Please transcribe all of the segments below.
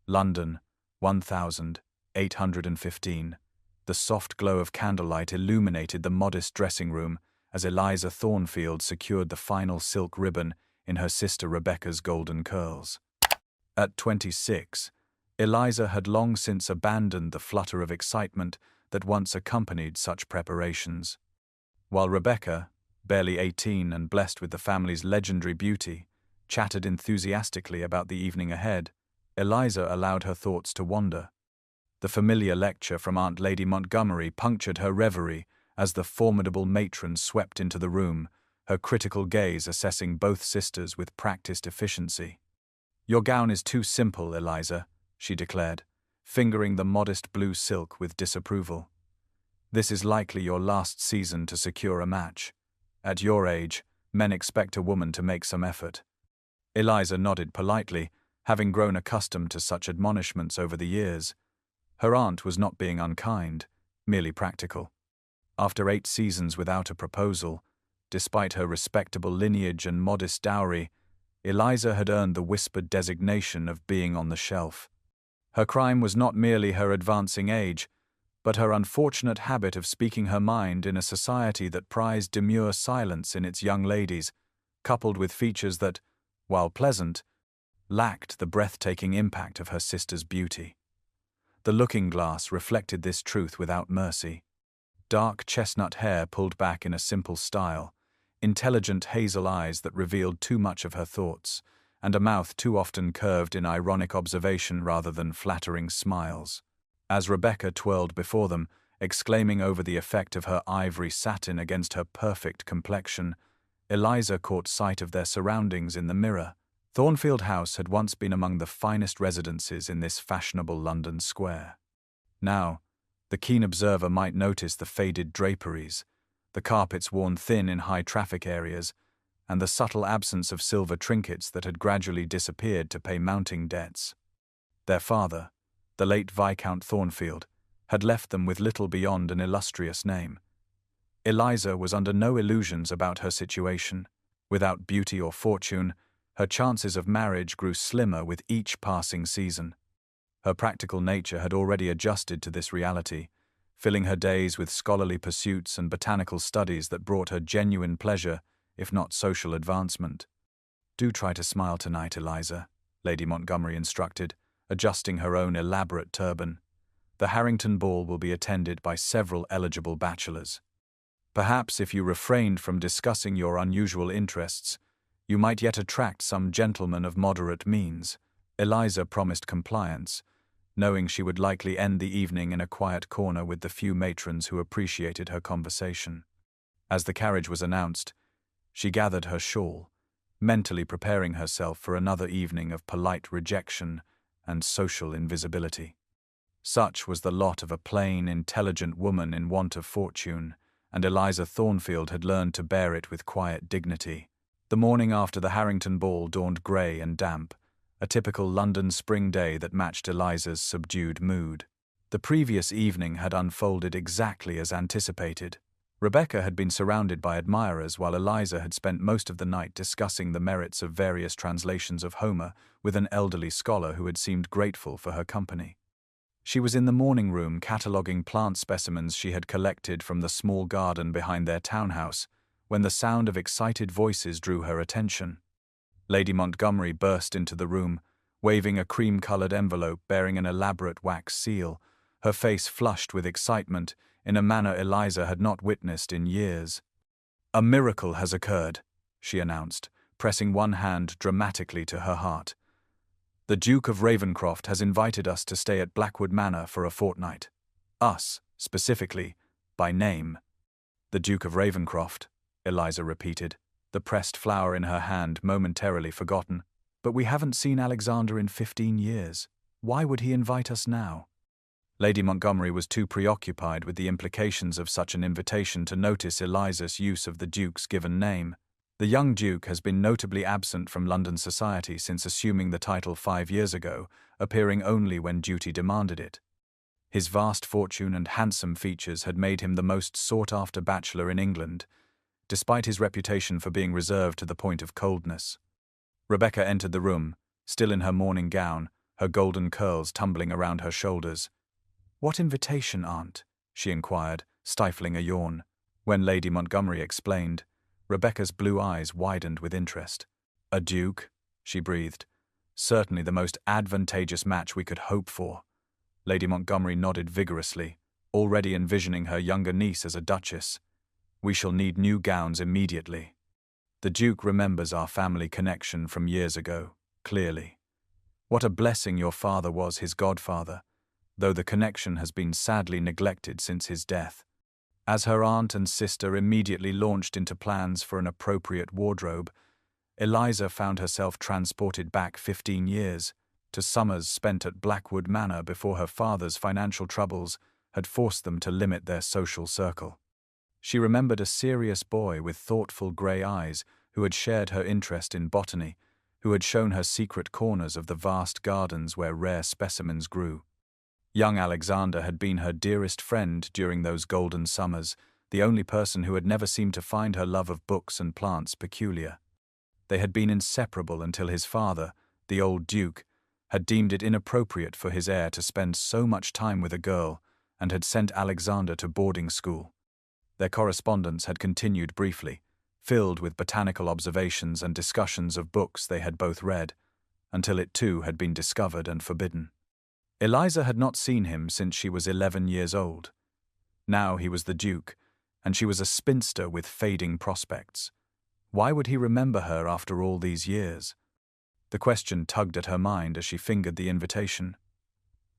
London, 1815. The soft glow of candlelight illuminated the modest dressing room as Eliza Thornfield secured the final silk ribbon in her sister Rebecca's golden curls. At 26, Eliza had long since abandoned the flutter of excitement that once accompanied such preparations. While Rebecca, barely 18 and blessed with the family's legendary beauty, chatted enthusiastically about the evening ahead, Eliza allowed her thoughts to wander. The familiar lecture from Aunt Lady Montgomery punctured her reverie as the formidable matron swept into the room, her critical gaze assessing both sisters with practiced efficiency. "Your gown is too simple, Eliza," she declared, fingering the modest blue silk with disapproval. "This is likely your last season to secure a match. At your age, men expect a woman to make some effort." Eliza nodded politely, having grown accustomed to such admonishments over the years. Her aunt was not being unkind, merely practical. After 8 seasons without a proposal, despite her respectable lineage and modest dowry, Eliza had earned the whispered designation of being on the shelf. Her crime was not merely her advancing age, but her unfortunate habit of speaking her mind in a society that prized demure silence in its young ladies, coupled with features that, while pleasant, lacked the breathtaking impact of her sister's beauty. The looking-glass reflected this truth without mercy. Dark chestnut hair pulled back in a simple style, intelligent hazel eyes that revealed too much of her thoughts, and a mouth too often curved in ironic observation rather than flattering smiles. As Rebecca twirled before them, exclaiming over the effect of her ivory satin against her perfect complexion, Eliza caught sight of their surroundings in the mirror. Thornfield House had once been among the finest residences in this fashionable London square. Now, the keen observer might notice the faded draperies, the carpets worn thin in high-traffic areas, and the subtle absence of silver trinkets that had gradually disappeared to pay mounting debts. Their father, the late Viscount Thornfield, had left them with little beyond an illustrious name. Eliza was under no illusions about her situation. Without beauty or fortune, her chances of marriage grew slimmer with each passing season. Her practical nature had already adjusted to this reality, filling her days with scholarly pursuits and botanical studies that brought her genuine pleasure, if not social advancement. "Do try to smile tonight, Eliza," Lady Montgomery instructed, adjusting her own elaborate turban. "The Harrington ball will be attended by several eligible bachelors. Perhaps if you refrained from discussing your unusual interests, you might yet attract some gentleman of moderate means." Eliza promised compliance, knowing she would likely end the evening in a quiet corner with the few matrons who appreciated her conversation. As the carriage was announced, she gathered her shawl, mentally preparing herself for another evening of polite rejection and social invisibility. Such was the lot of a plain, intelligent woman in want of fortune, and Eliza Thornfield had learned to bear it with quiet dignity. The morning after the Harrington ball dawned grey and damp, a typical London spring day that matched Eliza's subdued mood. The previous evening had unfolded exactly as anticipated. Rebecca had been surrounded by admirers while Eliza had spent most of the night discussing the merits of various translations of Homer with an elderly scholar who had seemed grateful for her company. She was in the morning room cataloguing plant specimens she had collected from the small garden behind their townhouse, when the sound of excited voices drew her attention. Lady Montgomery burst into the room, waving a cream-colored envelope bearing an elaborate wax seal, her face flushed with excitement in a manner Eliza had not witnessed in years. "A miracle has occurred," she announced, pressing one hand dramatically to her heart. "The Duke of Ravenscroft has invited us to stay at Blackwood Manor for a fortnight. Us, specifically, by name." "The Duke of Ravenscroft," Eliza repeated, the pressed flower in her hand momentarily forgotten. "But we haven't seen Alexander in 15 years. Why would he invite us now?" Lady Montgomery was too preoccupied with the implications of such an invitation to notice Eliza's use of the Duke's given name. "The young Duke has been notably absent from London society since assuming the title 5 years ago, appearing only when duty demanded it. His vast fortune and handsome features had made him the most sought-after bachelor in England, despite his reputation for being reserved to the point of coldness." Rebecca entered the room, still in her morning gown, her golden curls tumbling around her shoulders. "What invitation, Aunt?" she inquired, stifling a yawn. When Lady Montgomery explained, Rebecca's blue eyes widened with interest. "A duke?" she breathed. "Certainly the most advantageous match we could hope for." Lady Montgomery nodded vigorously, already envisioning her younger niece as a duchess. "We shall need new gowns immediately. The Duke remembers our family connection from years ago, clearly. What a blessing your father was his godfather, though the connection has been sadly neglected since his death." As her aunt and sister immediately launched into plans for an appropriate wardrobe, Eliza found herself transported back 15 years, to summers spent at Blackwood Manor before her father's financial troubles had forced them to limit their social circle. She remembered a serious boy with thoughtful grey eyes who had shared her interest in botany, who had shown her secret corners of the vast gardens where rare specimens grew. Young Alexander had been her dearest friend during those golden summers, the only person who had never seemed to find her love of books and plants peculiar. They had been inseparable until his father, the old Duke, had deemed it inappropriate for his heir to spend so much time with a girl and had sent Alexander to boarding school. Their correspondence had continued briefly, filled with botanical observations and discussions of books they had both read, until it too had been discovered and forbidden. Eliza had not seen him since she was 11 years old. Now he was the Duke, and she was a spinster with fading prospects. Why would he remember her after all these years? The question tugged at her mind as she fingered the invitation.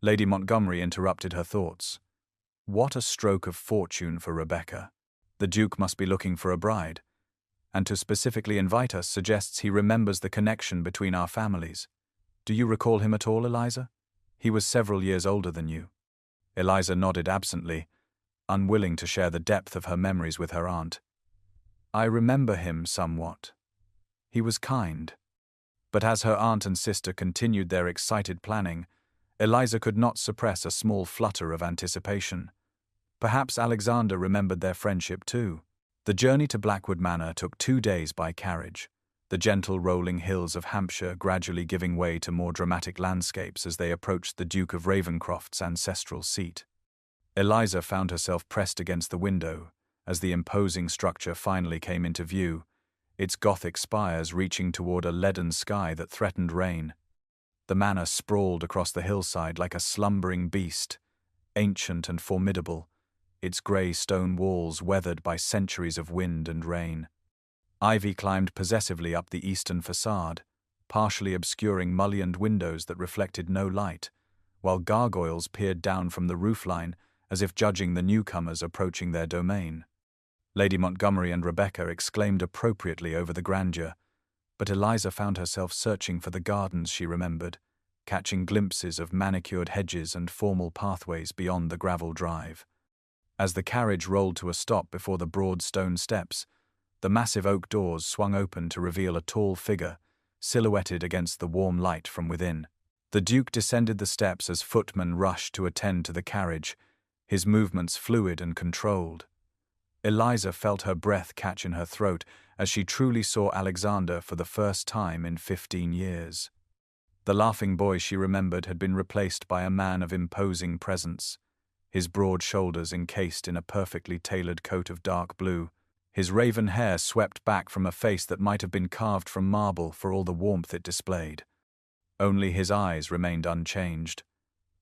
Lady Montgomery interrupted her thoughts. What a stroke of fortune for Rebecca. The Duke must be looking for a bride, and to specifically invite us suggests he remembers the connection between our families. Do you recall him at all, Eliza? He was several years older than you. Eliza nodded absently, unwilling to share the depth of her memories with her aunt. I remember him somewhat. He was kind. But as her aunt and sister continued their excited planning, Eliza could not suppress a small flutter of anticipation. Perhaps Alexander remembered their friendship too. The journey to Blackwood Manor took 2 days by carriage, the gentle rolling hills of Hampshire gradually giving way to more dramatic landscapes as they approached the Duke of Ravenscroft's ancestral seat. Eliza found herself pressed against the window as the imposing structure finally came into view, its Gothic spires reaching toward a leaden sky that threatened rain. The manor sprawled across the hillside like a slumbering beast, ancient and formidable, its grey stone walls weathered by centuries of wind and rain. Ivy climbed possessively up the eastern facade, partially obscuring mullioned windows that reflected no light, while gargoyles peered down from the roofline as if judging the newcomers approaching their domain. Lady Montgomery and Rebecca exclaimed appropriately over the grandeur, but Eliza found herself searching for the gardens she remembered, catching glimpses of manicured hedges and formal pathways beyond the gravel drive. As the carriage rolled to a stop before the broad stone steps, the massive oak doors swung open to reveal a tall figure, silhouetted against the warm light from within. The Duke descended the steps as footmen rushed to attend to the carriage, his movements fluid and controlled. Eliza felt her breath catch in her throat as she truly saw Alexander for the first time in 15 years. The laughing boy she remembered had been replaced by a man of imposing presence, his broad shoulders encased in a perfectly tailored coat of dark blue, his raven hair swept back from a face that might have been carved from marble for all the warmth it displayed. Only his eyes remained unchanged,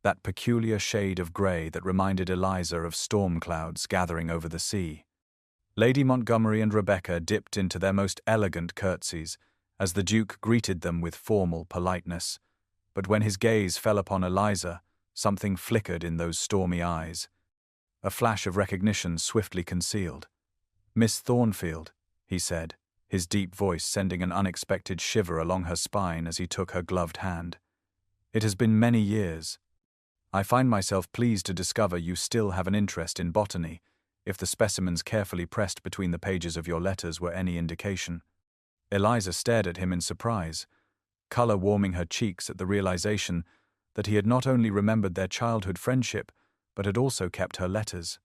that peculiar shade of grey that reminded Eliza of storm clouds gathering over the sea. Lady Montgomery and Rebecca dipped into their most elegant curtsies as the Duke greeted them with formal politeness, but when his gaze fell upon Eliza, something flickered in those stormy eyes. A flash of recognition swiftly concealed. "Miss Thornfield," he said, his deep voice sending an unexpected shiver along her spine as he took her gloved hand. "It has been many years. I find myself pleased to discover you still have an interest in botany, if the specimens carefully pressed between the pages of your letters were any indication." Eliza stared at him in surprise, colour warming her cheeks at the realization that he had not only remembered their childhood friendship, but had also kept her letters.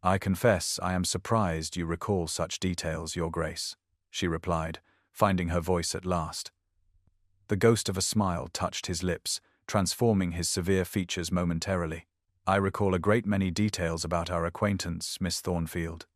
"I confess I am surprised you recall such details, Your Grace," she replied, finding her voice at last. The ghost of a smile touched his lips, transforming his severe features momentarily. "I recall a great many details about our acquaintance, Miss Thornfield."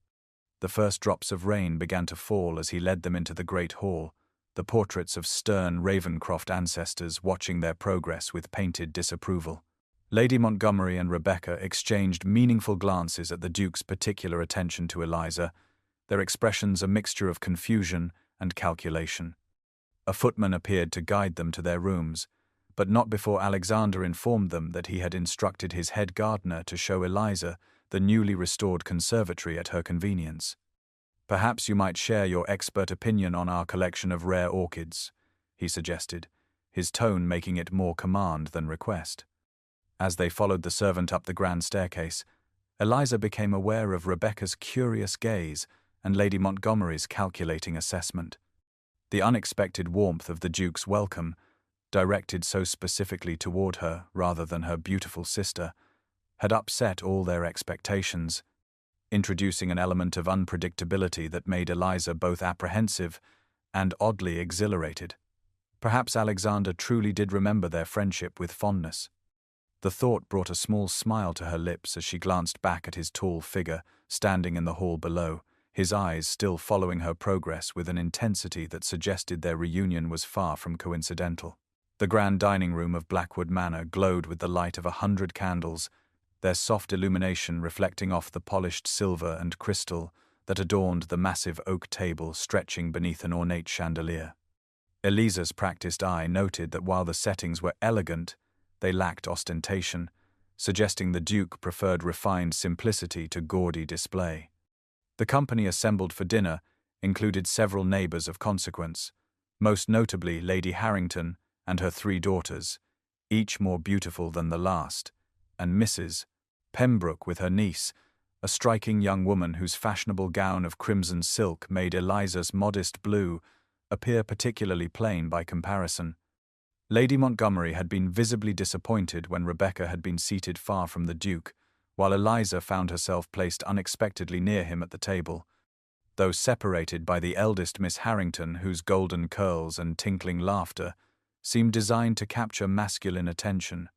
The first drops of rain began to fall as he led them into the great hall, the portraits of stern Ravencroft ancestors watching their progress with painted disapproval. Lady Montgomery and Rebecca exchanged meaningful glances at the Duke's particular attention to Eliza, their expressions a mixture of confusion and calculation. A footman appeared to guide them to their rooms, but not before Alexander informed them that he had instructed his head gardener to show Eliza the newly restored conservatory at her convenience. "Perhaps you might share your expert opinion on our collection of rare orchids," he suggested, his tone making it more command than request. As they followed the servant up the grand staircase, Eliza became aware of Rebecca's curious gaze and Lady Montgomery's calculating assessment. The unexpected warmth of the Duke's welcome, directed so specifically toward her rather than her beautiful sister, had upset all their expectations, introducing an element of unpredictability that made Eliza both apprehensive and oddly exhilarated. Perhaps Alexander truly did remember their friendship with fondness. The thought brought a small smile to her lips as she glanced back at his tall figure standing in the hall below, his eyes still following her progress with an intensity that suggested their reunion was far from coincidental. The grand dining room of Blackwood Manor glowed with the light of 100 candles, their soft illumination reflecting off the polished silver and crystal that adorned the massive oak table stretching beneath an ornate chandelier. Eliza's practiced eye noted that while the settings were elegant, they lacked ostentation, suggesting the Duke preferred refined simplicity to gaudy display. The company assembled for dinner included several neighbors of consequence, most notably Lady Harrington and her 3 daughters, each more beautiful than the last, and Mrs. Pembroke with her niece, a striking young woman whose fashionable gown of crimson silk made Eliza's modest blue appear particularly plain by comparison. Lady Montgomery had been visibly disappointed when Rebecca had been seated far from the Duke, while Eliza found herself placed unexpectedly near him at the table. Though separated by the eldest Miss Harrington, whose golden curls and tinkling laughter seemed designed to capture masculine attention.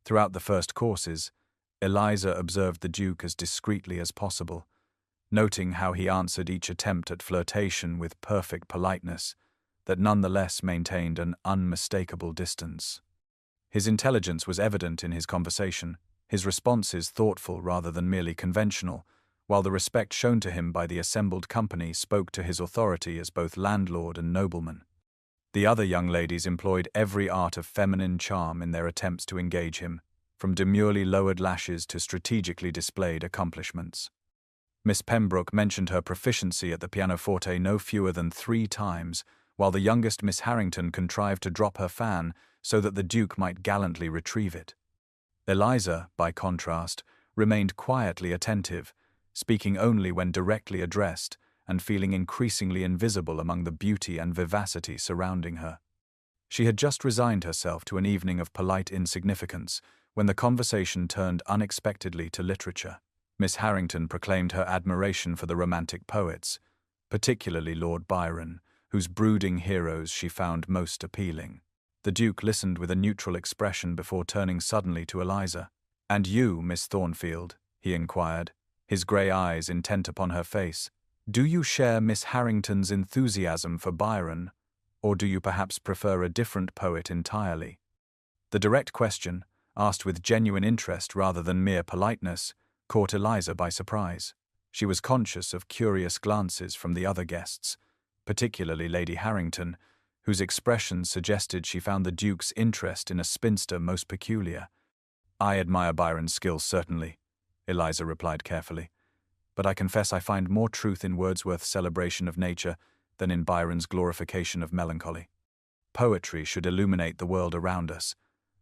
Throughout the first courses, Eliza observed the Duke as discreetly as possible, noting how he answered each attempt at flirtation with perfect politeness, that nonetheless maintained an unmistakable distance. His intelligence was evident in his conversation, his responses thoughtful rather than merely conventional, while the respect shown to him by the assembled company spoke to his authority as both landlord and nobleman. The other young ladies employed every art of feminine charm in their attempts to engage him, from demurely lowered lashes to strategically displayed accomplishments. Miss Pembroke mentioned her proficiency at the pianoforte no fewer than 3 times, while the youngest Miss Harrington contrived to drop her fan so that the Duke might gallantly retrieve it. Eliza, by contrast, remained quietly attentive, speaking only when directly addressed, and feeling increasingly invisible among the beauty and vivacity surrounding her. She had just resigned herself to an evening of polite insignificance when the conversation turned unexpectedly to literature. Miss Harrington proclaimed her admiration for the Romantic poets, particularly Lord Byron, whose brooding heroes she found most appealing. The Duke listened with a neutral expression before turning suddenly to Eliza. "And you, Miss Thornfield?" he inquired, his grey eyes intent upon her face. "Do you share Miss Harrington's enthusiasm for Byron, or do you perhaps prefer a different poet entirely?" The direct question, asked with genuine interest rather than mere politeness, caught Eliza by surprise. She was conscious of curious glances from the other guests, particularly Lady Harrington, whose expressions suggested she found the Duke's interest in a spinster most peculiar. "I admire Byron's skills, certainly," Eliza replied carefully, "but I confess I find more truth in Wordsworth's celebration of nature than in Byron's glorification of melancholy. Poetry should illuminate the world around us,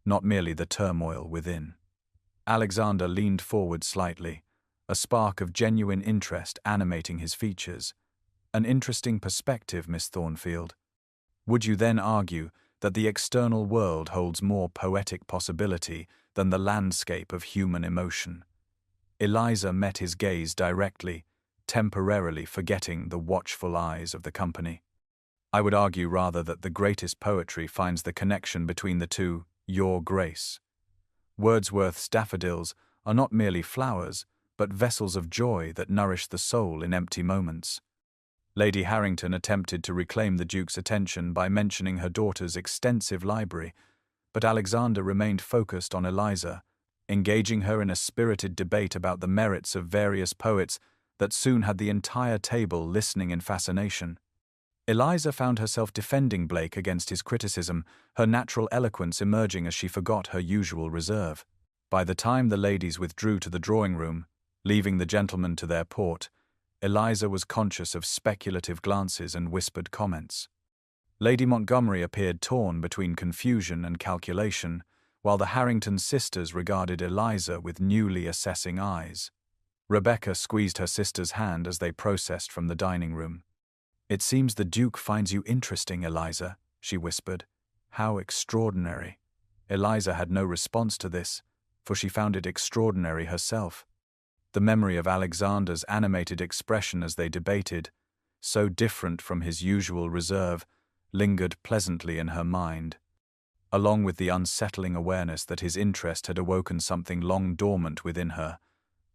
not merely the turmoil within." Alexander leaned forward slightly, a spark of genuine interest animating his features. "An interesting perspective, Miss Thornfield. Would you then argue that the external world holds more poetic possibility than the landscape of human emotion?" Eliza met his gaze directly, temporarily forgetting the watchful eyes of the company. "I would argue rather that the greatest poetry finds the connection between the two Your Grace. Wordsworth's daffodils are not merely flowers, but vessels of joy that nourish the soul in empty moments. Lady Harrington attempted to reclaim the Duke's attention by mentioning her daughter's extensive library, but Alexander remained focused on Eliza, engaging her in a spirited debate about the merits of various poets that soon had the entire table listening in fascination. Eliza found herself defending Blake against his criticism, her natural eloquence emerging as she forgot her usual reserve. By the time the ladies withdrew to the drawing room, leaving the gentlemen to their port, Eliza was conscious of speculative glances and whispered comments. Lady Montgomery appeared torn between confusion and calculation, while the Harrington sisters regarded Eliza with newly assessing eyes. Rebecca squeezed her sister's hand as they processed from the dining room. "It seems the Duke finds you interesting, Eliza," she whispered. "How extraordinary." Eliza had no response to this, for she found it extraordinary herself. The memory of Alexander's animated expression as they debated, so different from his usual reserve, lingered pleasantly in her mind, along with the unsettling awareness that his interest had awoken something long dormant within her,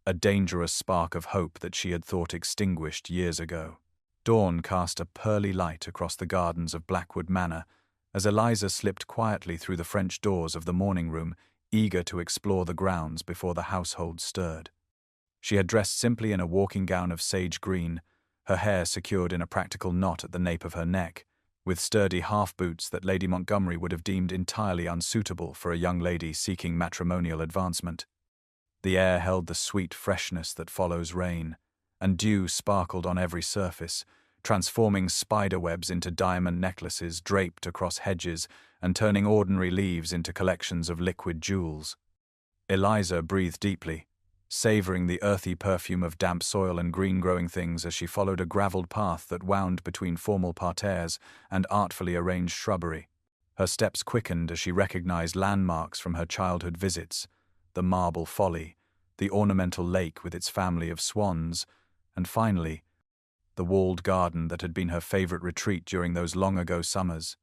a dangerous spark of hope that she had thought extinguished years ago. Dawn cast a pearly light across the gardens of Blackwood Manor as Eliza slipped quietly through the French doors of the morning room, eager to explore the grounds before the household stirred. She had dressed simply in a walking gown of sage green, her hair secured in a practical knot at the nape of her neck, with sturdy half-boots that Lady Montgomery would have deemed entirely unsuitable for a young lady seeking matrimonial advancement. The air held the sweet freshness that follows rain, and dew sparkled on every surface, transforming spiderwebs into diamond necklaces draped across hedges and turning ordinary leaves into collections of liquid jewels. Eliza breathed deeply, savoring the earthy perfume of damp soil and green-growing things as she followed a gravelled path that wound between formal parterres and artfully arranged shrubbery. Her steps quickened as she recognized landmarks from her childhood visits, the marble folly, the ornamental lake with its family of swans, and finally, the walled garden that had been her favorite retreat during those long-ago summers.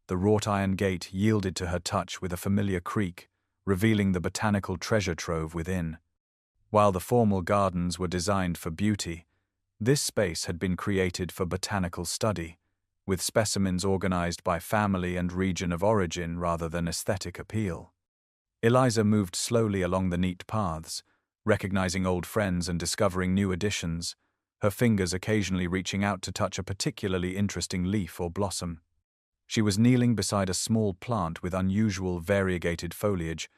The wrought-iron gate yielded to her touch with a familiar creak, revealing the botanical treasure trove within. While the formal gardens were designed for beauty, this space had been created for botanical study, with specimens organized by family and region of origin rather than aesthetic appeal. Eliza moved slowly along the neat paths, recognizing old friends and discovering new additions, her fingers occasionally reaching out to touch a particularly interesting leaf or blossom. She was kneeling beside a small plant with unusual variegated foliage,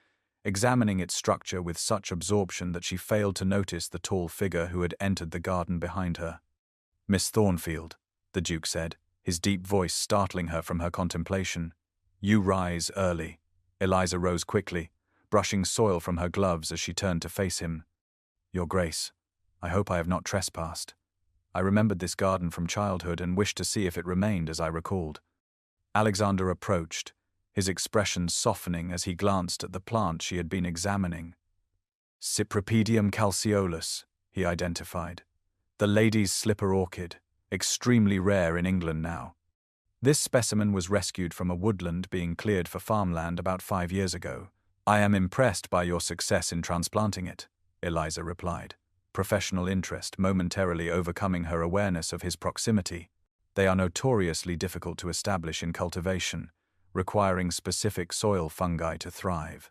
examining its structure with such absorption that she failed to notice the tall figure who had entered the garden behind her. "Miss Thornfield," the Duke said, his deep voice startling her from her contemplation. "You rise early." Eliza rose quickly, brushing soil from her gloves as she turned to face him. "Your Grace, I hope I have not trespassed. I remembered this garden from childhood and wished to see if it remained as I recalled." Alexander approached, his expression softening as he glanced at the plant she had been examining. Cypripedium calceolus, he identified. The lady's slipper orchid, extremely rare in England now. This specimen was rescued from a woodland being cleared for farmland about 5 years ago. "I am impressed by your success in transplanting it," Eliza replied, professional interest momentarily overcoming her awareness of his proximity. "They are notoriously difficult to establish in cultivation, requiring specific soil fungi to thrive."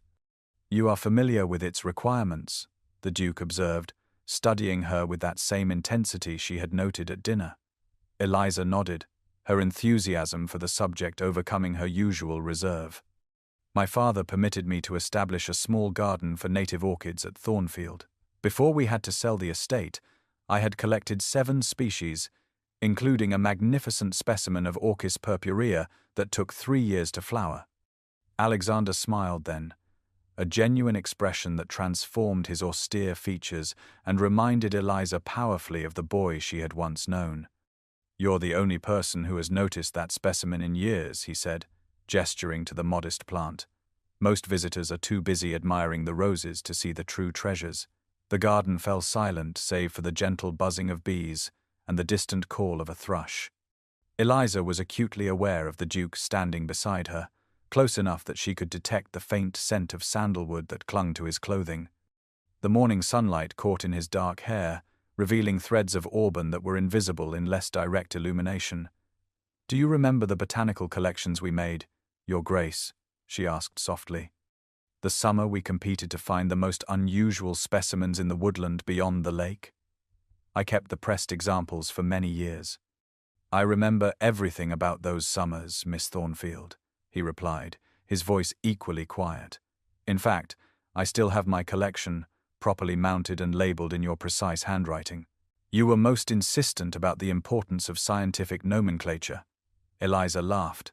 "You are familiar with its requirements," the Duke observed, studying her with that same intensity she had noted at dinner. Eliza nodded, her enthusiasm for the subject overcoming her usual reserve. "My father permitted me to establish a small garden for native orchids at Thornfield. Before we had to sell the estate, I had collected 7 species, including a magnificent specimen of Orchis purpurea that took 3 years to flower." Alexander smiled then, a genuine expression that transformed his austere features and reminded Eliza powerfully of the boy she had once known. "You're the only person who has noticed that specimen in years," he said, gesturing to the modest plant. "Most visitors are too busy admiring the roses to see the true treasures." The garden fell silent save for the gentle buzzing of bees and the distant call of a thrush. Eliza was acutely aware of the Duke standing beside her, close enough that she could detect the faint scent of sandalwood that clung to his clothing. The morning sunlight caught in his dark hair, revealing threads of auburn that were invisible in less direct illumination. "Do you remember the botanical collections we made, Your Grace?" she asked softly. "The summer we competed to find the most unusual specimens in the woodland beyond the lake? I kept the pressed examples for many years." "I remember everything about those summers, Miss Thornfield," he replied, his voice equally quiet. "In fact, I still have my collection, properly mounted and labeled in your precise handwriting. You were most insistent about the importance of scientific nomenclature." Eliza laughed,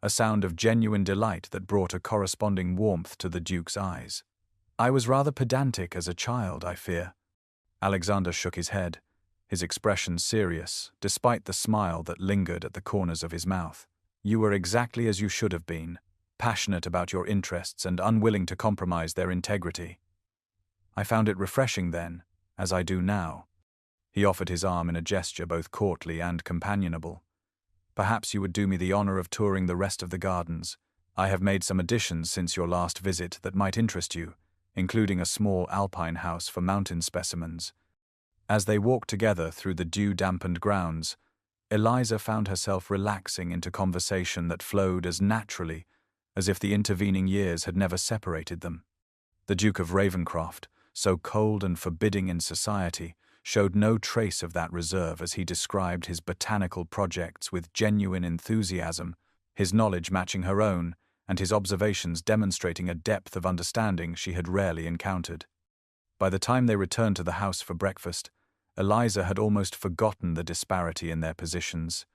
a sound of genuine delight that brought a corresponding warmth to the Duke's eyes. "I was rather pedantic as a child, I fear." Alexander shook his head, his expression serious, despite the smile that lingered at the corners of his mouth. "You were exactly as you should have been, passionate about your interests and unwilling to compromise their integrity. I found it refreshing then, as I do now." He offered his arm in a gesture both courtly and companionable. "Perhaps you would do me the honor of touring the rest of the gardens. I have made some additions since your last visit that might interest you, including a small alpine house for mountain specimens." As they walked together through the dew-dampened grounds, Eliza found herself relaxing into conversation that flowed as naturally as if the intervening years had never separated them. The Duke of Ravenscroft, so cold and forbidding in society, showed no trace of that reserve as he described his botanical projects with genuine enthusiasm, his knowledge matching her own, and his observations demonstrating a depth of understanding she had rarely encountered. By the time they returned to the house for breakfast, Eliza had almost forgotten the disparity in their positions,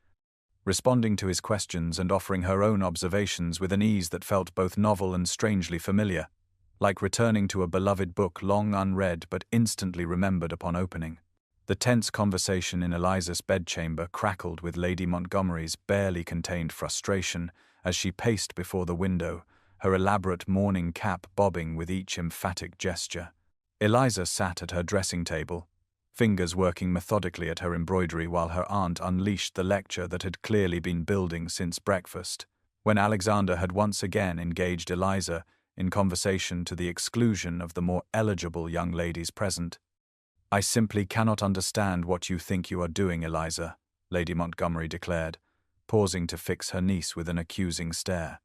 responding to his questions and offering her own observations with an ease that felt both novel and strangely familiar, like returning to a beloved book long unread but instantly remembered upon opening. The tense conversation in Eliza's bedchamber crackled with Lady Montgomery's barely contained frustration as she paced before the window, her elaborate mourning cap bobbing with each emphatic gesture. Eliza sat at her dressing table, fingers working methodically at her embroidery while her aunt unleashed the lecture that had clearly been building since breakfast, when Alexander had once again engaged Eliza in conversation to the exclusion of the more eligible young ladies present. "I simply cannot understand what you think you are doing, Eliza," Lady Montgomery declared, pausing to fix her niece with an accusing stare.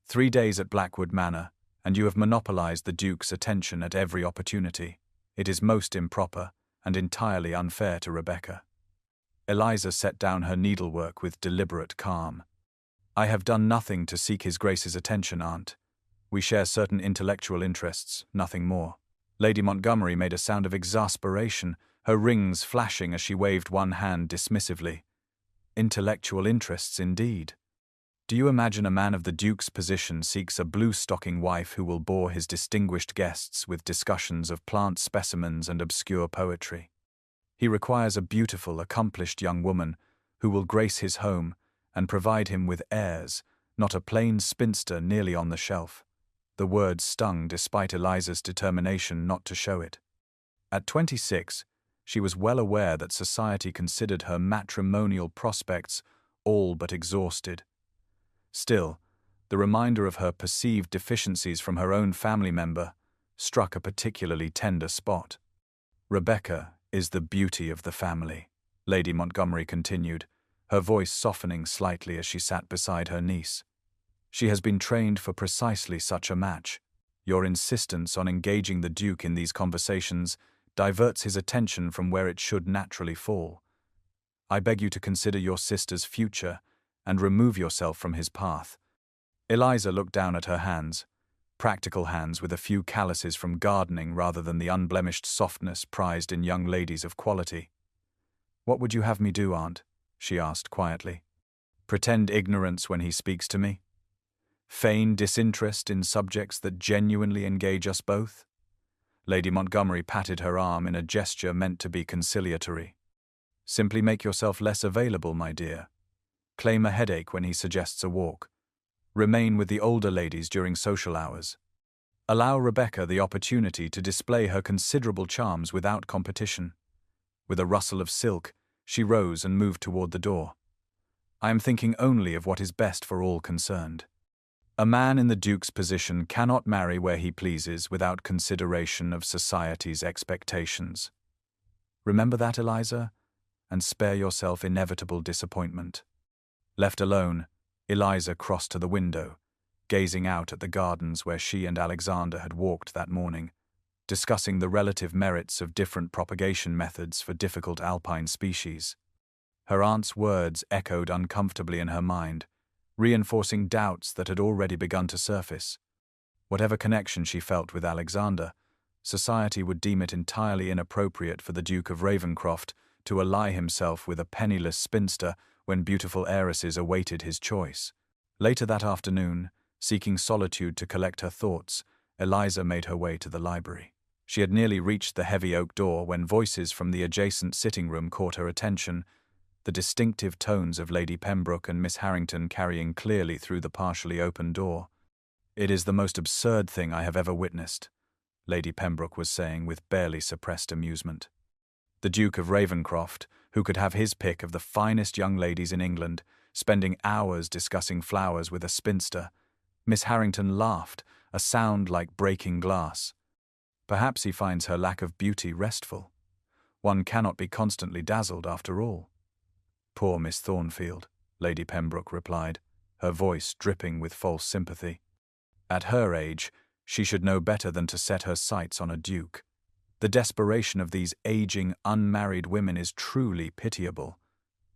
3 days at Blackwood Manor, and you have monopolized the Duke's attention at every opportunity. It is most improper and entirely unfair to Rebecca." Eliza set down her needlework with deliberate calm. "I have done nothing to seek His Grace's attention, Aunt. We share certain intellectual interests, nothing more." Lady Montgomery made a sound of exasperation, her rings flashing as she waved one hand dismissively. "Intellectual interests, indeed. Do you imagine a man of the Duke's position seeks a blue-stocking wife who will bore his distinguished guests with discussions of plant specimens and obscure poetry? He requires a beautiful, accomplished young woman who will grace his home and provide him with heirs, not a plain spinster nearly on the shelf." The words stung despite Eliza's determination not to show it. At 26, she was well aware that society considered her matrimonial prospects all but exhausted. Still, the reminder of her perceived deficiencies from her own family member struck a particularly tender spot. "Rebecca is the beauty of the family," Lady Montgomery continued, her voice softening slightly as she sat beside her niece. "She has been trained for precisely such a match. Your insistence on engaging the Duke in these conversations diverts his attention from where it should naturally fall. I beg you to consider your sister's future and remove yourself from his path." Eliza looked down at her hands, practical hands with a few calluses from gardening rather than the unblemished softness prized in young ladies of quality. "What would you have me do, Aunt?" she asked quietly. "Pretend ignorance when he speaks to me? Feign disinterest in subjects that genuinely engage us both?" Lady Montgomery patted her arm in a gesture meant to be conciliatory. "Simply make yourself less available, my dear. Claim a headache when he suggests a walk. Remain with the older ladies during social hours. Allow Rebecca the opportunity to display her considerable charms without competition." With a rustle of silk, she rose and moved toward the door. "I am thinking only of what is best for all concerned." A man in the Duke's position cannot marry where he pleases without consideration of society's expectations. Remember that, Eliza, and spare yourself inevitable disappointment. Left alone, Eliza crossed to the window, gazing out at the gardens where she and Alexander had walked that morning, discussing the relative merits of different propagation methods for difficult alpine species. Her aunt's words echoed uncomfortably in her mind, reinforcing doubts that had already begun to surface. Whatever connection she felt with Alexander, society would deem it entirely inappropriate for the Duke of Ravenscroft to ally himself with a penniless spinster when beautiful heiresses awaited his choice. Later that afternoon, seeking solitude to collect her thoughts, Eliza made her way to the library. She had nearly reached the heavy oak door when voices from the adjacent sitting room caught her attention, the distinctive tones of Lady Pembroke and Miss Harrington carrying clearly through the partially open door. "It is the most absurd thing I have ever witnessed," Lady Pembroke was saying with barely suppressed amusement. The Duke of Ravenscroft, who could have his pick of the finest young ladies in England, spending hours discussing flowers with a spinster. Miss Harrington laughed, a sound like breaking glass. Perhaps he finds her lack of beauty restful. One cannot be constantly dazzled after all. "Poor Miss Thornfield," Lady Pembroke replied, her voice dripping with false sympathy. "At her age, she should know better than to set her sights on a duke. The desperation of these aging, unmarried women is truly pitiable."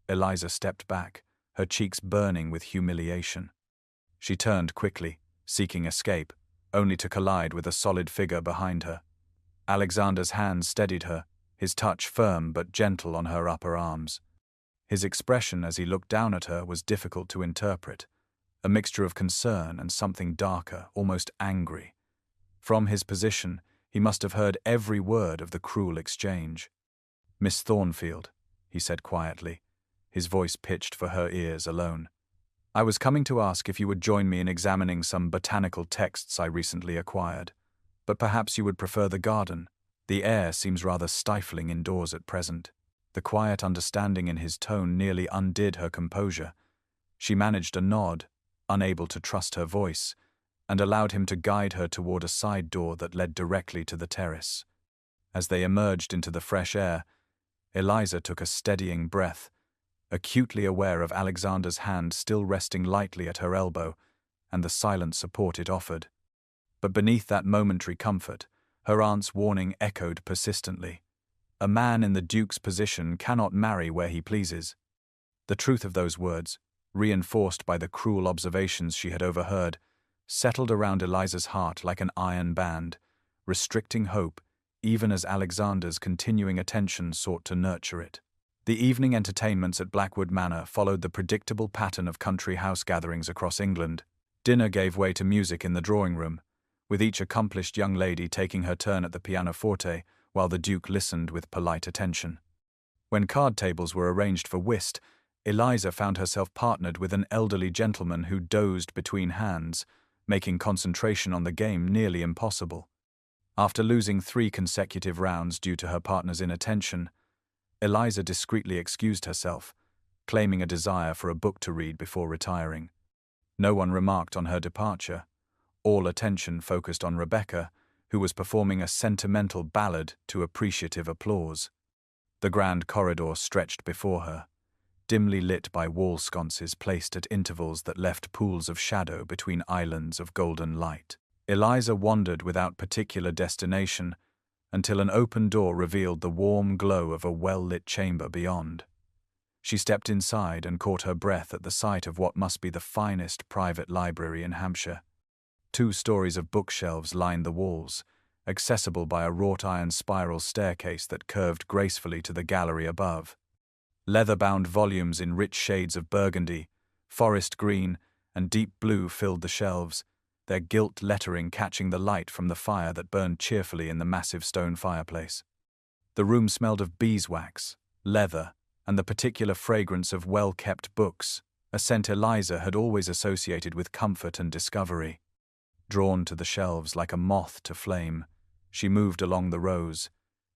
Eliza stepped back, her cheeks burning with humiliation. She turned quickly, seeking escape, only to collide with a solid figure behind her. Alexander's hand steadied her, his touch firm but gentle on her upper arms. His expression as he looked down at her was difficult to interpret, a mixture of concern and something darker, almost angry. From his position, he must have heard every word of the cruel exchange. "Miss Thornfield," he said quietly, his voice pitched for her ears alone. "I was coming to ask if you would join me in examining some botanical texts I recently acquired, but perhaps you would prefer the garden. The air seems rather stifling indoors at present." The quiet understanding in his tone nearly undid her composure. She managed a nod, unable to trust her voice, and allowed him to guide her toward a side door that led directly to the terrace. As they emerged into the fresh air, Eliza took a steadying breath, acutely aware of Alexander's hand still resting lightly at her elbow and the silent support it offered. But beneath that momentary comfort, her aunt's warning echoed persistently. A man in the Duke's position cannot marry where he pleases. The truth of those words, reinforced by the cruel observations she had overheard, settled around Eliza's heart like an iron band, restricting hope even as Alexander's continuing attention sought to nurture it. The evening entertainments at Blackwood Manor followed the predictable pattern of country house gatherings across England. Dinner gave way to music in the drawing room, with each accomplished young lady taking her turn at the pianoforte while the Duke listened with polite attention. When card tables were arranged for whist, Eliza found herself partnered with an elderly gentleman who dozed between hands, making concentration on the game nearly impossible. After losing 3 consecutive rounds due to her partner's inattention, Eliza discreetly excused herself, claiming a desire for a book to read before retiring. No one remarked on her departure. All attention focused on Rebecca, who was performing a sentimental ballad to appreciative applause. The grand corridor stretched before her, dimly lit by wall sconces placed at intervals that left pools of shadow between islands of golden light. Eliza wandered without particular destination until an open door revealed the warm glow of a well-lit chamber beyond. She stepped inside and caught her breath at the sight of what must be the finest private library in Hampshire. 2 stories of bookshelves lined the walls, accessible by a wrought-iron spiral staircase that curved gracefully to the gallery above. Leather-bound volumes in rich shades of burgundy, forest green, and deep blue filled the shelves, their gilt lettering catching the light from the fire that burned cheerfully in the massive stone fireplace. The room smelled of beeswax, leather, and the particular fragrance of well-kept books, a scent Eliza had always associated with comfort and discovery. Drawn to the shelves like a moth to flame, she moved along the rows,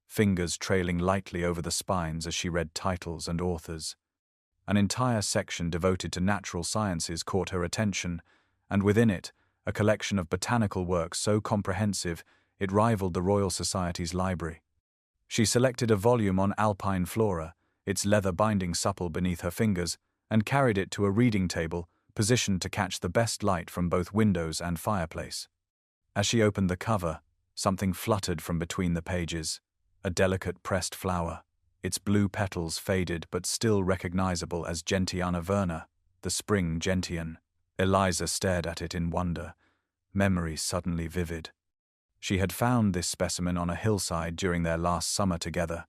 fingers trailing lightly over the spines as she read titles and authors. An entire section devoted to natural sciences caught her attention, and within it, a collection of botanical works so comprehensive it rivaled the Royal Society's library. She selected a volume on alpine flora, its leather binding supple beneath her fingers, and carried it to a reading table positioned to catch the best light from both windows and fireplace. As she opened the cover, something fluttered from between the pages, a delicate pressed flower, its blue petals faded but still recognizable as Gentiana verna, the spring gentian. Eliza stared at it in wonder, memory suddenly vivid. She had found this specimen on a hillside during their last summer together,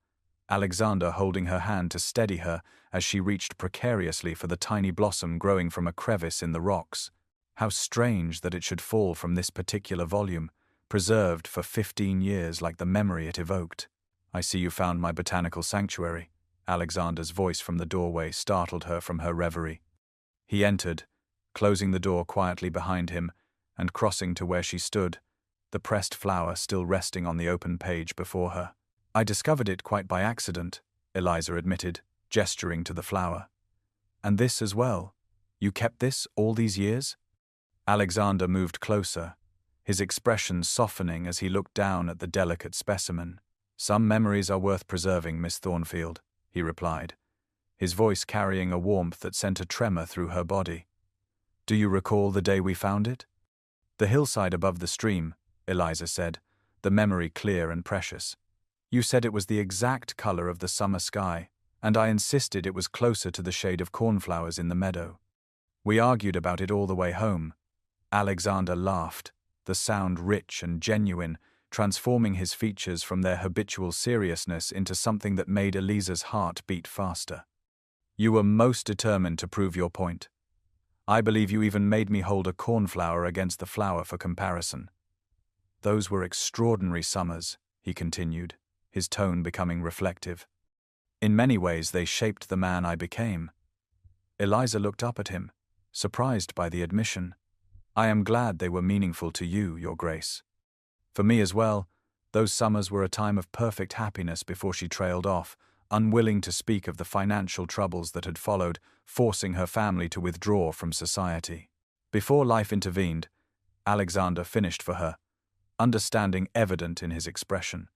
Alexander holding her hand to steady her as she reached precariously for the tiny blossom growing from a crevice in the rocks. How strange that it should fall from this particular volume, preserved for 15 years like the memory it evoked. "I see you found my botanical sanctuary." Alexander's voice from the doorway startled her from her reverie. He entered, closing the door quietly behind him and crossing to where she stood, the pressed flower still resting on the open page before her. "I discovered it quite by accident," Eliza admitted, gesturing to the flower. "And this as well. You kept this all these years?" Alexander moved closer, his expression softening as he looked down at the delicate specimen. "Some memories are worth preserving, Miss Thornfield," he replied, his voice carrying a warmth that sent a tremor through her body. "Do you recall the day we found it?" "The hillside above the stream," Eliza said, the memory clear and precious. "You said it was the exact color of the summer sky, and I insisted it was closer to the shade of cornflowers in the meadow. We argued about it all the way home." Alexander laughed, the sound rich and genuine, transforming his features from their habitual seriousness into something that made Eliza's heart beat faster. "You were most determined to prove your point. I believe you even made me hold a cornflower against the flower for comparison. Those were extraordinary summers," he continued, his tone becoming reflective. "In many ways they shaped the man I became." Eliza looked up at him, surprised by the admission. "I am glad they were meaningful to you, Your Grace." "For me as well, those summers were a time of perfect happiness before she trailed off, unwilling to speak of the financial troubles that had followed, forcing her family to withdraw from society. Before life intervened, Alexander finished for her, understanding evident in his expression.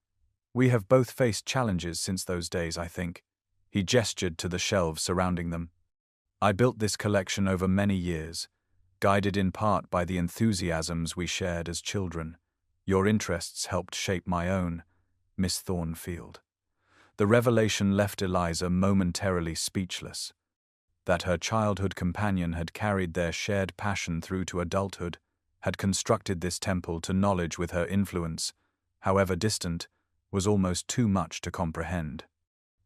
"We have both faced challenges since those days, I think." He gestured to the shelves surrounding them. "I built this collection over many years, guided in part by the enthusiasms we shared as children. Your interests helped shape my own, Miss Thornfield." The revelation left Eliza momentarily speechless. That her childhood companion had carried their shared passion through to adulthood, had constructed this temple to knowledge with her influence, however distant, was almost too much to comprehend.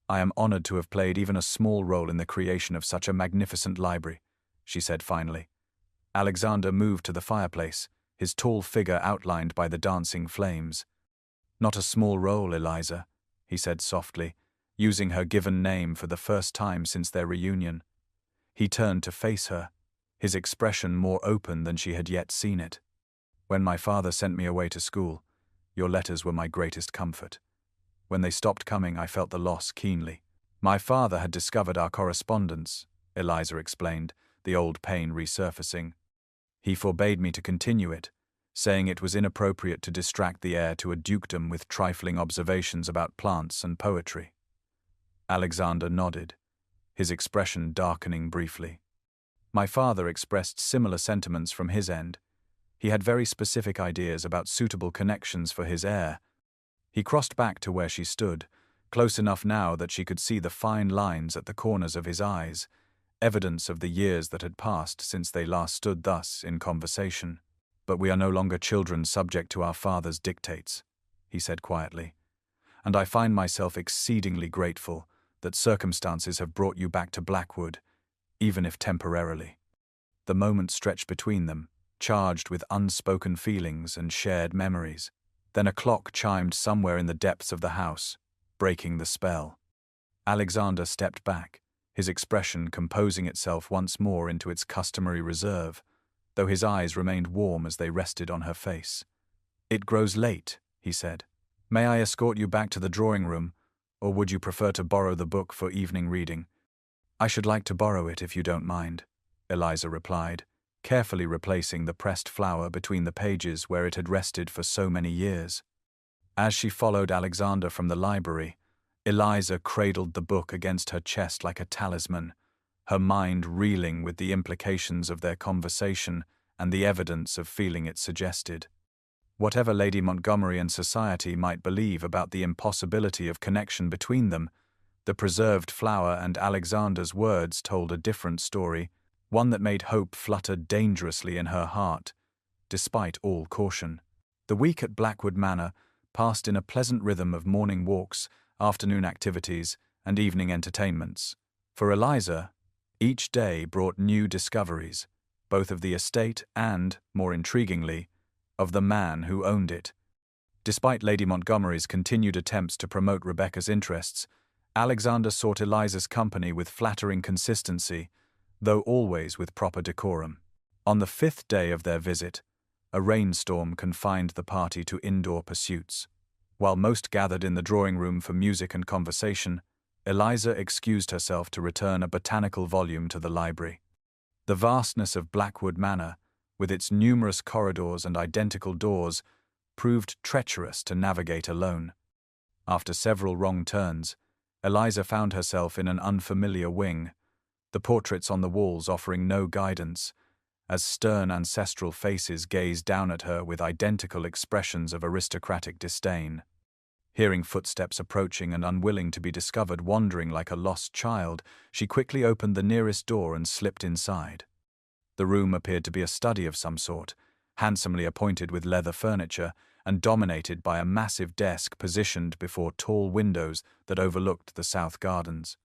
"I am honored to have played even a small role in the creation of such a magnificent library," she said finally. Alexander moved to the fireplace, his tall figure outlined by the dancing flames. "Not a small role, Eliza," he said softly, using her given name for the first time since their reunion. He turned to face her, his expression more open than she had yet seen it. "When my father sent me away to school, your letters were my greatest comfort. When they stopped coming, I felt the loss keenly. My father had discovered our correspondence," Eliza explained, the old pain resurfacing. "He forbade me to continue it, saying it was inappropriate to distract the heir to a dukedom with trifling observations about plants and poetry." Alexander nodded, his expression darkening briefly. "My father expressed similar sentiments from his end. He had very specific ideas about suitable connections for his heir." He crossed back to where she stood, close enough now that she could see the fine lines at the corners of his eyes, evidence of the years that had passed since they last stood thus in conversation. "But we are no longer children subject to our father's dictates," he said quietly, "and I find myself exceedingly grateful that circumstances have brought you back to Blackwood, even if temporarily." The moment stretched between them, charged with unspoken feelings and shared memories. Then a clock chimed somewhere in the depths of the house, breaking the spell. Alexander stepped back, his expression composing itself once more into its customary reserve, though his eyes remained warm as they rested on her face. "It grows late," he said. "May I escort you back to the drawing room, or would you prefer to borrow the book for evening reading?" "I should like to borrow it if you don't mind," Eliza replied, carefully replacing the pressed flower between the pages where it had rested for so many years. As she followed Alexander from the library, Eliza cradled the book against her chest like a talisman, her mind reeling with the implications of their conversation and the evidence of feeling it suggested. Whatever Lady Montgomery and society might believe about the impossibility of connection between them, the preserved flower and Alexander's words told a different story, one that made hope flutter dangerously in her heart, despite all caution. The week at Blackwood Manor passed in a pleasant rhythm of morning walks, afternoon activities, and evening entertainments. For Eliza, each day brought new discoveries, both of the estate and, more intriguingly, of the man who owned it. Despite Lady Montgomery's continued attempts to promote Rebecca's interests, Alexander sought Eliza's company with flattering consistency, though always with proper decorum. On the 5th day of their visit, a rainstorm confined the party to indoor pursuits. While most gathered in the drawing room for music and conversation, Eliza excused herself to return a botanical volume to the library. The vastness of Blackwood Manor, with its numerous corridors and identical doors, proved treacherous to navigate alone. After several wrong turns, Eliza found herself in an unfamiliar wing, the portraits on the walls offering no guidance, as stern ancestral faces gazed down at her with identical expressions of aristocratic disdain. Hearing footsteps approaching and unwilling to be discovered wandering like a lost child, she quickly opened the nearest door and slipped inside. The room appeared to be a study of some sort, handsomely appointed with leather furniture and dominated by a massive desk positioned before tall windows that overlooked the south gardens.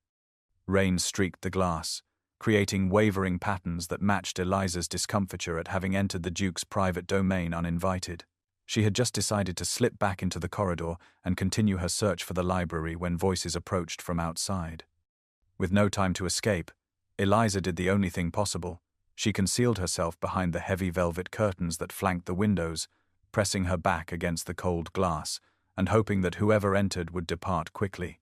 Rain streaked the glass, creating wavering patterns that matched Eliza's discomfiture at having entered the Duke's private domain uninvited. She had just decided to slip back into the corridor and continue her search for the library when voices approached from outside. With no time to escape, Eliza did the only thing possible. She concealed herself behind the heavy velvet curtains that flanked the windows, pressing her back against the cold glass and hoping that whoever entered would depart quickly.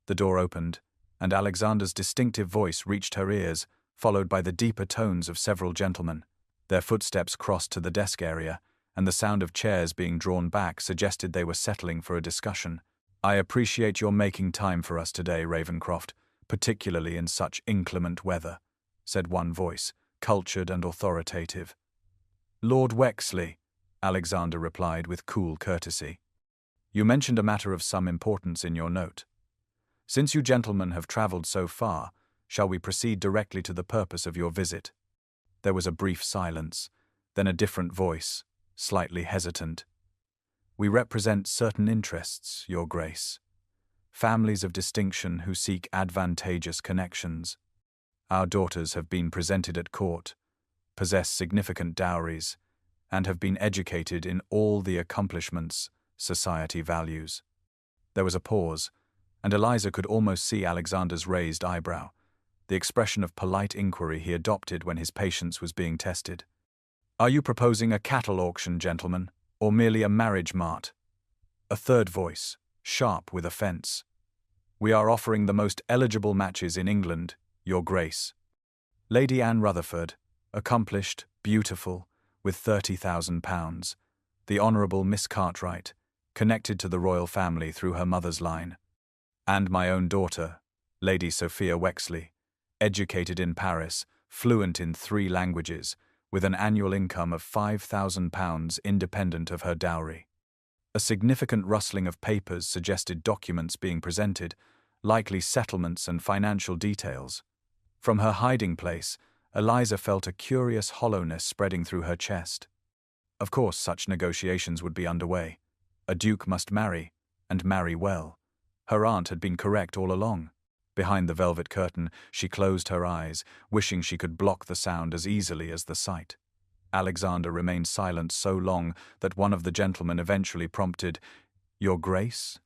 The door opened, and Alexander's distinctive voice reached her ears, followed by the deeper tones of several gentlemen. Their footsteps crossed to the desk area, and the sound of chairs being drawn back suggested they were settling for a discussion. "I appreciate your making time for us today, Ravencroft, particularly in such inclement weather," said one voice, cultured and authoritative. "Lord Wexley," Alexander replied with cool courtesy. "You mentioned a matter of some importance in your note. Since you gentlemen have travelled so far, shall we proceed directly to the purpose of your visit?" There was a brief silence, then a different voice, slightly hesitant. "We represent certain interests, Your Grace. Families of distinction who seek advantageous connections. Our daughters have been presented at court, possess significant dowries, and have been educated in all the accomplishments society values." There was a pause, and Eliza could almost see Alexander's raised eyebrow, the expression of polite inquiry he adopted when his patience was being tested. "Are you proposing a cattle auction, gentlemen, or merely a marriage mart?" A third voice, sharp with offence. "We are offering the most eligible matches in England, Your Grace. Lady Anne Rutherford, accomplished, beautiful, with £30,000, the Honourable Miss Cartwright, connected to the royal family through her mother's line, and my own daughter, Lady Sophia Wexley, educated in Paris, fluent in 3 languages, with an annual income of £5,000 independent of her dowry." A significant rustling of papers suggested documents being presented, likely settlements and financial details. From her hiding place, Eliza felt a curious hollowness spreading through her chest. Of course, such negotiations would be underway. A duke must marry, and marry well. Her aunt had been correct all along. Behind the velvet curtain, she closed her eyes, wishing she could block the sound as easily as the sight. Alexander remained silent so long that one of the gentlemen eventually prompted, "Your Grace?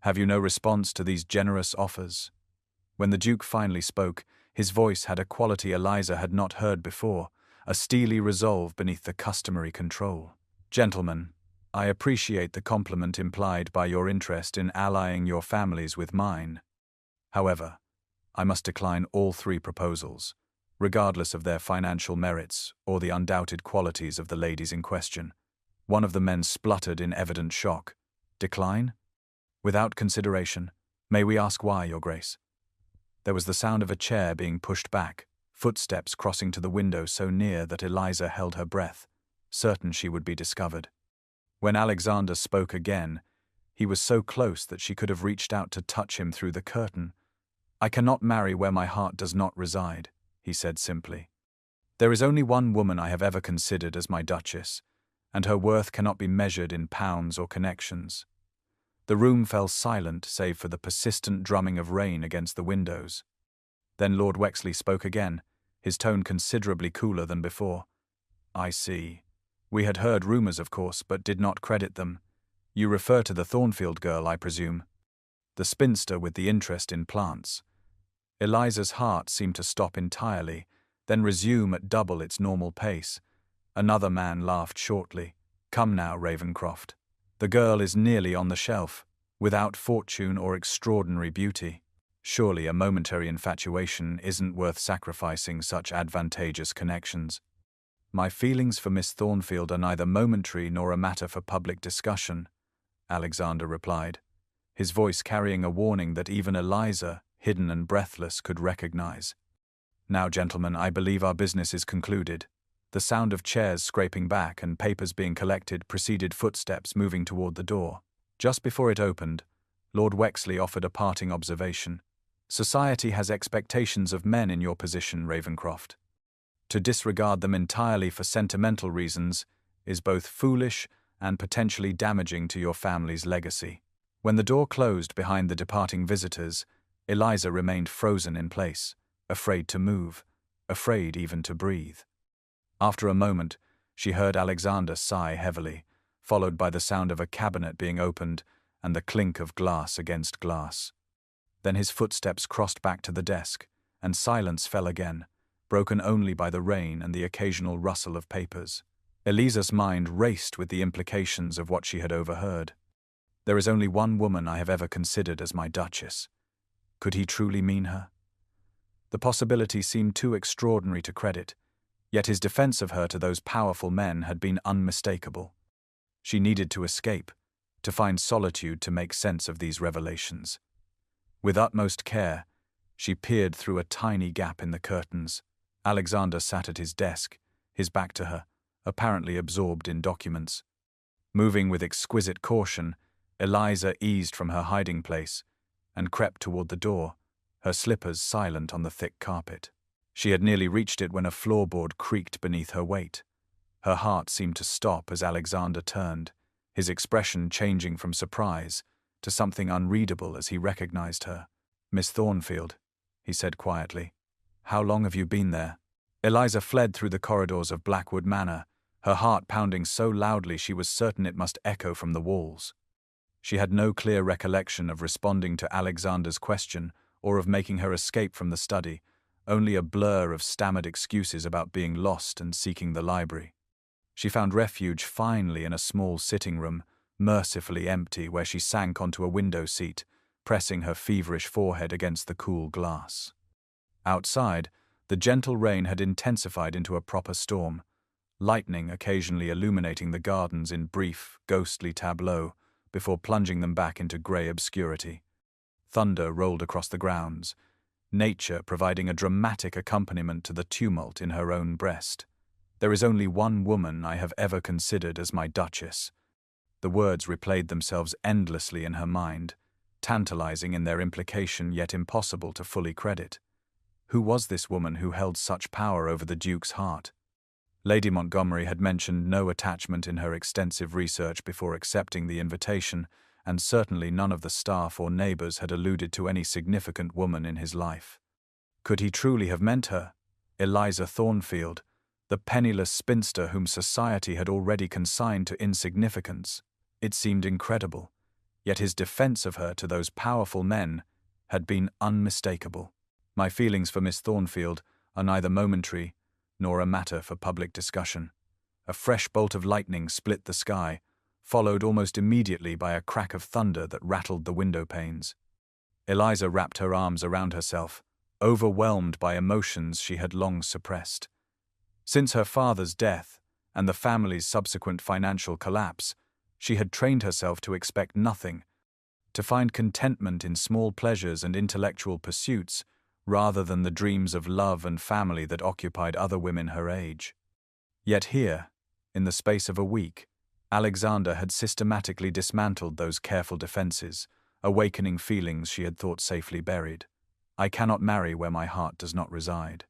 Have you no response to these generous offers?" When the Duke finally spoke, his voice had a quality Eliza had not heard before, a steely resolve beneath the customary control. "Gentlemen, I appreciate the compliment implied by your interest in allying your families with mine. However, I must decline all 3 proposals. regardless of their financial merits or the undoubted qualities of the ladies in question. One of the men spluttered in evident shock. "Decline? Without consideration? May we ask why, Your Grace?" There was the sound of a chair being pushed back, footsteps crossing to the window so near that Eliza held her breath, certain she would be discovered. When Alexander spoke again, he was so close that she could have reached out to touch him through the curtain. "I cannot marry where my heart does not reside," he said simply. "There is only one woman I have ever considered as my duchess, and her worth cannot be measured in pounds or connections." The room fell silent save for the persistent drumming of rain against the windows. Then Lord Wexley spoke again, his tone considerably cooler than before. "I see. We had heard rumours, of course, but did not credit them. You refer to the Thornfield girl, I presume? The spinster with the interest in plants." Eliza's heart seemed to stop entirely, then resume at double its normal pace. Another man laughed shortly. "Come now, Ravenscroft. The girl is nearly on the shelf, without fortune or extraordinary beauty. Surely a momentary infatuation isn't worth sacrificing such advantageous connections." "My feelings for Miss Thornfield are neither momentary nor a matter for public discussion," Alexander replied, his voice carrying a warning that even Eliza, hidden and breathless, could recognize. "Now, gentlemen, I believe our business is concluded." The sound of chairs scraping back and papers being collected preceded footsteps moving toward the door. Just before it opened, Lord Wexley offered a parting observation. "Society has expectations of men in your position, Ravenscroft. To disregard them entirely for sentimental reasons is both foolish and potentially damaging to your family's legacy." When the door closed behind the departing visitors, Eliza remained frozen in place, afraid to move, afraid even to breathe. After a moment, she heard Alexander sigh heavily, followed by the sound of a cabinet being opened and the clink of glass against glass. Then his footsteps crossed back to the desk, and silence fell again, broken only by the rain and the occasional rustle of papers. Eliza's mind raced with the implications of what she had overheard. "There is only one woman I have ever considered as my duchess." Could he truly mean her? The possibility seemed too extraordinary to credit, yet his defense of her to those powerful men had been unmistakable. She needed to escape, to find solitude to make sense of these revelations. With utmost care, she peered through a tiny gap in the curtains. Alexander sat at his desk, his back to her, apparently absorbed in documents. Moving with exquisite caution, Eliza eased from her hiding place and crept toward the door, her slippers silent on the thick carpet. She had nearly reached it when a floorboard creaked beneath her weight. Her heart seemed to stop as Alexander turned, his expression changing from surprise to something unreadable as he recognized her. "Miss Thornfield," he said quietly. "How long have you been there?" Eliza fled through the corridors of Blackwood Manor, her heart pounding so loudly she was certain it must echo from the walls. She had no clear recollection of responding to Alexander's question or of making her escape from the study, only a blur of stammered excuses about being lost and seeking the library. She found refuge finally in a small sitting room, mercifully empty, where she sank onto a window seat, pressing her feverish forehead against the cool glass. Outside, the gentle rain had intensified into a proper storm, lightning occasionally illuminating the gardens in brief, ghostly tableaux before plunging them back into grey obscurity. Thunder rolled across the grounds, nature providing a dramatic accompaniment to the tumult in her own breast. "There is only one woman I have ever considered as my duchess." The words replayed themselves endlessly in her mind, tantalizing in their implication yet impossible to fully credit. Who was this woman who held such power over the Duke's heart? Lady Montgomery had mentioned no attachment in her extensive research before accepting the invitation, and certainly none of the staff or neighbors had alluded to any significant woman in his life. Could he truly have meant her, Eliza Thornfield, the penniless spinster whom society had already consigned to insignificance? It seemed incredible, yet his defense of her to those powerful men had been unmistakable. "My feelings for Miss Thornfield are neither momentary nor a matter for public discussion." A fresh bolt of lightning split the sky, followed almost immediately by a crack of thunder that rattled the window panes. Eliza wrapped her arms around herself, overwhelmed by emotions she had long suppressed. Since her father's death and the family's subsequent financial collapse, she had trained herself to expect nothing, to find contentment in small pleasures and intellectual pursuits, rather than the dreams of love and family that occupied other women her age. Yet here, in the space of a week, Alexander had systematically dismantled those careful defenses, awakening feelings she had thought safely buried. I cannot marry where my heart does not reside.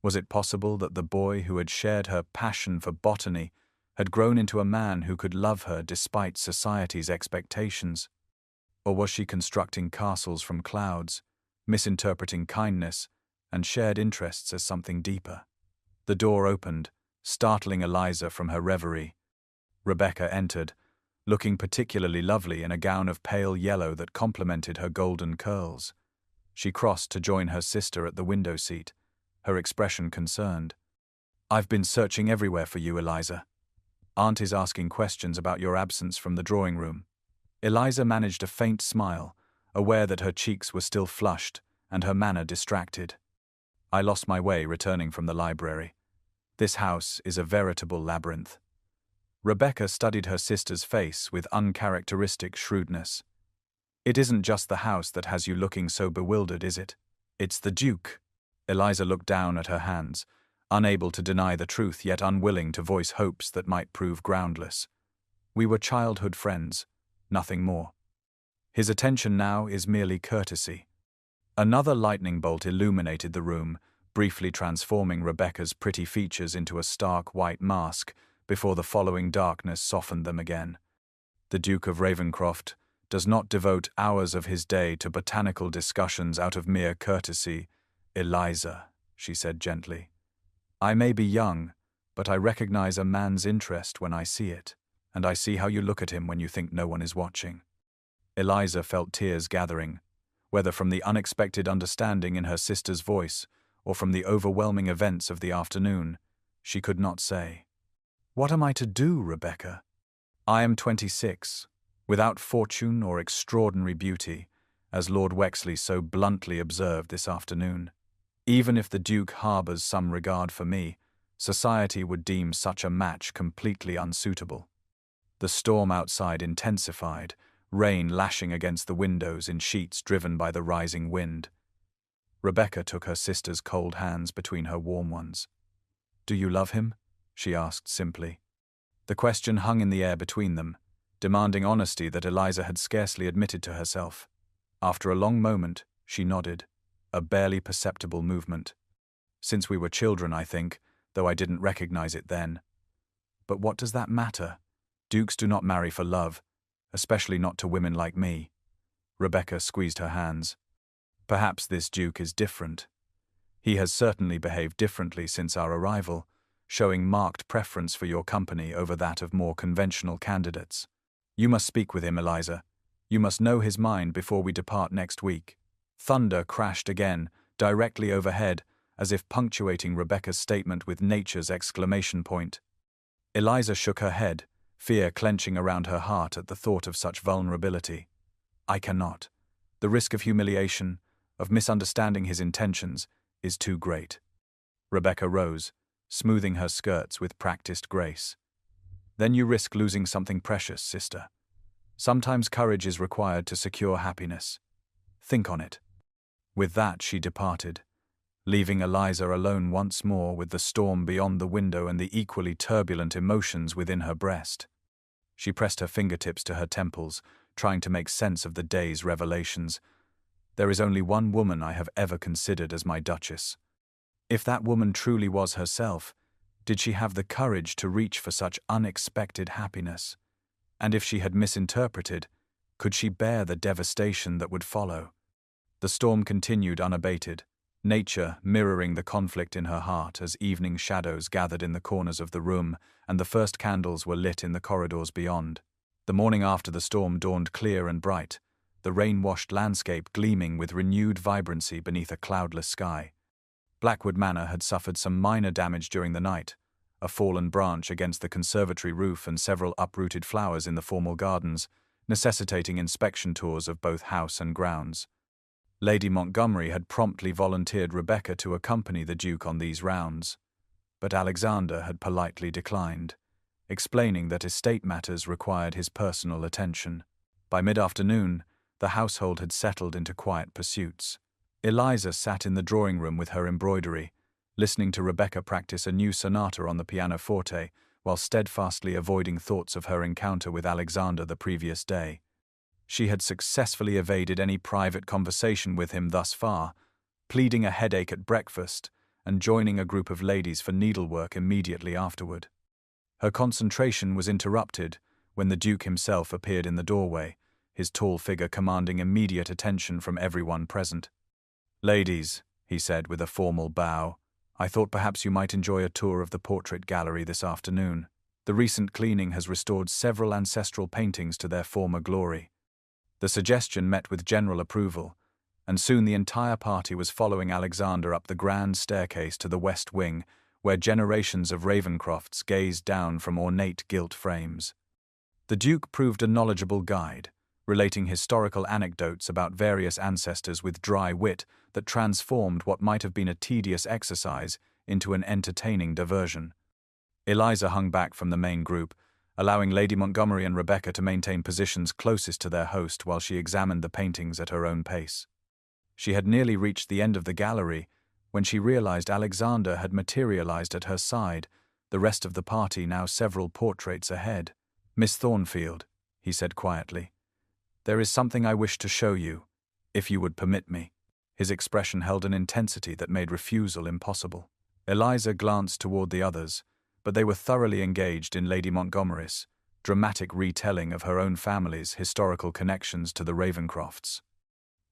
Was it possible that the boy who had shared her passion for botany had grown into a man who could love her despite society's expectations? Or was she constructing castles from clouds, misinterpreting kindness and shared interests as something deeper? The door opened, startling Eliza from her reverie. Rebecca entered, looking particularly lovely in a gown of pale yellow that complemented her golden curls. She crossed to join her sister at the window seat, her expression concerned. "I've been searching everywhere for you, Eliza. Aunt is asking questions about your absence from the drawing room." Eliza managed a faint smile, aware that her cheeks were still flushed and her manner distracted. "I lost my way returning from the library. This house is a veritable labyrinth." Rebecca studied her sister's face with uncharacteristic shrewdness. "It isn't just the house that has you looking so bewildered, is it? It's the Duke." Eliza looked down at her hands, unable to deny the truth yet unwilling to voice hopes that might prove groundless. "We were childhood friends, nothing more. His attention now is merely courtesy." Another lightning bolt illuminated the room, briefly transforming Rebecca's pretty features into a stark white mask before the following darkness softened them again. "The Duke of Ravenscroft does not devote hours of his day to botanical discussions out of mere courtesy, Eliza," she said gently. "I may be young, but I recognize a man's interest when I see it, and I see how you look at him when you think no one is watching." Eliza felt tears gathering, whether from the unexpected understanding in her sister's voice or from the overwhelming events of the afternoon. She could not say. "What am I to do, Rebecca? I am 26, without fortune or extraordinary beauty, as Lord Wexley so bluntly observed this afternoon. Even if the Duke harbours some regard for me, society would deem such a match completely unsuitable." The storm outside intensified, rain lashing against the windows in sheets driven by the rising wind. Rebecca took her sister's cold hands between her warm ones. "Do you love him?" she asked simply. The question hung in the air between them, demanding honesty that Eliza had scarcely admitted to herself. After a long moment, she nodded, a barely perceptible movement. "Since we were children, I think, though I didn't recognize it then. But what does that matter? Dukes do not marry for love, especially not to women like me." Rebecca squeezed her hands. "Perhaps this Duke is different. He has certainly behaved differently since our arrival, showing marked preference for your company over that of more conventional candidates. You must speak with him, Eliza. You must know his mind before we depart next week." Thunder crashed again, directly overhead, as if punctuating Rebecca's statement with nature's exclamation point. Eliza shook her head, fear clenching around her heart at the thought of such vulnerability. "I cannot. The risk of humiliation, of misunderstanding his intentions, is too great." Rebecca rose, smoothing her skirts with practiced grace. "Then you risk losing something precious, sister. Sometimes courage is required to secure happiness. Think on it." With that she departed, leaving Eliza alone once more with the storm beyond the window and the equally turbulent emotions within her breast. She pressed her fingertips to her temples, trying to make sense of the day's revelations. There is only one woman I have ever considered as my Duchess. If that woman truly was herself, did she have the courage to reach for such unexpected happiness? And if she had misinterpreted, could she bear the devastation that would follow? The storm continued unabated, nature mirroring the conflict in her heart as evening shadows gathered in the corners of the room and the first candles were lit in the corridors beyond. The morning after the storm dawned clear and bright, the rain-washed landscape gleaming with renewed vibrancy beneath a cloudless sky. Blackwood Manor had suffered some minor damage during the night, a fallen branch against the conservatory roof and several uprooted flowers in the formal gardens, necessitating inspection tours of both house and grounds. Lady Montgomery had promptly volunteered Rebecca to accompany the Duke on these rounds, but Alexander had politely declined, explaining that estate matters required his personal attention. By mid-afternoon, the household had settled into quiet pursuits. Eliza sat in the drawing room with her embroidery, listening to Rebecca practice a new sonata on the pianoforte, while steadfastly avoiding thoughts of her encounter with Alexander the previous day. She had successfully evaded any private conversation with him thus far, pleading a headache at breakfast and joining a group of ladies for needlework immediately afterward. Her concentration was interrupted when the Duke himself appeared in the doorway, his tall figure commanding immediate attention from everyone present. "Ladies," he said with a formal bow, "I thought perhaps you might enjoy a tour of the portrait gallery this afternoon. The recent cleaning has restored several ancestral paintings to their former glory." The suggestion met with general approval, and soon the entire party was following Alexander up the grand staircase to the west wing, where generations of Ravencrofts gazed down from ornate gilt frames. The Duke proved a knowledgeable guide, relating historical anecdotes about various ancestors with dry wit that transformed what might have been a tedious exercise into an entertaining diversion. Eliza hung back from the main group, allowing Lady Montgomery and Rebecca to maintain positions closest to their host while she examined the paintings at her own pace. She had nearly reached the end of the gallery when she realized Alexander had materialized at her side, the rest of the party now several portraits ahead. "Miss Thornfield," he said quietly, "there is something I wish to show you, if you would permit me." His expression held an intensity that made refusal impossible. Eliza glanced toward the others, but they were thoroughly engaged in Lady Montgomery's dramatic retelling of her own family's historical connections to the Ravencrofts.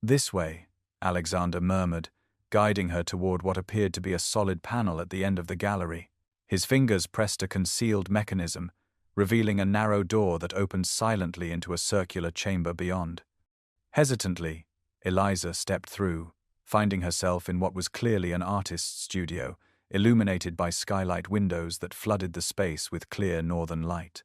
"This way," Alexander murmured, guiding her toward what appeared to be a solid panel at the end of the gallery. His fingers pressed a concealed mechanism, revealing a narrow door that opened silently into a circular chamber beyond. Hesitantly, Eliza stepped through, finding herself in what was clearly an artist's studio, illuminated by skylight windows that flooded the space with clear northern light.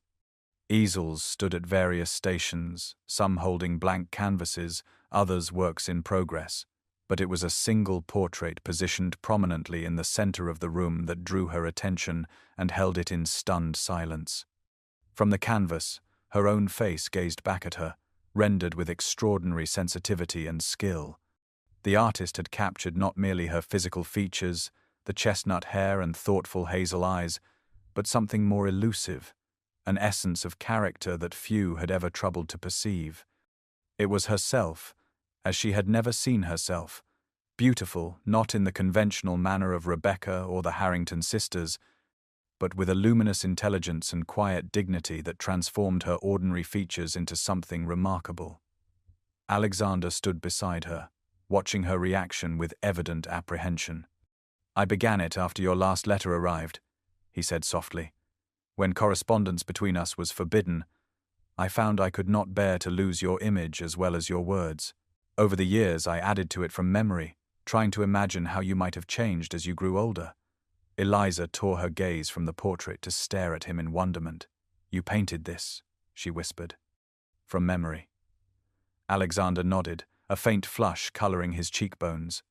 Easels stood at various stations, some holding blank canvases, others works in progress, but it was a single portrait positioned prominently in the center of the room that drew her attention and held it in stunned silence. From the canvas, her own face gazed back at her, rendered with extraordinary sensitivity and skill. The artist had captured not merely her physical features, the chestnut hair and thoughtful hazel eyes, but something more elusive, an essence of character that few had ever troubled to perceive. It was herself, as she had never seen herself, beautiful not in the conventional manner of Rebecca or the Harrington sisters, but with a luminous intelligence and quiet dignity that transformed her ordinary features into something remarkable. Alexander stood beside her, watching her reaction with evident apprehension. "I began it after your last letter arrived," he said softly. "When correspondence between us was forbidden, I found I could not bear to lose your image as well as your words. Over the years I added to it from memory, trying to imagine how you might have changed as you grew older." Eliza tore her gaze from the portrait to stare at him in wonderment. "You painted this," she whispered. "From memory." Alexander nodded, a faint flush coloring his cheekbones.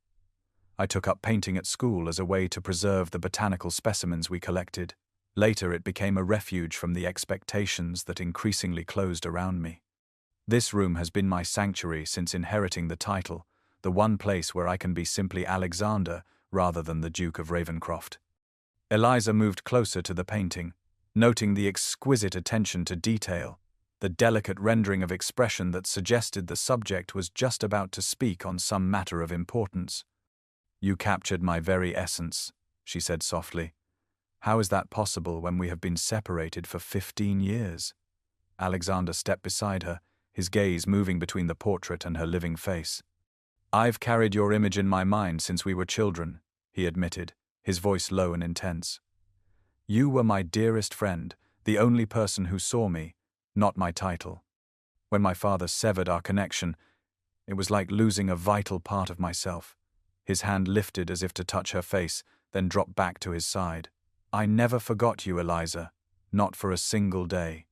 "I took up painting at school as a way to preserve the botanical specimens we collected. Later it became a refuge from the expectations that increasingly closed around me. This room has been my sanctuary since inheriting the title, the one place where I can be simply Alexander rather than the Duke of Ravencroft." Eliza moved closer to the painting, noting the exquisite attention to detail, the delicate rendering of expression that suggested the subject was just about to speak on some matter of importance. "You captured my very essence," she said softly. "How is that possible when we have been separated for 15 years? Alexander stepped beside her, his gaze moving between the portrait and her living face. "I've carried your image in my mind since we were children," he admitted, his voice low and intense. "You were my dearest friend, the only person who saw me, not my title. When my father severed our connection, it was like losing a vital part of myself." His hand lifted as if to touch her face, then dropped back to his side. "I never forgot you, Eliza, not for a single day."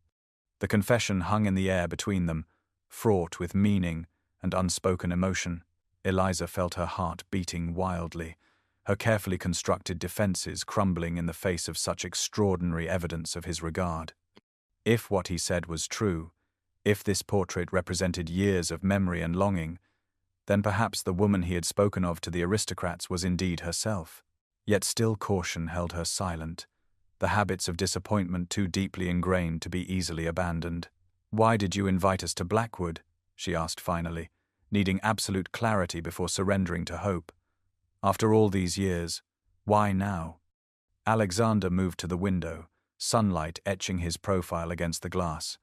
The confession hung in the air between them, fraught with meaning and unspoken emotion. Eliza felt her heart beating wildly, her carefully constructed defenses crumbling in the face of such extraordinary evidence of his regard. If what he said was true, if this portrait represented years of memory and longing, then perhaps the woman he had spoken of to the aristocrats was indeed herself. Yet still caution held her silent, the habits of disappointment too deeply ingrained to be easily abandoned. "Why did you invite us to Blackwood?" she asked finally, needing absolute clarity before surrendering to hope. "After all these years, why now?" Alexander moved to the window, sunlight etching his profile against the glass.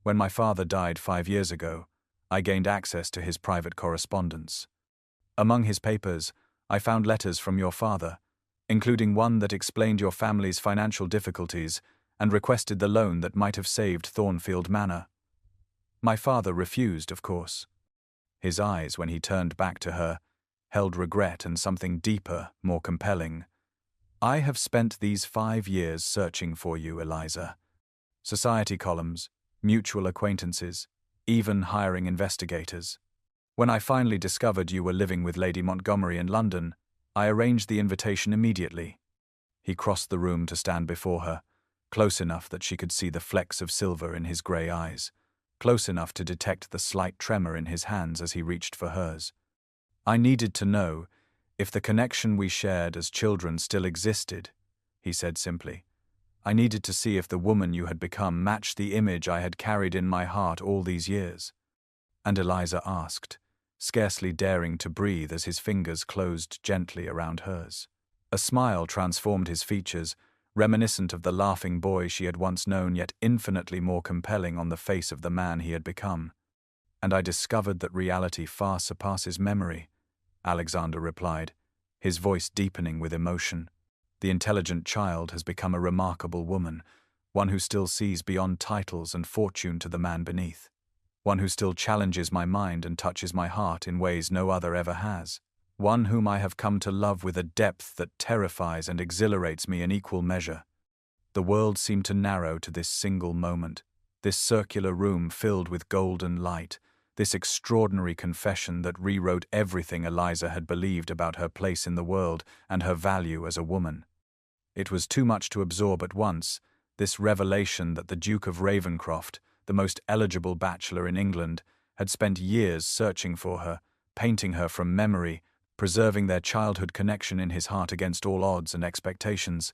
"When my father died 5 years ago, I gained access to his private correspondence. Among his papers, I found letters from your father, including one that explained your family's financial difficulties and requested the loan that might have saved Thornfield Manor. My father refused, of course." His eyes, when he turned back to her, held regret and something deeper, more compelling. "I have spent these 5 years searching for you, Eliza. Society columns, mutual acquaintances, even hiring investigators. When I finally discovered you were living with Lady Montgomery in London, I arranged the invitation immediately." He crossed the room to stand before her, close enough that she could see the flecks of silver in his grey eyes, close enough to detect the slight tremor in his hands as he reached for hers. "I needed to know if the connection we shared as children still existed," he said simply. "I needed to see if the woman you had become matched the image I had carried in my heart all these years." And Eliza asked, scarcely daring to breathe as his fingers closed gently around hers. A smile transformed his features, reminiscent of the laughing boy she had once known, yet infinitely more compelling on the face of the man he had become. "And I discovered that reality far surpasses memory," Alexander replied, his voice deepening with emotion. "The intelligent child has become a remarkable woman, one who still sees beyond titles and fortune to the man beneath, one who still challenges my mind and touches my heart in ways no other ever has, one whom I have come to love with a depth that terrifies and exhilarates me in equal measure." The world seemed to narrow to this single moment, this circular room filled with golden light, this extraordinary confession that rewrote everything Eliza had believed about her place in the world and her value as a woman. It was too much to absorb at once, this revelation that the Duke of Ravenscroft, the most eligible bachelor in England, had spent years searching for her, painting her from memory, preserving their childhood connection in his heart against all odds and expectations.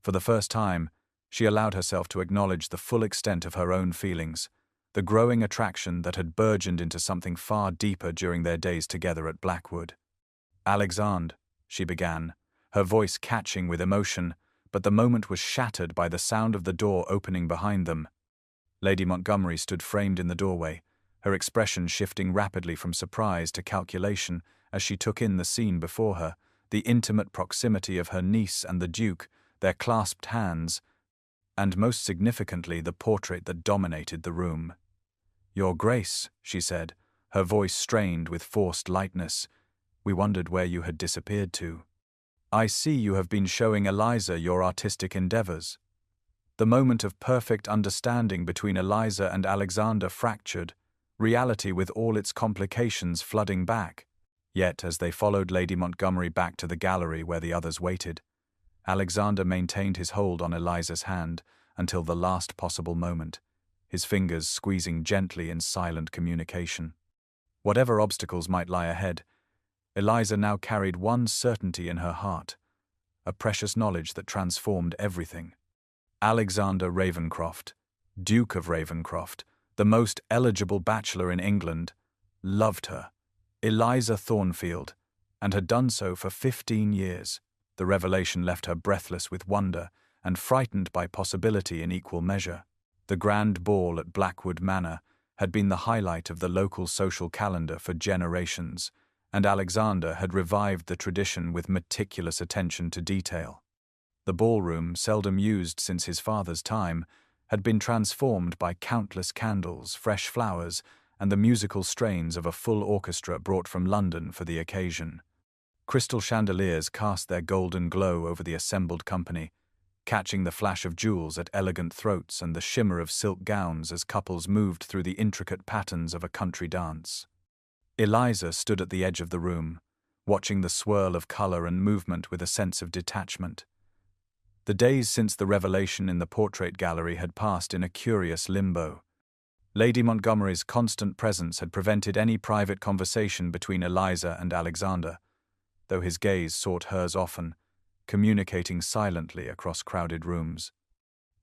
For the first time, she allowed herself to acknowledge the full extent of her own feelings, the growing attraction that had burgeoned into something far deeper during their days together at Blackwood. "Alexander," she began, her voice catching with emotion, but the moment was shattered by the sound of the door opening behind them. Lady Montgomery stood framed in the doorway, her expression shifting rapidly from surprise to calculation as she took in the scene before her, the intimate proximity of her niece and the Duke, their clasped hands, and most significantly the portrait that dominated the room. "Your Grace," she said, her voice strained with forced lightness, "we wondered where you had disappeared to. I see you have been showing Eliza your artistic endeavors." The moment of perfect understanding between Eliza and Alexander fractured, reality with all its complications flooding back. Yet, as they followed Lady Montgomery back to the gallery where the others waited, Alexander maintained his hold on Eliza's hand until the last possible moment, his fingers squeezing gently in silent communication. Whatever obstacles might lie ahead, Eliza now carried one certainty in her heart, a precious knowledge that transformed everything. Alexander Ravenscroft, Duke of Ravenscroft, the most eligible bachelor in England, loved her, Eliza Thornfield, and had done so for 15 years. The revelation left her breathless with wonder and frightened by possibility in equal measure. The grand ball at Blackwood Manor had been the highlight of the local social calendar for generations, and Alexander had revived the tradition with meticulous attention to detail. The ballroom, seldom used since his father's time, had been transformed by countless candles, fresh flowers, and the musical strains of a full orchestra brought from London for the occasion. Crystal chandeliers cast their golden glow over the assembled company, catching the flash of jewels at elegant throats and the shimmer of silk gowns as couples moved through the intricate patterns of a country dance. Eliza stood at the edge of the room, watching the swirl of color and movement with a sense of detachment. The days since the revelation in the portrait gallery had passed in a curious limbo. Lady Montgomery's constant presence had prevented any private conversation between Eliza and Alexander, though his gaze sought hers often, communicating silently across crowded rooms.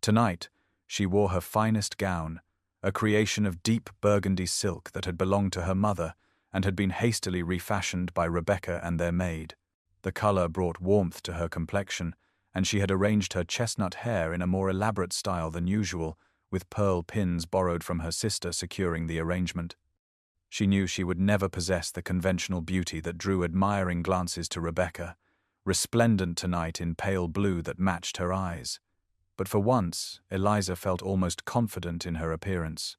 Tonight, she wore her finest gown, a creation of deep burgundy silk that had belonged to her mother and had been hastily refashioned by Rebecca and their maid. The color brought warmth to her complexion, and she had arranged her chestnut hair in a more elaborate style than usual, with pearl pins borrowed from her sister securing the arrangement. She knew she would never possess the conventional beauty that drew admiring glances to Rebecca, resplendent tonight in pale blue that matched her eyes. But for once, Eliza felt almost confident in her appearance.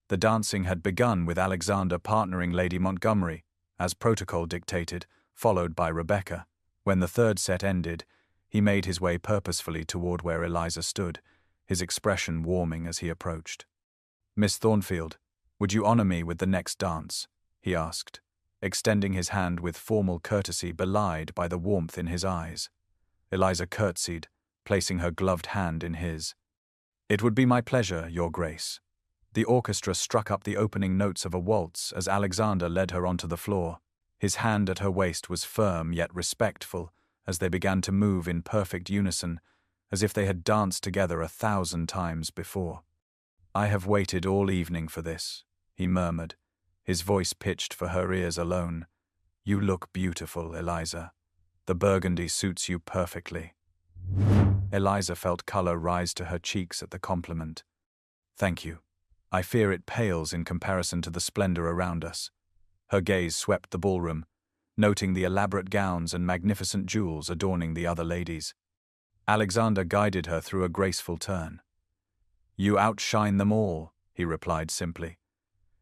The dancing had begun with Alexander partnering Lady Montgomery, as protocol dictated, followed by Rebecca. When the third set ended, he made his way purposefully toward where Eliza stood, his expression warming as he approached. "Miss Thornfield, would you honor me with the next dance?" he asked, extending his hand with formal courtesy belied by the warmth in his eyes. Eliza curtsied, placing her gloved hand in his. "It would be my pleasure, Your Grace." The orchestra struck up the opening notes of a waltz as Alexander led her onto the floor. His hand at her waist was firm yet respectful as they began to move in perfect unison, as if they had danced together 1,000 times before. "I have waited all evening for this," he murmured, his voice pitched for her ears alone. "You look beautiful, Eliza. The burgundy suits you perfectly." Eliza felt color rise to her cheeks at the compliment. "Thank you. I fear it pales in comparison to the splendor around us." Her gaze swept the ballroom, noting the elaborate gowns and magnificent jewels adorning the other ladies. Alexander guided her through a graceful turn. "You outshine them all," he replied simply.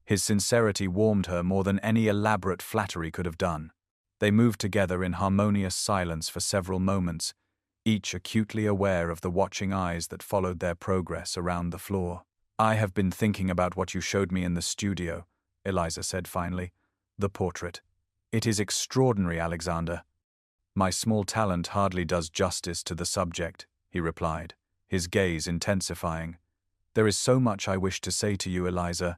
His sincerity warmed her more than any elaborate flattery could have done. They moved together in harmonious silence for several moments, each acutely aware of the watching eyes that followed their progress around the floor. "I have been thinking about what you showed me in the studio," Eliza said finally. "The portrait. It is extraordinary, Alexander." "My small talent hardly does justice to the subject," he replied, his gaze intensifying. "There is so much I wish to say to you, Eliza,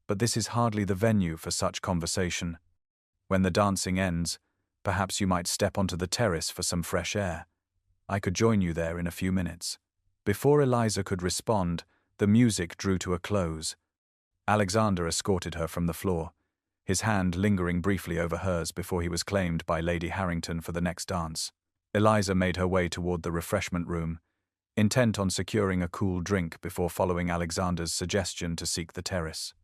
but this is hardly the venue for such conversation. When the dancing ends, perhaps you might step onto the terrace for some fresh air. I could join you there in a few minutes." Before Eliza could respond, the music drew to a close. Alexander escorted her from the floor, his hand lingering briefly over hers before he was claimed by Lady Harrington for the next dance. Eliza made her way toward the refreshment room, intent on securing a cool drink before following Alexander's suggestion to seek the terrace.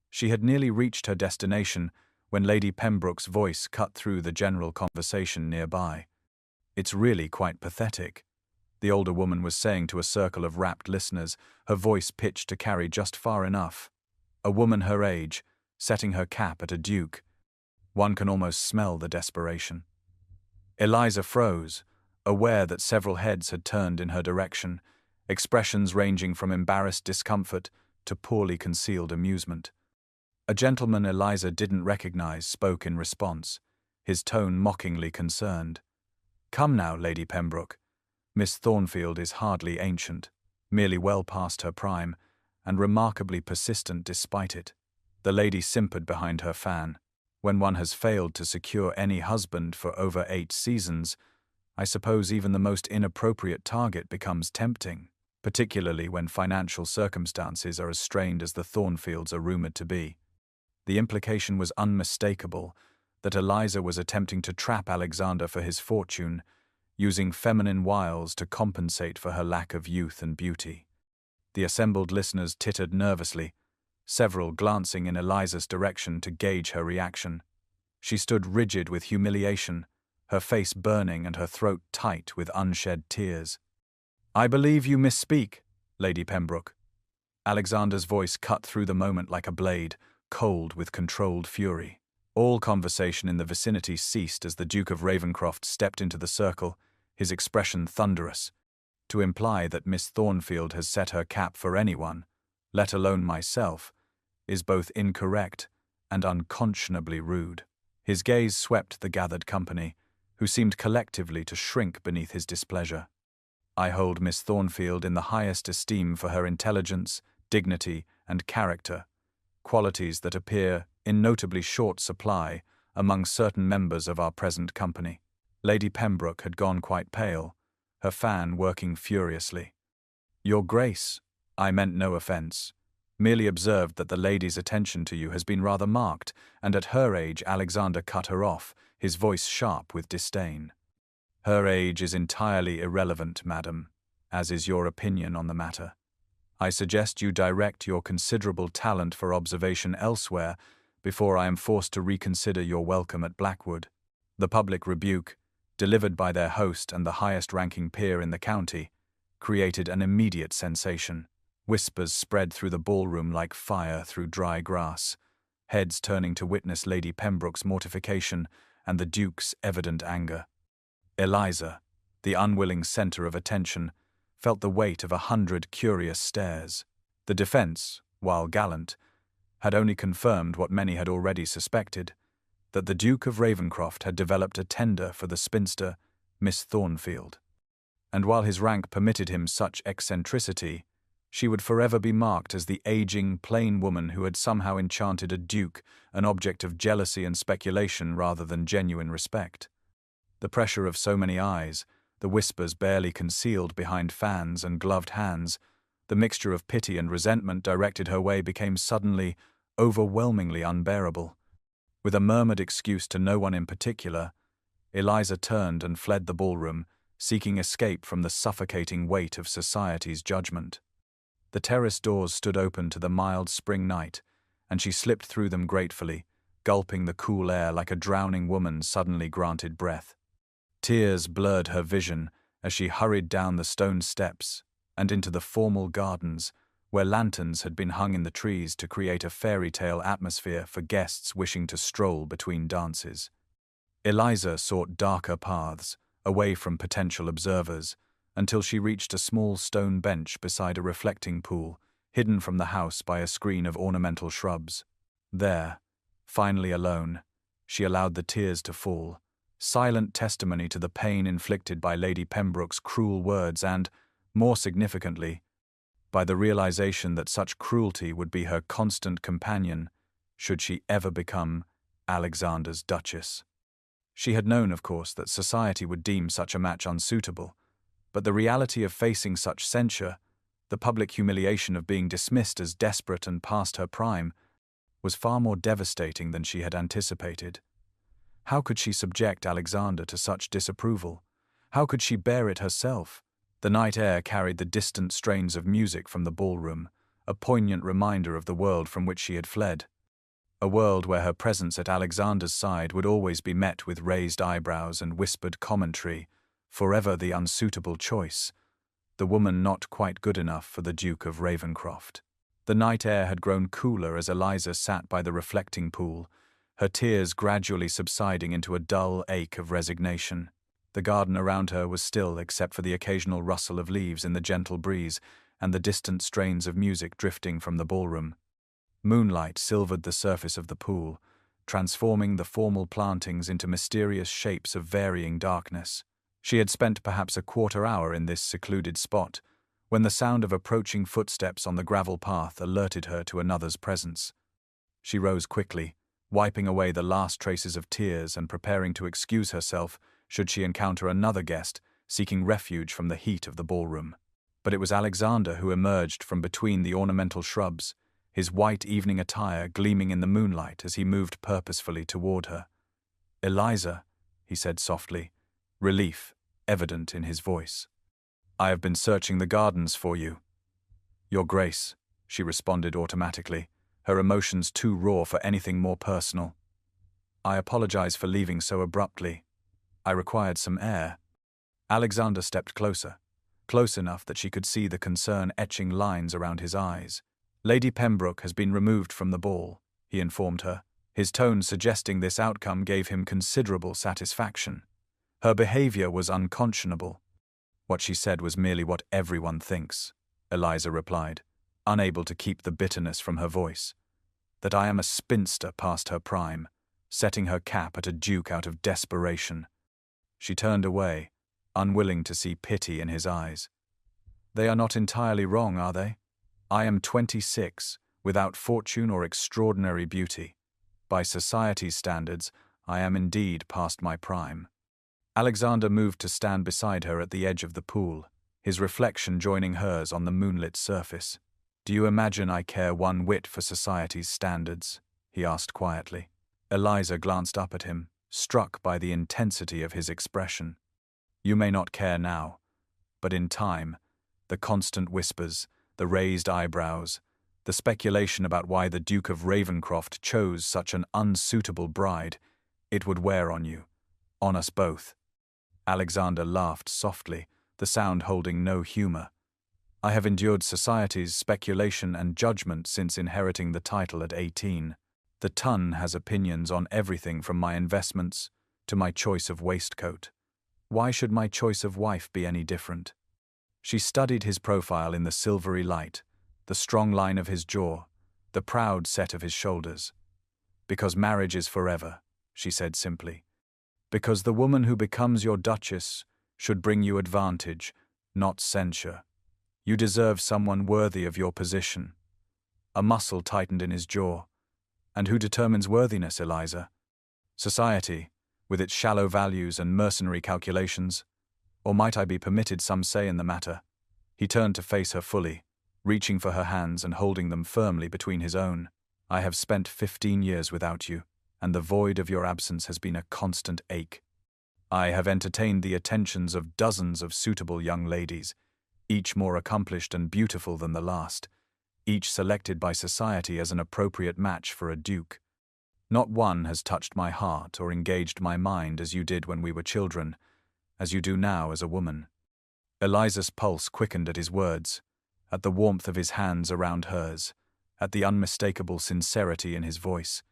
She had nearly reached her destination when Lady Pembroke's voice cut through the general conversation nearby. "It's really quite pathetic," the older woman was saying to a circle of rapt listeners, her voice pitched to carry just far enough. A woman her age, setting her cap at a duke. One can almost smell the desperation. Eliza froze, aware that several heads had turned in her direction, expressions ranging from embarrassed discomfort to poorly concealed amusement. A gentleman Eliza didn't recognize spoke in response, his tone mockingly concerned. "Come now, Lady Pembroke. Miss Thornfield is hardly ancient, merely well past her prime, and remarkably persistent despite it." The lady simpered behind her fan. "When one has failed to secure any husband for over 8 seasons, I suppose even the most inappropriate target becomes tempting, particularly when financial circumstances are as strained as the Thornfields are rumored to be." The implication was unmistakable, that Eliza was attempting to trap Alexander for his fortune, using feminine wiles to compensate for her lack of youth and beauty. The assembled listeners tittered nervously, several glancing in Eliza's direction to gauge her reaction. She stood rigid with humiliation, her face burning and her throat tight with unshed tears. "I believe you misspeak, Lady Pembroke." Alexander's voice cut through the moment like a blade, cold with controlled fury. All conversation in the vicinity ceased as the Duke of Ravenscroft stepped into the circle, his expression thunderous. To imply that Miss Thornfield has set her cap for anyone, let alone myself, is both incorrect and unconscionably rude. His gaze swept the gathered company, who seemed collectively to shrink beneath his displeasure. I hold Miss Thornfield in the highest esteem for her intelligence, dignity, and character, qualities that appear in notably short supply among certain members of our present company. Lady Pembroke had gone quite pale, her fan working furiously. "Your Grace, I meant no offence. Merely observed that the lady's attention to you has been rather marked, and at her age Alexander cut her off, his voice sharp with disdain. Her age is entirely irrelevant, madam, as is your opinion on the matter. I suggest you direct your considerable talent for observation elsewhere before I am forced to reconsider your welcome at Blackwood." The public rebuke, delivered by their host and the highest-ranking peer in the county, created an immediate sensation. Whispers spread through the ballroom like fire through dry grass, heads turning to witness Lady Pembroke's mortification and the Duke's evident anger. Eliza, the unwilling centre of attention, felt the weight of 100 curious stares. The defence, while gallant, had only confirmed what many had already suspected, that the Duke of Ravenscroft had developed a tender for the spinster Miss Thornfield. And while his rank permitted him such eccentricity, she would forever be marked as the aging, plain woman who had somehow enchanted a duke, an object of jealousy and speculation rather than genuine respect. The pressure of so many eyes, the whispers barely concealed behind fans and gloved hands, the mixture of pity and resentment directed her way became suddenly, overwhelmingly unbearable. With a murmured excuse to no one in particular, Eliza turned and fled the ballroom, seeking escape from the suffocating weight of society's judgment. The terrace doors stood open to the mild spring night, and she slipped through them gratefully, gulping the cool air like a drowning woman suddenly granted breath. Tears blurred her vision as she hurried down the stone steps and into the formal gardens, where lanterns had been hung in the trees to create a fairy tale atmosphere for guests wishing to stroll between dances. Eliza sought darker paths, away from potential observers, until she reached a small stone bench beside a reflecting pool, hidden from the house by a screen of ornamental shrubs. There, finally alone, she allowed the tears to fall, silent testimony to the pain inflicted by Lady Pembroke's cruel words and, more significantly, by the realization that such cruelty would be her constant companion should she ever become Alexander's Duchess. She had known, of course, that society would deem such a match unsuitable, but the reality of facing such censure, the public humiliation of being dismissed as desperate and past her prime, was far more devastating than she had anticipated. How could she subject Alexander to such disapproval? How could she bear it herself? The night air carried the distant strains of music from the ballroom, a poignant reminder of the world from which she had fled. A world where her presence at Alexander's side would always be met with raised eyebrows and whispered commentary, forever the unsuitable choice, the woman not quite good enough for the Duke of Ravenscroft. The night air had grown cooler as Eliza sat by the reflecting pool, her tears gradually subsiding into a dull ache of resignation. The garden around her was still except for the occasional rustle of leaves in the gentle breeze and the distant strains of music drifting from the ballroom. Moonlight silvered the surface of the pool, transforming the formal plantings into mysterious shapes of varying darkness. She had spent perhaps a quarter-hour in this secluded spot, when the sound of approaching footsteps on the gravel path alerted her to another's presence. She rose quickly, wiping away the last traces of tears and preparing to excuse herself should she encounter another guest seeking refuge from the heat of the ballroom. But it was Alexander who emerged from between the ornamental shrubs, his white evening attire gleaming in the moonlight as he moved purposefully toward her. "Eliza," he said softly, relief evident in his voice. "I have been searching the gardens for you." "Your Grace," she responded automatically, her emotions too raw for anything more personal. "I apologize for leaving so abruptly. I required some air." Alexander stepped closer, close enough that she could see the concern etching lines around his eyes. "Lady Pembroke has been removed from the ball," he informed her. His tone suggesting this outcome gave him considerable satisfaction. Her behavior was unconscionable. "What she said was merely what everyone thinks," Eliza replied, unable to keep the bitterness from her voice. That I am a spinster past her prime, setting her cap at a duke out of desperation. She turned away, unwilling to see pity in his eyes. They are not entirely wrong, are they? I am 26, without fortune or extraordinary beauty. By society's standards, I am indeed past my prime. Alexander moved to stand beside her at the edge of the pool, his reflection joining hers on the moonlit surface. Do you imagine I care one whit for society's standards? He asked quietly. Eliza glanced up at him, struck by the intensity of his expression. You may not care now, but in time, the constant whispers, the raised eyebrows, the speculation about why the Duke of Ravenscroft chose such an unsuitable bride, it would wear on you, on us both. Alexander laughed softly, the sound holding no humor. I have endured society's speculation and judgment since inheriting the title at 18. The Ton has opinions on everything from my investments to my choice of waistcoat. Why should my choice of wife be any different? She studied his profile in the silvery light, the strong line of his jaw, the proud set of his shoulders. Because marriage is forever, she said simply. Because the woman who becomes your duchess should bring you advantage, not censure. You deserve someone worthy of your position. A muscle tightened in his jaw. And who determines worthiness, Eliza? Society, with its shallow values and mercenary calculations? Or might I be permitted some say in the matter? He turned to face her fully, reaching for her hands and holding them firmly between his own. I have spent 15 years without you, and the void of your absence has been a constant ache. I have entertained the attentions of dozens of suitable young ladies, each more accomplished and beautiful than the last, each selected by society as an appropriate match for a duke. Not one has touched my heart or engaged my mind as you did when we were children, as you do now as a woman. Eliza's pulse quickened at his words, at the warmth of his hands around hers, at the unmistakable sincerity in his voice,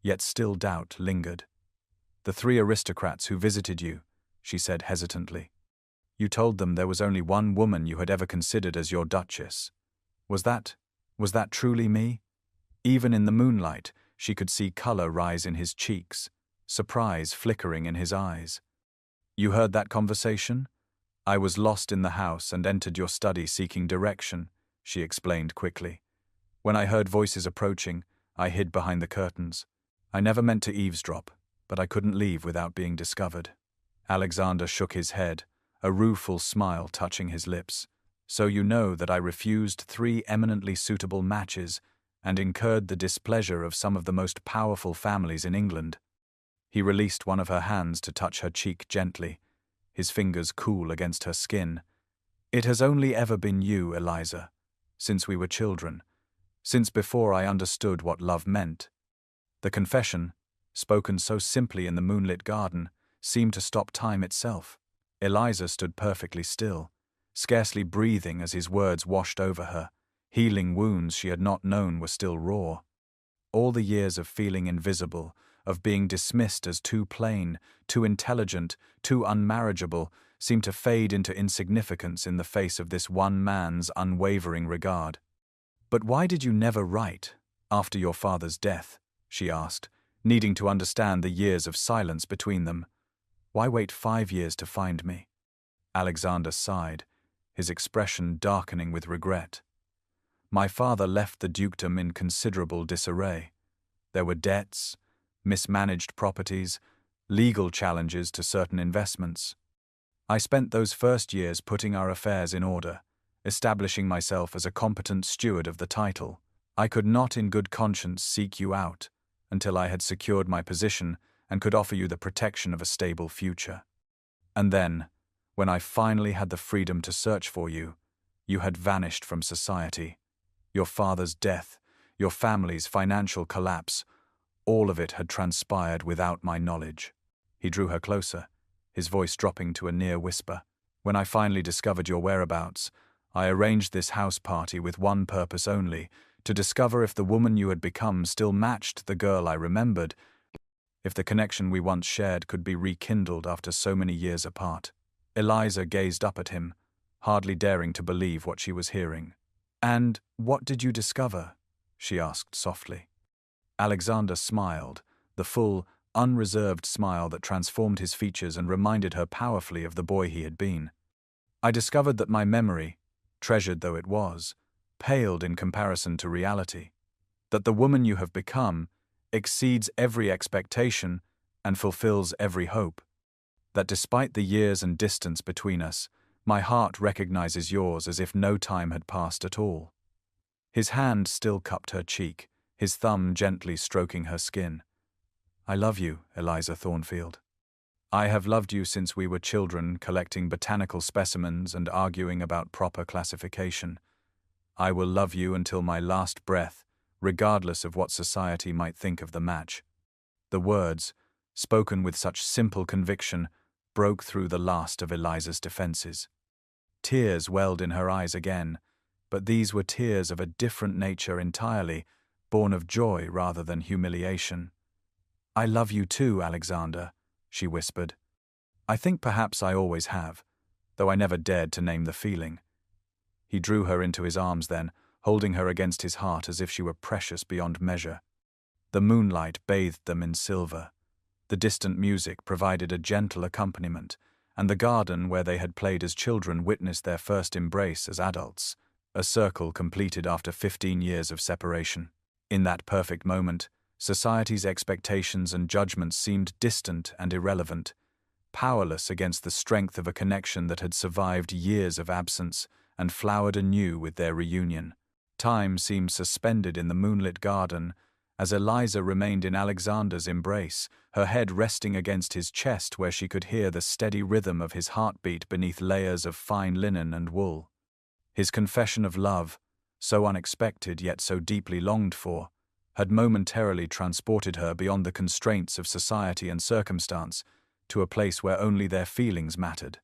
yet still doubt lingered. The 3 aristocrats who visited you, she said hesitantly. You told them there was only one woman you had ever considered as your duchess. Was that truly me? Even in the moonlight, she could see color rise in his cheeks, surprise flickering in his eyes. You heard that conversation? I was lost in the house and entered your study seeking direction, she explained quickly. When I heard voices approaching, I hid behind the curtains. I never meant to eavesdrop, but I couldn't leave without being discovered. Alexander shook his head, a rueful smile touching his lips. So you know that I refused 3 eminently suitable matches and incurred the displeasure of some of the most powerful families in England. He released one of her hands to touch her cheek gently, his fingers cool against her skin. It has only ever been you, Eliza, since we were children, since before I understood what love meant. The confession, spoken so simply in the moonlit garden, seemed to stop time itself. Eliza stood perfectly still, scarcely breathing as his words washed over her. Healing wounds she had not known were still raw. All the years of feeling invisible, of being dismissed as too plain, too intelligent, too unmarriageable, seemed to fade into insignificance in the face of this one man's unwavering regard. But why did you never write, after your father's death? She asked, needing to understand the years of silence between them. Why wait 5 years to find me? Alexander sighed, his expression darkening with regret. My father left the dukedom in considerable disarray. There were debts, mismanaged properties, legal challenges to certain investments. I spent those first years putting our affairs in order, establishing myself as a competent steward of the title. I could not in good conscience seek you out until I had secured my position and could offer you the protection of a stable future. And then, when I finally had the freedom to search for you, you had vanished from society. Your father's death, your family's financial collapse, all of it had transpired without my knowledge. He drew her closer, his voice dropping to a near whisper. When I finally discovered your whereabouts, I arranged this house party with one purpose only, to discover if the woman you had become still matched the girl I remembered, if the connection we once shared could be rekindled after so many years apart. Eliza gazed up at him, hardly daring to believe what she was hearing. And what did you discover? She asked softly. Alexander smiled, the full, unreserved smile that transformed his features and reminded her powerfully of the boy he had been. I discovered that my memory, treasured though it was, paled in comparison to reality. That the woman you have become exceeds every expectation and fulfills every hope. That despite the years and distance between us, my heart recognizes yours as if no time had passed at all. His hand still cupped her cheek, his thumb gently stroking her skin. I love you, Eliza Thornfield. I have loved you since we were children, collecting botanical specimens and arguing about proper classification. I will love you until my last breath, regardless of what society might think of the match. The words, spoken with such simple conviction, broke through the last of Eliza's defenses. Tears welled in her eyes again, but these were tears of a different nature entirely, born of joy rather than humiliation. I love you too, Alexander, she whispered. I think perhaps I always have, though I never dared to name the feeling. He drew her into his arms then, holding her against his heart as if she were precious beyond measure. The moonlight bathed them in silver. The distant music provided a gentle accompaniment, and the garden where they had played as children witnessed their first embrace as adults, a circle completed after 15 years of separation. In that perfect moment, society's expectations and judgments seemed distant and irrelevant, powerless against the strength of a connection that had survived years of absence and flowered anew with their reunion. Time seemed suspended in the moonlit garden, as Eliza remained in Alexander's embrace, her head resting against his chest where she could hear the steady rhythm of his heartbeat beneath layers of fine linen and wool. His confession of love, so unexpected yet so deeply longed for, had momentarily transported her beyond the constraints of society and circumstance to a place where only their feelings mattered.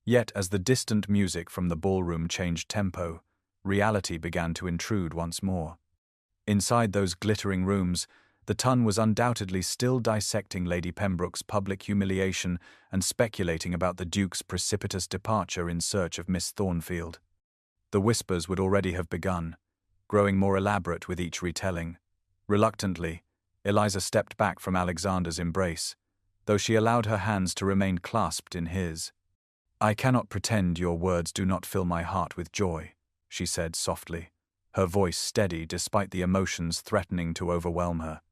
Yet as the distant music from the ballroom changed tempo, reality began to intrude once more. Inside those glittering rooms, the Tun was undoubtedly still dissecting Lady Pembroke's public humiliation and speculating about the Duke's precipitous departure in search of Miss Thornfield. The whispers would already have begun, growing more elaborate with each retelling. Reluctantly, Eliza stepped back from Alexander's embrace, though she allowed her hands to remain clasped in his. I cannot pretend your words do not fill my heart with joy, she said softly, her voice steady despite the emotions threatening to overwhelm her.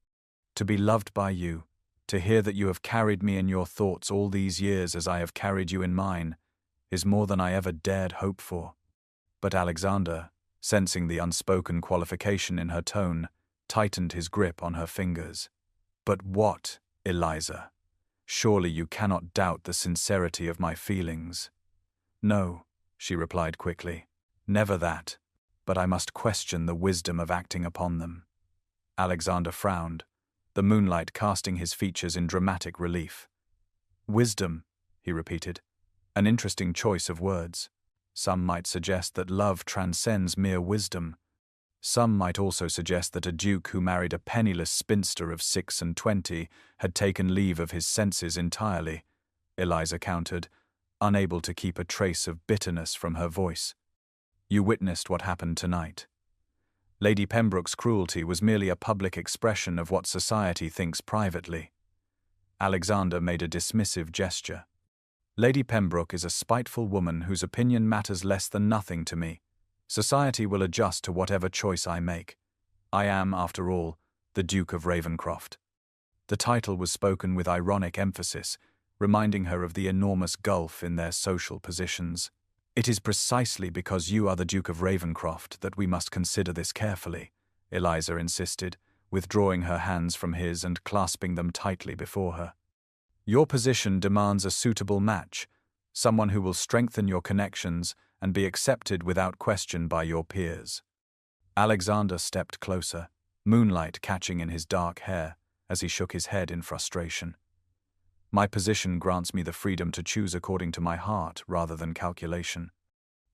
To be loved by you, to hear that you have carried me in your thoughts all these years as I have carried you in mine, is more than I ever dared hope for. But Alexander, sensing the unspoken qualification in her tone, tightened his grip on her fingers. But what, Eliza? Surely you cannot doubt the sincerity of my feelings. No, she replied quickly. Never that. But I must question the wisdom of acting upon them. Alexander frowned, the moonlight casting his features in dramatic relief. Wisdom, he repeated, an interesting choice of words. Some might suggest that love transcends mere wisdom. Some might also suggest that a duke who married a penniless spinster of 26 had taken leave of his senses entirely, Eliza countered, unable to keep a trace of bitterness from her voice. You witnessed what happened tonight. Lady Pembroke's cruelty was merely a public expression of what society thinks privately. Alexander made a dismissive gesture. Lady Pembroke is a spiteful woman whose opinion matters less than nothing to me. Society will adjust to whatever choice I make. I am, after all, the Duke of Ravenscroft. The title was spoken with ironic emphasis, reminding her of the enormous gulf in their social positions. It is precisely because you are the Duke of Ravenscroft that we must consider this carefully, Eliza insisted, withdrawing her hands from his and clasping them tightly before her. Your position demands a suitable match, someone who will strengthen your connections and be accepted without question by your peers. Alexander stepped closer, moonlight catching in his dark hair as he shook his head in frustration. My position grants me the freedom to choose according to my heart rather than calculation.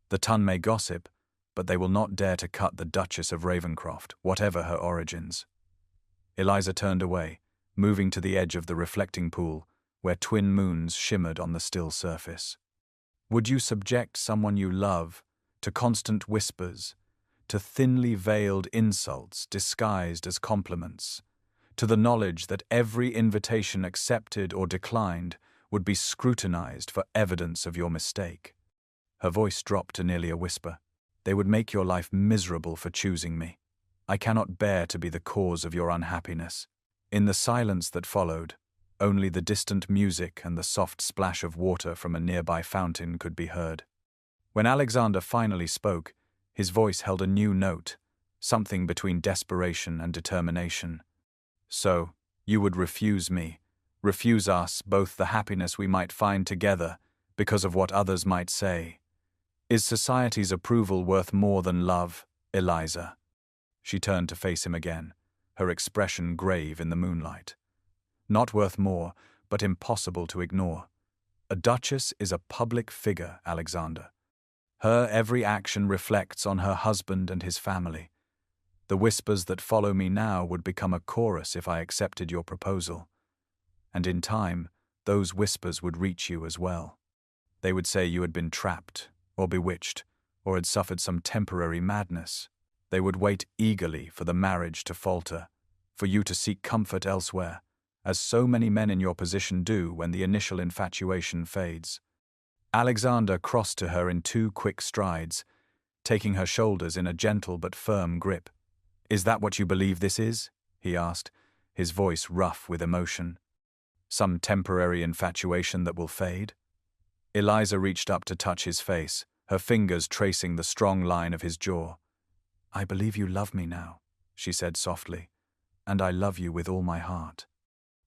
The Tun may gossip, but they will not dare to cut the Duchess of Ravenscroft, whatever her origins. Eliza turned away, moving to the edge of the reflecting pool, where twin moons shimmered on the still surface. Would you subject someone you love to constant whispers, to thinly veiled insults disguised as compliments, to the knowledge that every invitation accepted or declined would be scrutinized for evidence of your mistake. Her voice dropped to nearly a whisper. They would make your life miserable for choosing me. I cannot bear to be the cause of your unhappiness. In the silence that followed, only the distant music and the soft splash of water from a nearby fountain could be heard. When Alexander finally spoke, his voice held a new note, something between desperation and determination. So, you would refuse me, refuse us both the happiness we might find together because of what others might say. Is society's approval worth more than love, Eliza? She turned to face him again, her expression grave in the moonlight. Not worth more, but impossible to ignore. A duchess is a public figure, Alexander. Her every action reflects on her husband and his family. The whispers that follow me now would become a chorus if I accepted your proposal. And in time, those whispers would reach you as well. They would say you had been trapped, or bewitched, or had suffered some temporary madness. They would wait eagerly for the marriage to falter, for you to seek comfort elsewhere, as so many men in your position do when the initial infatuation fades. Alexander crossed to her in 2 quick strides, taking her shoulders in a gentle but firm grip. "Is that what you believe this is?" he asked, his voice rough with emotion. "Some temporary infatuation that will fade?" Eliza reached up to touch his face, her fingers tracing the strong line of his jaw. "I believe you love me now," she said softly, "and I love you with all my heart.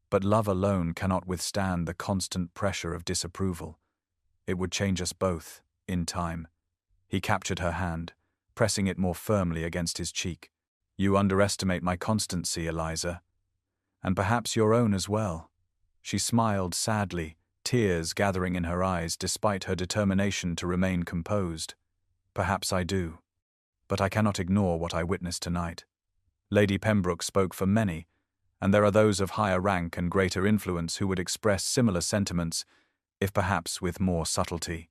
But love alone cannot withstand the constant pressure of disapproval. It would change us both, in time." He captured her hand, pressing it more firmly against his cheek. "You underestimate my constancy, Eliza, and perhaps your own as well." She smiled sadly, tears gathering in her eyes despite her determination to remain composed. "Perhaps I do. But I cannot ignore what I witnessed tonight. Lady Pembroke spoke for many, and there are those of higher rank and greater influence who would express similar sentiments, if perhaps with more subtlety."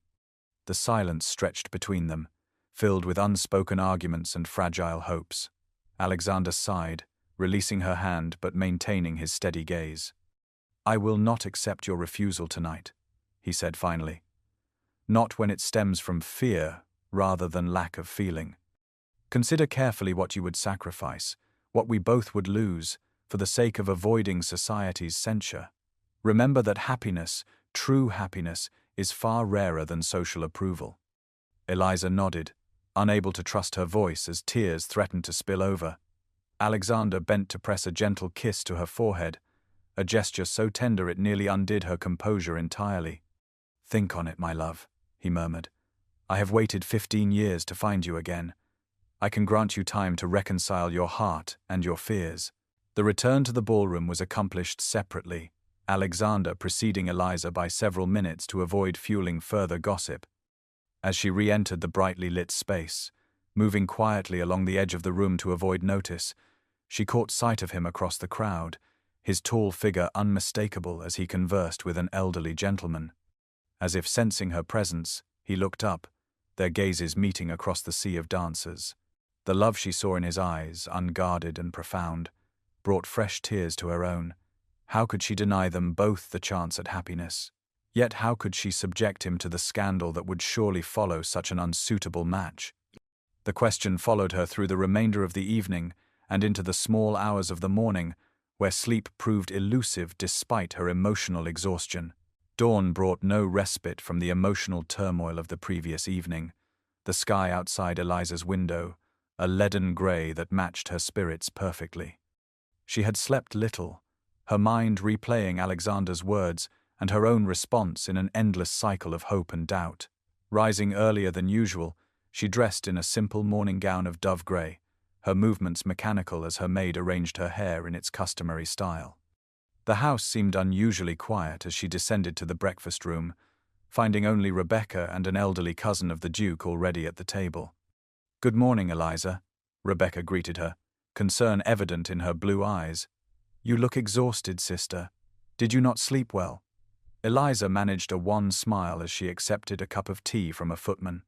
The silence stretched between them, filled with unspoken arguments and fragile hopes. Alexander sighed, releasing her hand but maintaining his steady gaze. "I will not accept your refusal tonight," he said finally. "Not when it stems from fear rather than lack of feeling. Consider carefully what you would sacrifice, what we both would lose, for the sake of avoiding society's censure. Remember that happiness, true happiness, is far rarer than social approval." Eliza nodded, unable to trust her voice as tears threatened to spill over. Alexander bent to press a gentle kiss to her forehead, a gesture so tender it nearly undid her composure entirely. "Think on it, my love," he murmured. "I have waited 15 years to find you again. I can grant you time to reconcile your heart and your fears." The return to the ballroom was accomplished separately, Alexander preceding Eliza by several minutes to avoid fueling further gossip. As she re-entered the brightly lit space, moving quietly along the edge of the room to avoid notice, she caught sight of him across the crowd, his tall figure unmistakable as he conversed with an elderly gentleman. As if sensing her presence, he looked up, their gazes meeting across the sea of dancers. The love she saw in his eyes, unguarded and profound, brought fresh tears to her own. How could she deny them both the chance at happiness? Yet how could she subject him to the scandal that would surely follow such an unsuitable match? The question followed her through the remainder of the evening and into the small hours of the morning, where sleep proved elusive despite her emotional exhaustion. Dawn brought no respite from the emotional turmoil of the previous evening. The sky outside Eliza's window, a leaden grey that matched her spirits perfectly. She had slept little, her mind replaying Alexander's words and her own response in an endless cycle of hope and doubt. Rising earlier than usual, she dressed in a simple morning gown of dove grey, her movements mechanical as her maid arranged her hair in its customary style. The house seemed unusually quiet as she descended to the breakfast room, finding only Rebecca and an elderly cousin of the Duke already at the table. "Good morning, Eliza," Rebecca greeted her, concern evident in her blue eyes. "You look exhausted, sister. Did you not sleep well?" Eliza managed a wan smile as she accepted a cup of tea from a footman.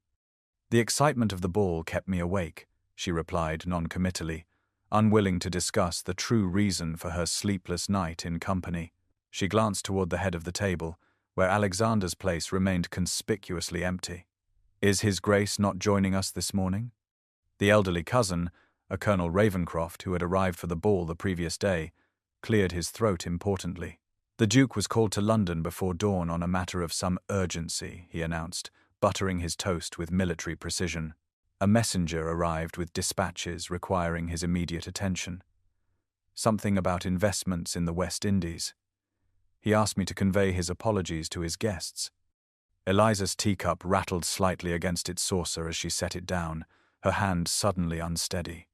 "The excitement of the ball kept me awake," she replied noncommittally, unwilling to discuss the true reason for her sleepless night in company. She glanced toward the head of the table, where Alexander's place remained conspicuously empty. "Is His Grace not joining us this morning?" The elderly cousin, a Colonel Ravencroft who had arrived for the ball the previous day, cleared his throat importantly. "The Duke was called to London before dawn on a matter of some urgency," he announced, buttering his toast with military precision. "A messenger arrived with dispatches requiring his immediate attention. Something about investments in the West Indies. He asked me to convey his apologies to his guests." Eliza's teacup rattled slightly against its saucer as she set it down, her hand suddenly unsteady.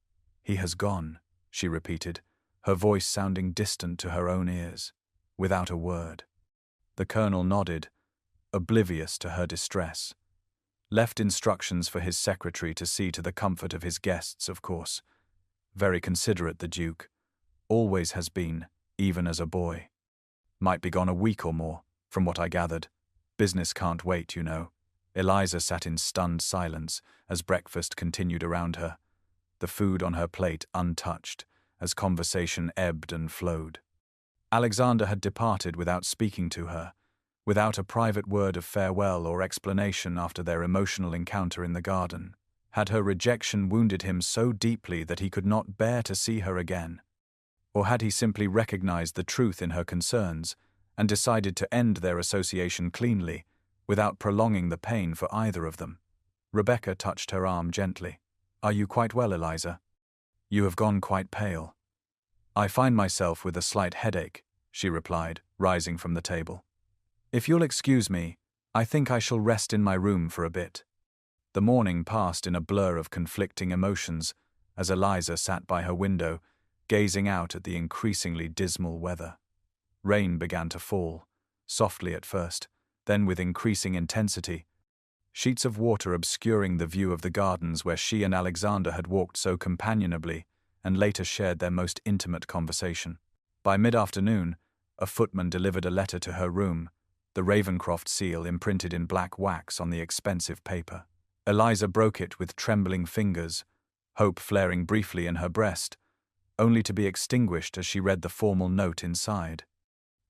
"He has gone," she repeated, her voice sounding distant to her own ears, without a word. The colonel nodded, oblivious to her distress. "Left instructions for his secretary to see to the comfort of his guests, of course. Very considerate, the Duke. Always has been, even as a boy. Might be gone a week or more, from what I gathered. Business can't wait, you know." Eliza sat in stunned silence as breakfast continued around her, the food on her plate untouched, as conversation ebbed and flowed. Alexander had departed without speaking to her, without a private word of farewell or explanation after their emotional encounter in the garden. Had her rejection wounded him so deeply that he could not bear to see her again? Or had he simply recognized the truth in her concerns and decided to end their association cleanly, without prolonging the pain for either of them? Rebecca touched her arm gently. "Are you quite well, Eliza? You have gone quite pale." "I find myself with a slight headache," she replied, rising from the table. "If you'll excuse me, I think I shall rest in my room for a bit." The morning passed in a blur of conflicting emotions as Eliza sat by her window, gazing out at the increasingly dismal weather. Rain began to fall, softly at first, then with increasing intensity, sheets of water obscuring the view of the gardens where she and Alexander had walked so companionably and later shared their most intimate conversation. By mid-afternoon, a footman delivered a letter to her room, the Ravencroft seal imprinted in black wax on the expensive paper. Eliza broke it with trembling fingers, hope flaring briefly in her breast, only to be extinguished as she read the formal note inside.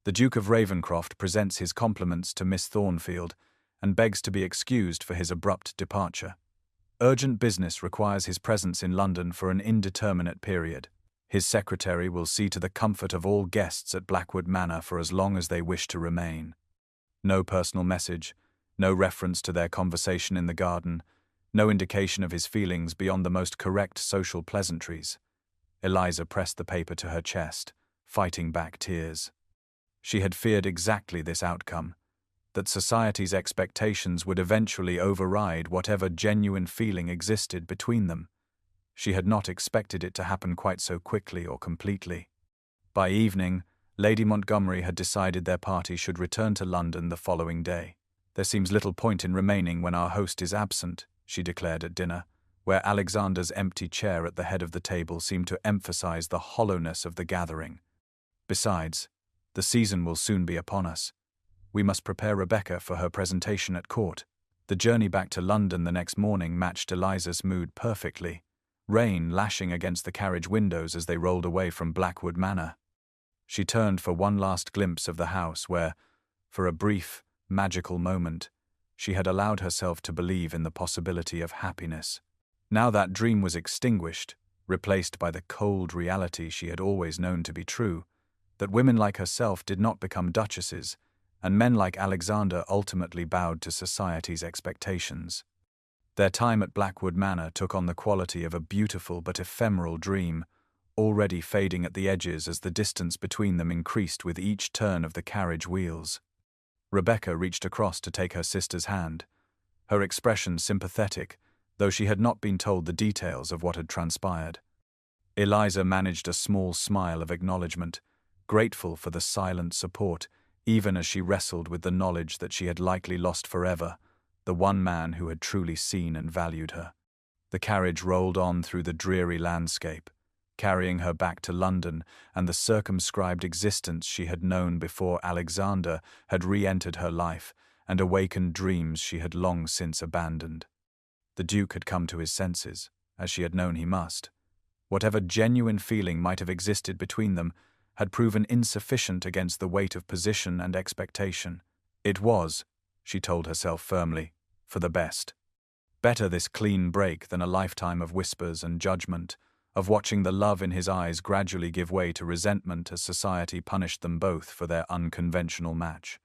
"The Duke of Ravencroft presents his compliments to Miss Thornfield and begs to be excused for his abrupt departure. Urgent business requires his presence in London for an indeterminate period. His secretary will see to the comfort of all guests at Blackwood Manor for as long as they wish to remain." No personal message, no reference to their conversation in the garden, no indication of his feelings beyond the most correct social pleasantries. Eliza pressed the paper to her chest, fighting back tears. She had feared exactly this outcome, that society's expectations would eventually override whatever genuine feeling existed between them. She had not expected it to happen quite so quickly or completely. By evening, Lady Montgomery had decided their party should return to London the following day. "There seems little point in remaining when our host is absent," she declared at dinner, where Alexander's empty chair at the head of the table seemed to emphasize the hollowness of the gathering. "Besides, the season will soon be upon us. We must prepare Rebecca for her presentation at court." The journey back to London the next morning matched Eliza's mood perfectly, rain lashing against the carriage windows as they rolled away from Blackwood Manor. She turned for one last glimpse of the house where, for a brief, magical moment, she had allowed herself to believe in the possibility of happiness. Now that dream was extinguished, replaced by the cold reality she had always known to be true, that women like herself did not become duchesses, and men like Alexander ultimately bowed to society's expectations. Their time at Blackwood Manor took on the quality of a beautiful but ephemeral dream, already fading at the edges as the distance between them increased with each turn of the carriage wheels. Rebecca reached across to take her sister's hand, her expression sympathetic, though she had not been told the details of what had transpired. Eliza managed a small smile of acknowledgement, grateful for the silent support, even as she wrestled with the knowledge that she had likely lost forever the one man who had truly seen and valued her. The carriage rolled on through the dreary landscape, carrying her back to London and the circumscribed existence she had known before Alexander had re-entered her life and awakened dreams she had long since abandoned. The Duke had come to his senses, as she had known he must. Whatever genuine feeling might have existed between them had proven insufficient against the weight of position and expectation. It was, she told herself firmly, for the best. Better this clean break than a lifetime of whispers and judgment, of watching the love in his eyes gradually give way to resentment as society punished them both for their unconventional match.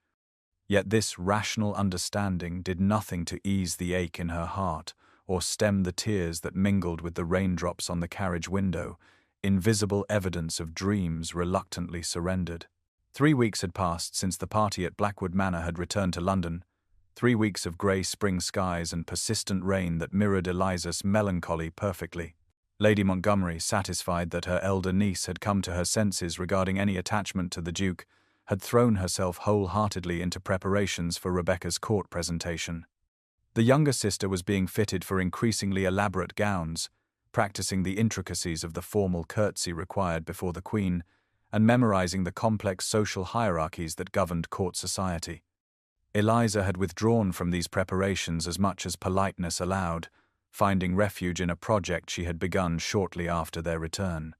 Yet this rational understanding did nothing to ease the ache in her heart or stem the tears that mingled with the raindrops on the carriage window, invisible evidence of dreams reluctantly surrendered. 3 weeks had passed since the party at Blackwood Manor had returned to London, 3 weeks of grey spring skies and persistent rain that mirrored Eliza's melancholy perfectly. Lady Montgomery, satisfied that her elder niece had come to her senses regarding any attachment to the Duke, had thrown herself wholeheartedly into preparations for Rebecca's court presentation. The younger sister was being fitted for increasingly elaborate gowns, practicing the intricacies of the formal curtsy required before the Queen, and memorizing the complex social hierarchies that governed court society. Eliza had withdrawn from these preparations as much as politeness allowed, finding refuge in a project she had begun shortly after their return.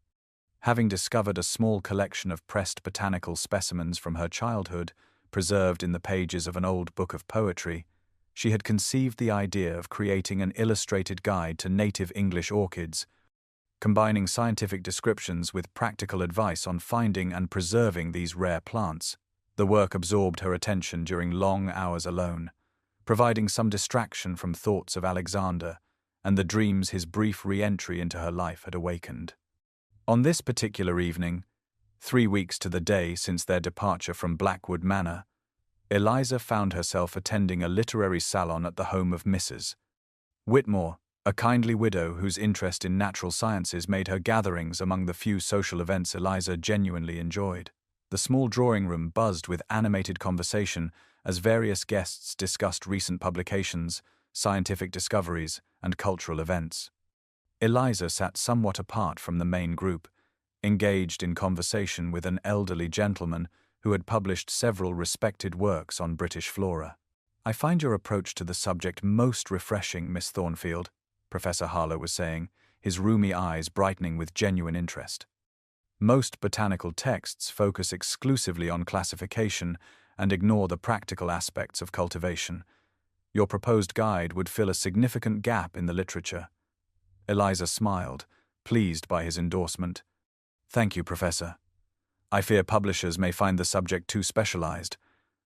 Having discovered a small collection of pressed botanical specimens from her childhood, preserved in the pages of an old book of poetry, she had conceived the idea of creating an illustrated guide to native English orchids, combining scientific descriptions with practical advice on finding and preserving these rare plants. The work absorbed her attention during long hours alone, providing some distraction from thoughts of Alexander and the dreams his brief re-entry into her life had awakened. On this particular evening, 3 weeks to the day since their departure from Blackwood Manor, Eliza found herself attending a literary salon at the home of Mrs. Whitmore, a kindly widow whose interest in natural sciences made her gatherings among the few social events Eliza genuinely enjoyed. The small drawing room buzzed with animated conversation as various guests discussed recent publications, scientific discoveries, and cultural events. Eliza sat somewhat apart from the main group, engaged in conversation with an elderly gentleman who had published several respected works on British flora. "I find your approach to the subject most refreshing, Miss Thornfield," Professor Harlow was saying, his rheumy eyes brightening with genuine interest. "Most botanical texts focus exclusively on classification and ignore the practical aspects of cultivation. Your proposed guide would fill a significant gap in the literature." Eliza smiled, pleased by his endorsement. "Thank you, Professor. I fear publishers may find the subject too specialized,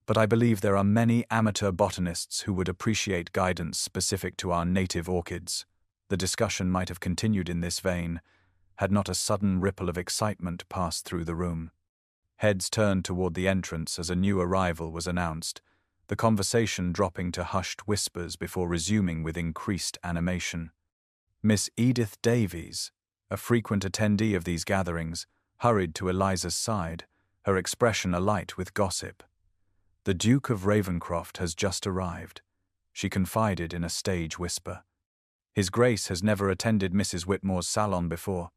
but I believe there are many amateur botanists who would appreciate guidance specific to our native orchids." The discussion might have continued in this vein, had not a sudden ripple of excitement passed through the room. Heads turned toward the entrance as a new arrival was announced, the conversation dropping to hushed whispers before resuming with increased animation. Miss Edith Davies, a frequent attendee of these gatherings, hurried to Eliza's side, her expression alight with gossip. "The Duke of Ravenscroft has just arrived," she confided in a stage whisper. "His Grace has never attended Mrs. Whitmore's salon before.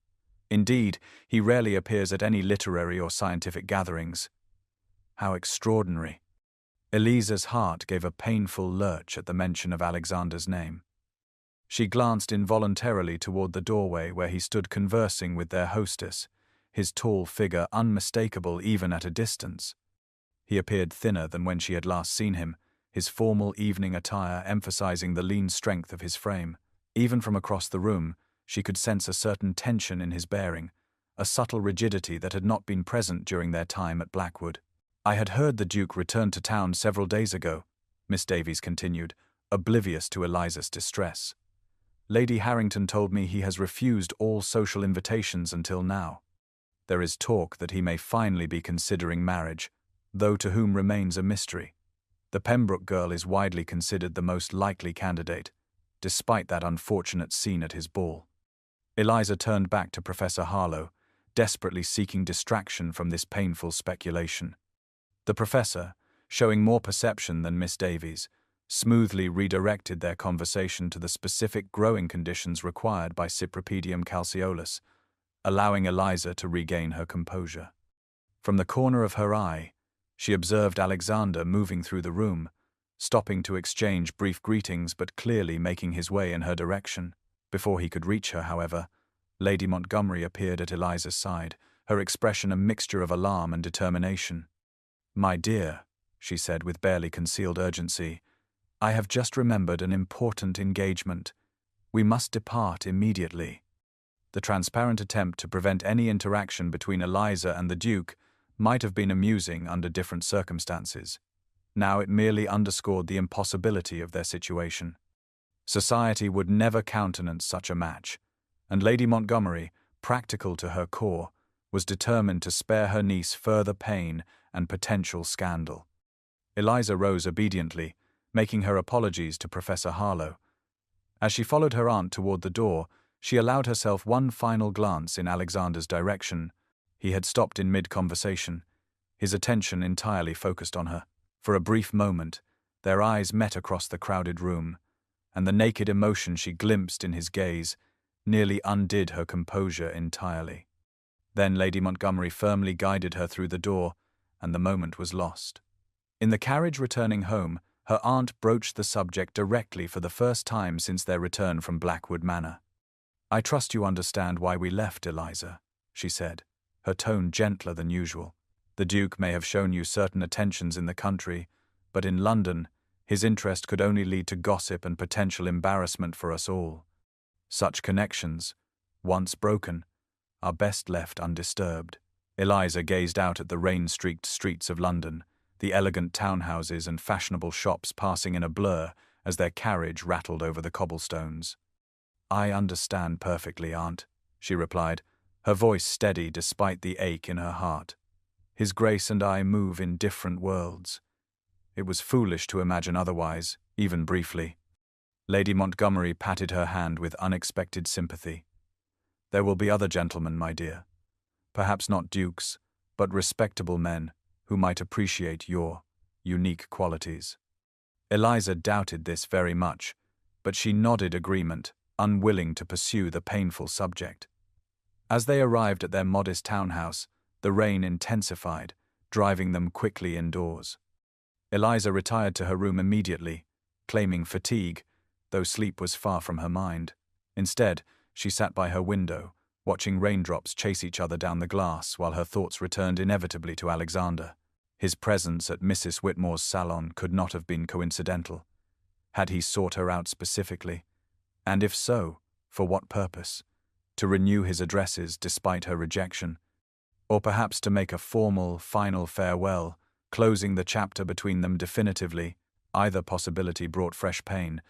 Indeed, he rarely appears at any literary or scientific gatherings." How extraordinary! Eliza's heart gave a painful lurch at the mention of Alexander's name. She glanced involuntarily toward the doorway where he stood conversing with their hostess, his tall figure unmistakable even at a distance. He appeared thinner than when she had last seen him, his formal evening attire emphasizing the lean strength of his frame. Even from across the room, she could sense a certain tension in his bearing, a subtle rigidity that had not been present during their time at Blackwood. "I had heard the Duke returned to town several days ago," Miss Davies continued, oblivious to Eliza's distress. "Lady Harrington told me he has refused all social invitations until now. There is talk that he may finally be considering marriage, though to whom remains a mystery. The Pembroke girl is widely considered the most likely candidate, despite that unfortunate scene at his ball." Eliza turned back to Professor Harlow, desperately seeking distraction from this painful speculation. The professor, showing more perception than Miss Davies, smoothly redirected their conversation to the specific growing conditions required by Cypripedium calceolus, allowing Eliza to regain her composure. From the corner of her eye, she observed Alexander moving through the room, stopping to exchange brief greetings but clearly making his way in her direction. Before he could reach her, however, Lady Montgomery appeared at Eliza's side, her expression a mixture of alarm and determination. "My dear," she said with barely concealed urgency, "I have just remembered an important engagement. We must depart immediately." The transparent attempt to prevent any interaction between Eliza and the Duke might have been amusing under different circumstances. Now it merely underscored the impossibility of their situation. Society would never countenance such a match, and Lady Montgomery, practical to her core, was determined to spare her niece further pain and potential scandal. Eliza rose obediently, making her apologies to Professor Harlow. As she followed her aunt toward the door, she allowed herself one final glance in Alexander's direction. He had stopped in mid-conversation, his attention entirely focused on her. For a brief moment, their eyes met across the crowded room, and the naked emotion she glimpsed in his gaze nearly undid her composure entirely. Then Lady Montgomery firmly guided her through the door, and the moment was lost. In the carriage returning home, her aunt broached the subject directly for the first time since their return from Blackwood Manor. "I trust you understand why we left, Eliza," she said, her tone gentler than usual. "The Duke may have shown you certain attentions in the country, but in London, his interest could only lead to gossip and potential embarrassment for us all. Such connections, once broken, are best left undisturbed." Eliza gazed out at the rain-streaked streets of London, the elegant townhouses and fashionable shops passing in a blur as their carriage rattled over the cobblestones. "I understand perfectly, Aunt," she replied, her voice steady despite the ache in her heart. "His Grace and I move in different worlds. It was foolish to imagine otherwise, even briefly." Lady Montgomery patted her hand with unexpected sympathy. "There will be other gentlemen, my dear. Perhaps not dukes, but respectable men who might appreciate your unique qualities." Eliza doubted this very much, but she nodded agreement, unwilling to pursue the painful subject. As they arrived at their modest townhouse, the rain intensified, driving them quickly indoors. Eliza retired to her room immediately, claiming fatigue, though sleep was far from her mind. Instead, she sat by her window, watching raindrops chase each other down the glass while her thoughts returned inevitably to Alexander. His presence at Mrs. Whitmore's salon could not have been coincidental. Had he sought her out specifically? And if so, for what purpose? To renew his addresses despite her rejection? Or perhaps to make a formal, final farewell, closing the chapter between them definitively? Either possibility brought fresh pain,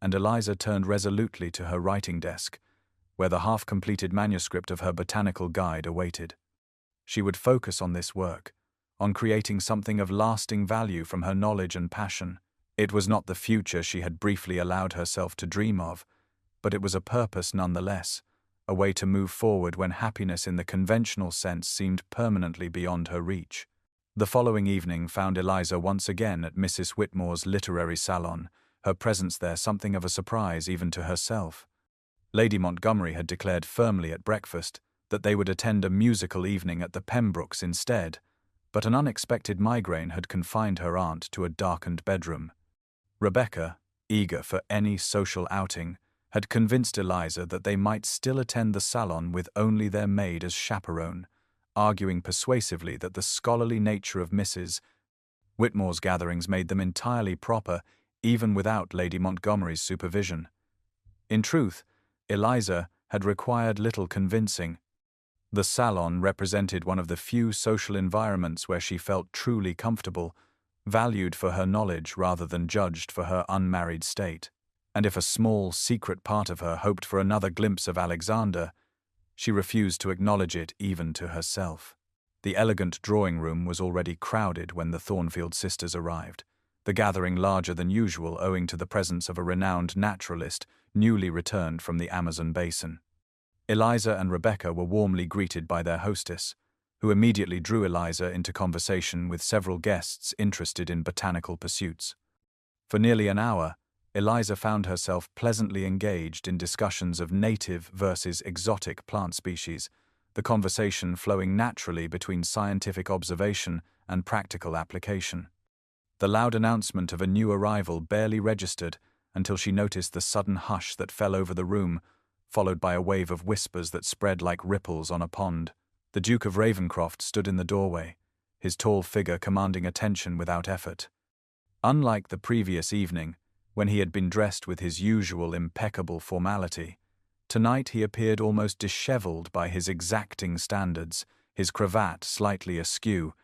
and Eliza turned resolutely to her writing desk, where the half-completed manuscript of her botanical guide awaited. She would focus on this work, on creating something of lasting value from her knowledge and passion. It was not the future she had briefly allowed herself to dream of, but it was a purpose nonetheless, a way to move forward when happiness in the conventional sense seemed permanently beyond her reach. The following evening found Eliza once again at Mrs. Whitmore's literary salon, her presence there something of a surprise even to herself. Lady Montgomery had declared firmly at breakfast that they would attend a musical evening at the Pembrokes instead, but an unexpected migraine had confined her aunt to a darkened bedroom. Rebecca, eager for any social outing, had convinced Eliza that they might still attend the salon with only their maid as chaperone, arguing persuasively that the scholarly nature of Mrs. Whitmore's gatherings made them entirely proper, even without Lady Montgomery's supervision. In truth, Eliza had required little convincing. The salon represented one of the few social environments where she felt truly comfortable, valued for her knowledge rather than judged for her unmarried state. And if a small, secret part of her hoped for another glimpse of Alexander, she refused to acknowledge it even to herself. The elegant drawing-room was already crowded when the Thornfield sisters arrived, the gathering larger than usual owing to the presence of a renowned naturalist newly returned from the Amazon basin. Eliza and Rebecca were warmly greeted by their hostess, who immediately drew Eliza into conversation with several guests interested in botanical pursuits. For nearly an hour, Eliza found herself pleasantly engaged in discussions of native versus exotic plant species, the conversation flowing naturally between scientific observation and practical application. The loud announcement of a new arrival barely registered until she noticed the sudden hush that fell over the room, followed by a wave of whispers that spread like ripples on a pond. The Duke of Ravenscroft stood in the doorway, his tall figure commanding attention without effort. Unlike the previous evening, when he had been dressed with his usual impeccable formality, tonight he appeared almost disheveled by his exacting standards, his cravat slightly askew,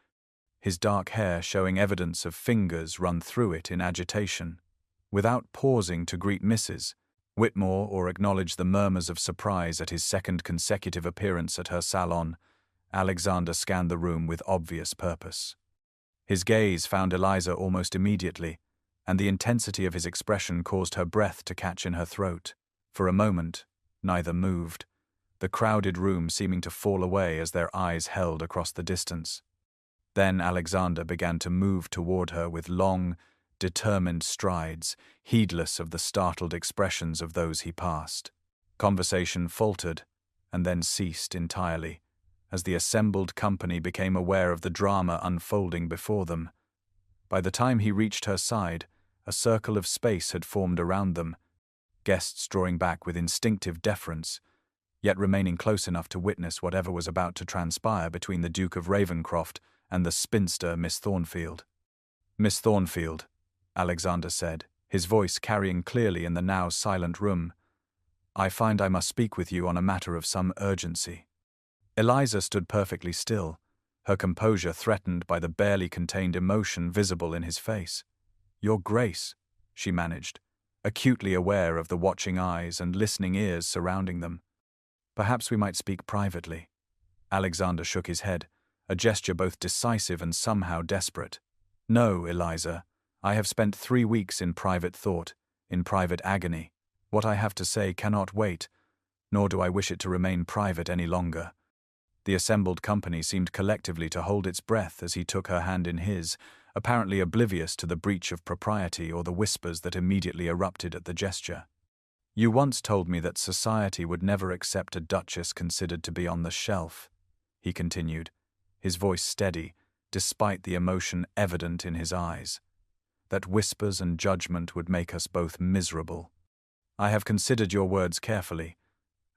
his dark hair showing evidence of fingers run through it in agitation. Without pausing to greet Mrs. Whitmore or acknowledge the murmurs of surprise at his second consecutive appearance at her salon, Alexander scanned the room with obvious purpose. His gaze found Eliza almost immediately, and the intensity of his expression caused her breath to catch in her throat. For a moment, neither moved, the crowded room seeming to fall away as their eyes held across the distance. Then Alexander began to move toward her with long, determined strides, heedless of the startled expressions of those he passed. Conversation faltered, and then ceased entirely, as the assembled company became aware of the drama unfolding before them. By the time he reached her side, a circle of space had formed around them, guests drawing back with instinctive deference, yet remaining close enough to witness whatever was about to transpire between the Duke of Ravenscroft and the spinster Miss Thornfield. "Miss Thornfield," Alexander said, his voice carrying clearly in the now silent room, "I find I must speak with you on a matter of some urgency." Eliza stood perfectly still, her composure threatened by the barely contained emotion visible in his face. "Your Grace," she managed, acutely aware of the watching eyes and listening ears surrounding them. "Perhaps we might speak privately." Alexander shook his head, a gesture both decisive and somehow desperate. "No, Eliza, I have spent 3 weeks in private thought, in private agony. What I have to say cannot wait, nor do I wish it to remain private any longer." The assembled company seemed collectively to hold its breath as he took her hand in his, apparently oblivious to the breach of propriety or the whispers that immediately erupted at the gesture. "You once told me that society would never accept a duchess considered to be on the shelf," he continued, his voice steady, despite the emotion evident in his eyes. "That whispers and judgment would make us both miserable. I have considered your words carefully,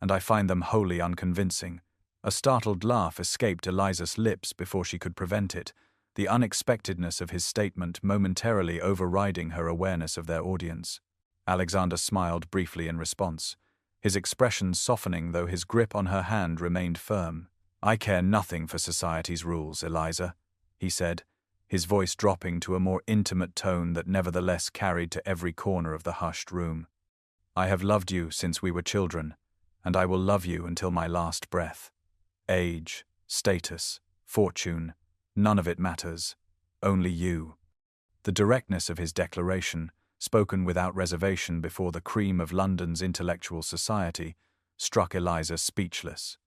and I find them wholly unconvincing." A startled laugh escaped Eliza's lips before she could prevent it, the unexpectedness of his statement momentarily overriding her awareness of their audience. Alexander smiled briefly in response, his expression softening though his grip on her hand remained firm. "I care nothing for society's rules, Eliza," he said, his voice dropping to a more intimate tone that nevertheless carried to every corner of the hushed room. "I have loved you since we were children, and I will love you until my last breath. Age, status, fortune, none of it matters. Only you." The directness of his declaration, spoken without reservation before the cream of London's intellectual society, struck Eliza speechless.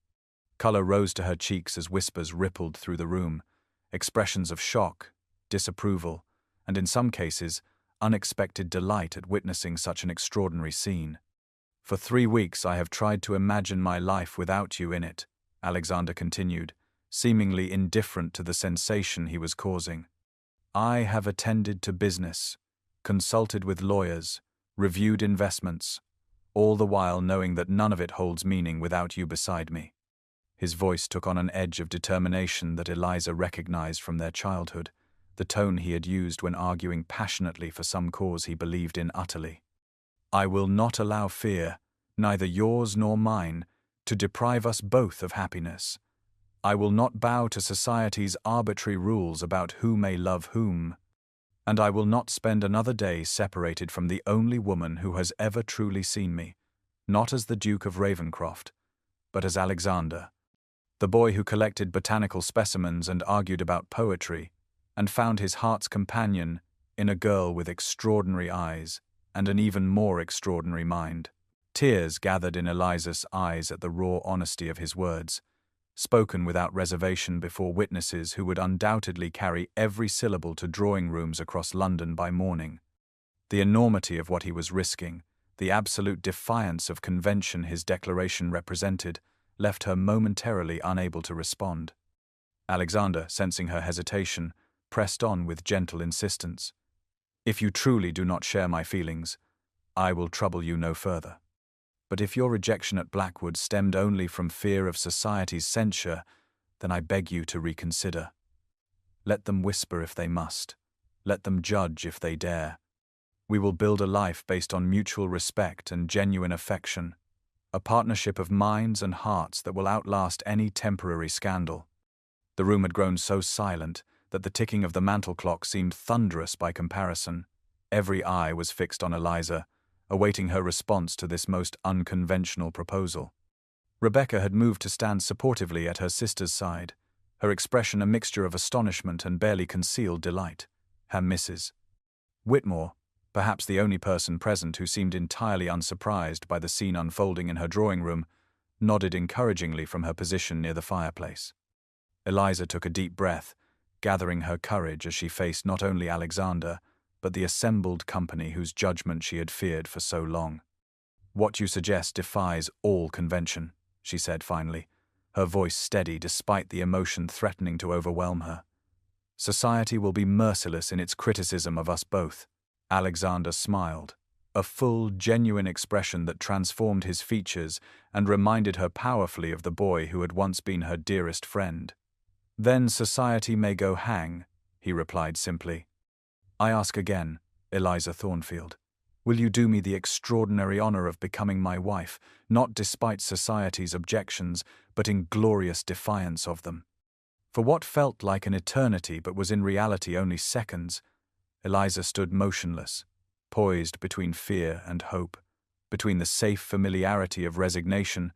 Colour rose to her cheeks as whispers rippled through the room, expressions of shock, disapproval, and in some cases, unexpected delight at witnessing such an extraordinary scene. "For 3 weeks I have tried to imagine my life without you in it," Alexander continued, seemingly indifferent to the sensation he was causing. "I have attended to business, consulted with lawyers, reviewed investments, all the while knowing that none of it holds meaning without you beside me." His voice took on an edge of determination that Eliza recognized from their childhood, the tone he had used when arguing passionately for some cause he believed in utterly. "I will not allow fear, neither yours nor mine, to deprive us both of happiness. I will not bow to society's arbitrary rules about who may love whom, and I will not spend another day separated from the only woman who has ever truly seen me, not as the Duke of Ravenscroft, but as Alexander, the boy who collected botanical specimens and argued about poetry, and found his heart's companion in a girl with extraordinary eyes and an even more extraordinary mind." Tears gathered in Eliza's eyes at the raw honesty of his words, spoken without reservation before witnesses who would undoubtedly carry every syllable to drawing rooms across London by morning. The enormity of what he was risking, the absolute defiance of convention his declaration represented, left her momentarily unable to respond. Alexander, sensing her hesitation, pressed on with gentle insistence. "If you truly do not share my feelings, I will trouble you no further." But if your rejection at Blackwood stemmed only from fear of society's censure, then I beg you to reconsider. Let them whisper if they must. Let them judge if they dare. We will build a life based on mutual respect and genuine affection, a partnership of minds and hearts that will outlast any temporary scandal. The room had grown so silent that the ticking of the mantel clock seemed thunderous by comparison. Every eye was fixed on Eliza, awaiting her response to this most unconventional proposal. Rebecca had moved to stand supportively at her sister's side, her expression a mixture of astonishment and barely concealed delight. Her Mrs. Whitmore, perhaps the only person present who seemed entirely unsurprised by the scene unfolding in her drawing room, nodded encouragingly from her position near the fireplace. Eliza took a deep breath, gathering her courage as she faced not only Alexander, but the assembled company whose judgment she had feared for so long. "What you suggest defies all convention," she said finally, her voice steady despite the emotion threatening to overwhelm her. "Society will be merciless in its criticism of us both." Alexander smiled, a full, genuine expression that transformed his features and reminded her powerfully of the boy who had once been her dearest friend. "Then society may go hang," he replied simply. "I ask again, Eliza Thornfield, will you do me the extraordinary honor of becoming my wife, not despite society's objections, but in glorious defiance of them?" For what felt like an eternity but was in reality only seconds, Eliza stood motionless, poised between fear and hope, between the safe familiarity of resignation